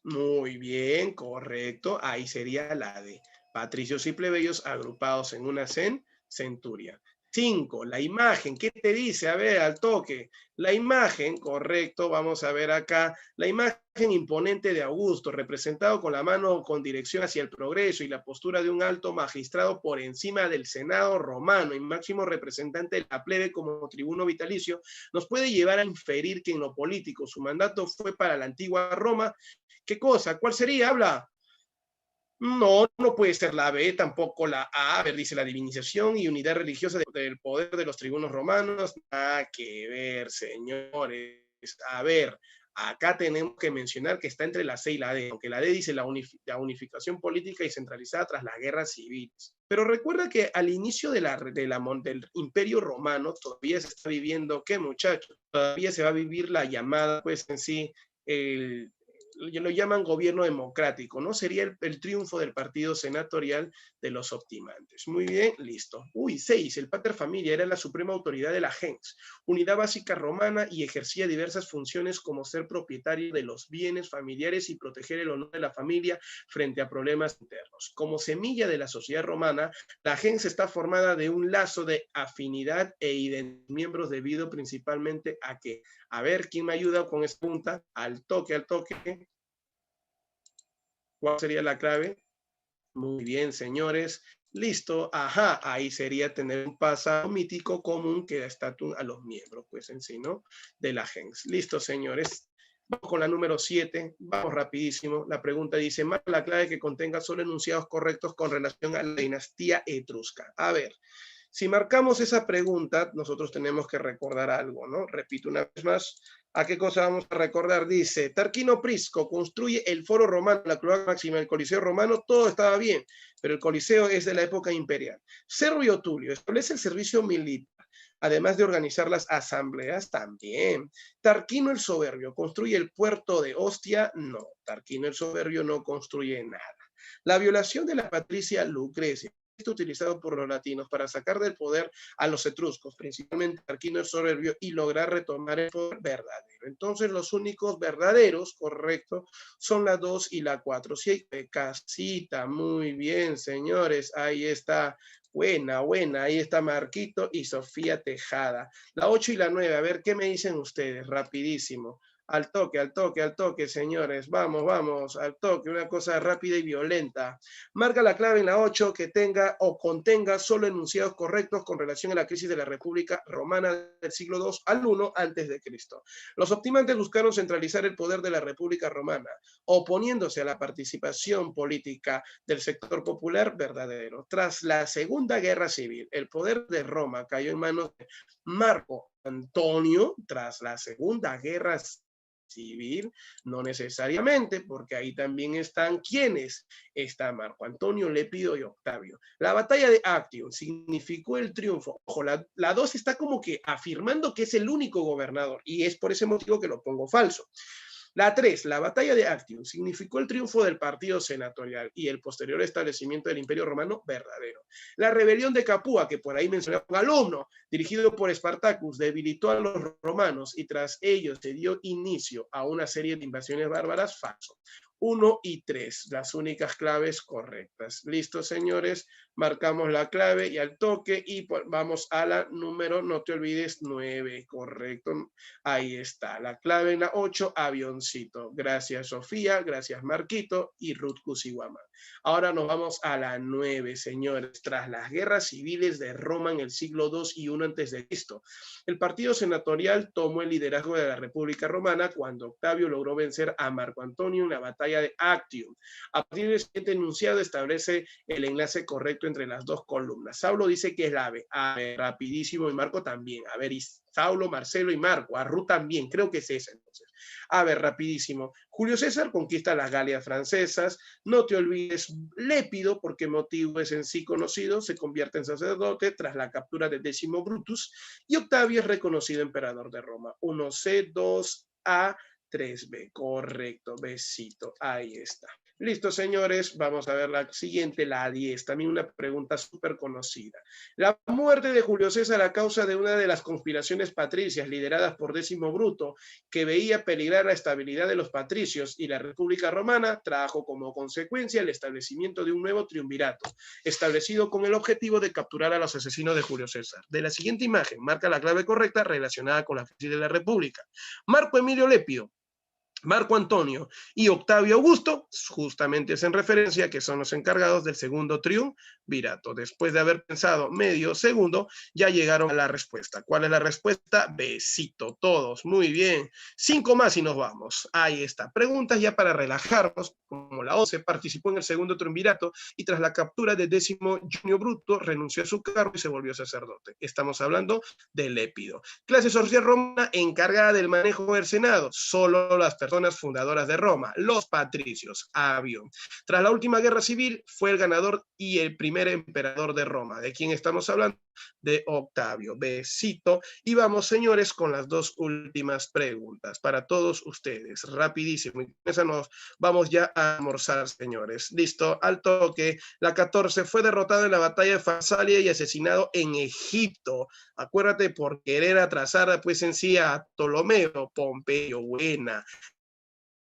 Muy bien, correcto. Ahí sería la D. Patricios y plebeyos agrupados en una centuria. 5. La imagen. ¿Qué te dice? A ver, al toque. La imagen, correcto. Vamos a ver acá. La imagen imponente de Augusto, representado con la mano con dirección hacia el progreso y la postura de un alto magistrado por encima del Senado romano y máximo representante de la plebe como tribuno vitalicio, nos puede llevar a inferir que en lo político su mandato fue para la antigua Roma. ¿Qué cosa? ¿Cuál sería? Habla. No, no puede ser la B, tampoco la A. A ver, dice la divinización y unidad religiosa del poder de los tribunos romanos. Nada que ver, señores. A ver, acá tenemos que mencionar que está entre la C y la D, aunque la D dice la unificación política y centralizada tras las guerras civiles. Pero recuerda que al inicio del Imperio Romano todavía se está viviendo, ¿qué muchachos? Todavía se va a vivir la llamada, pues en sí, lo llaman gobierno democrático, ¿no? Sería el triunfo del partido senatorial de los optimantes. Muy bien, listo. 6, el pater familia era la suprema autoridad de la gens, unidad básica romana y ejercía diversas funciones como ser propietario de los bienes familiares y proteger el honor de la familia frente a problemas internos. Como semilla de la sociedad romana, la gens está formada de un lazo de afinidad e miembros debido principalmente a que, a ver, ¿quién me ayuda con esta punta? Al toque, al toque. ¿Cuál sería la clave? Muy bien, señores. Listo. Ajá, ahí sería tener un pasado mítico común que da estatus a los miembros, pues en sí, ¿no? De la gens. Listo, señores. Vamos con la número 7. Vamos rapidísimo. La pregunta dice, marca la clave que contenga solo enunciados correctos con relación a la dinastía etrusca. A ver, si marcamos esa pregunta, nosotros tenemos que recordar algo, ¿no? Repito una vez más. ¿A qué cosa vamos a recordar? Dice, Tarquino Prisco construye el foro romano, la cloaca máxima, el coliseo romano, todo estaba bien, pero el coliseo es de la época imperial. Servio Tulio establece el servicio militar, además de organizar las asambleas también. Tarquino el Soberbio construye el puerto de Ostia, no, Tarquino el Soberbio no construye nada. La violación de la patricia Lucrecia, utilizado por los latinos para sacar del poder a los etruscos, principalmente Tarquino el Soberbio, y lograr retomar el poder verdadero. Entonces los únicos verdaderos, correcto, son la 2 y la 4. Si hay casita, muy bien, señores, ahí está. Buena, buena, ahí está Marquito y Sofía Tejada. La 8 y la 9, a ver, ¿qué me dicen ustedes? Rapidísimo. Al toque, al toque, al toque, señores. Vamos, vamos, al toque, una cosa rápida y violenta. Marca la clave en la 8 que tenga o contenga solo enunciados correctos con relación a la crisis de la República Romana del siglo II al I antes de Cristo. Los optimantes buscaron centralizar el poder de la República Romana, oponiéndose a la participación política del sector popular verdadero. Tras la Segunda Guerra Civil, el poder de Roma cayó en manos de Marco Antonio. Tras la Segunda Guerra Civil, no necesariamente, porque ahí también están quienes, está Marco Antonio, Lépido y Octavio. La batalla de Actium significó el triunfo. Ojo, la 2 está como que afirmando que es el único gobernador y es por ese motivo que lo pongo falso. La 3, la batalla de Actium, significó el triunfo del partido senatorial y el posterior establecimiento del Imperio Romano verdadero. La rebelión de Capua, que por ahí mencionaba un alumno, dirigido por Espartacus, debilitó a los romanos y tras ello se dio inicio a una serie de invasiones bárbaras. Falso. 1 y 3, las únicas claves correctas. Listo, señores, marcamos la clave y al toque y vamos a la número, no te olvides, 9, correcto. Ahí está, la clave en la 8, avioncito. Gracias, Sofía, gracias, Marquito y Ruth Kusiwama. Ahora nos vamos a la 9, señores. Tras las guerras civiles de Roma en el siglo II y I a.C., el partido senatorial tomó el liderazgo de la República Romana cuando Octavio logró vencer a Marco Antonio en la batalla de Actium. A partir del siguiente enunciado establece el enlace correcto entre las dos columnas. Saulo dice que es la B. A ver, rapidísimo, y Marco también. A ver, y Saulo, Marcelo y Marco. A Ruth también, creo que es esa entonces. A ver, rapidísimo. Julio César conquista las Galias francesas. No te olvides Lépido, porque motivo es en sí conocido, se convierte en sacerdote tras la captura de Décimo Brutus. Y Octavio es reconocido emperador de Roma. 1C, 2A, 3B. Correcto, besito. Ahí está. Listo, señores, vamos a ver la siguiente, la 10. También una pregunta súper conocida. La muerte de Julio César a causa de una de las conspiraciones patricias lideradas por Décimo Bruto, que veía peligrar la estabilidad de los patricios y la República Romana, trajo como consecuencia el establecimiento de un nuevo triunvirato, establecido con el objetivo de capturar a los asesinos de Julio César. De la siguiente imagen, marca la clave correcta relacionada con la crisis de la República. Marco Emilio Lépido, Marco Antonio y Octavio Augusto, justamente es en referencia que son los encargados del segundo triunvirato. Después de haber pensado medio segundo, ya llegaron a la respuesta. ¿Cuál es la respuesta? Besito, todos, muy bien. 5 más y nos vamos. Ahí está. Preguntas ya para relajarnos, como la 11 participó en el segundo triunvirato y tras la captura de Décimo Junio Bruto renunció a su cargo y se volvió sacerdote. Estamos hablando de Lépido. Clase social romana encargada del manejo del Senado, solo las personas fundadoras de Roma, los patricios. Avión. Tras la última guerra civil, fue el ganador y el primer emperador de Roma. ¿De quién estamos hablando? De Octavio. Besito. Y vamos, señores, con las dos últimas preguntas para todos ustedes. Rapidísimo. Y nos vamos ya a almorzar, señores. Listo, al toque. La 14 fue derrotado en la batalla de Farsalia y asesinado en Egipto. Acuérdate, por querer atrasar pues en sí a Ptolomeo. Pompeyo, buena.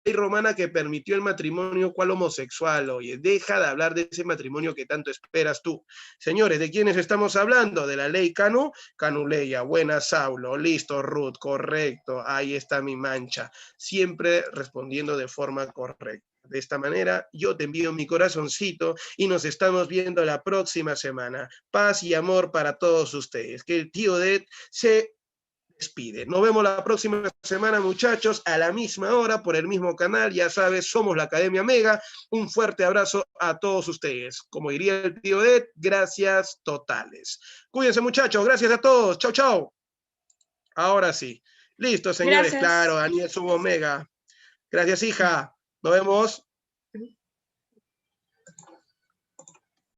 Ley romana que permitió el matrimonio cual homosexual. Oye, deja de hablar de ese matrimonio que tanto esperas tú. Señores, ¿de quiénes estamos hablando? De la ley Canu, Canuleia, buena Saulo, listo, Ruth, correcto, ahí está mi mancha, siempre respondiendo de forma correcta. De esta manera, yo te envío mi corazoncito y nos estamos viendo la próxima semana. Paz y amor para todos ustedes. Que el tío Ed se despide. Nos vemos la próxima semana, muchachos, a la misma hora, por el mismo canal. Ya sabes, somos la Academia Mega. Un fuerte abrazo a todos ustedes. Como diría el tío Ed, gracias totales. Cuídense, muchachos. Gracias a todos. Chau, chau. Ahora sí. Listo, señores. Gracias. Claro, Daniel Subo Mega. Gracias, hija. Nos vemos.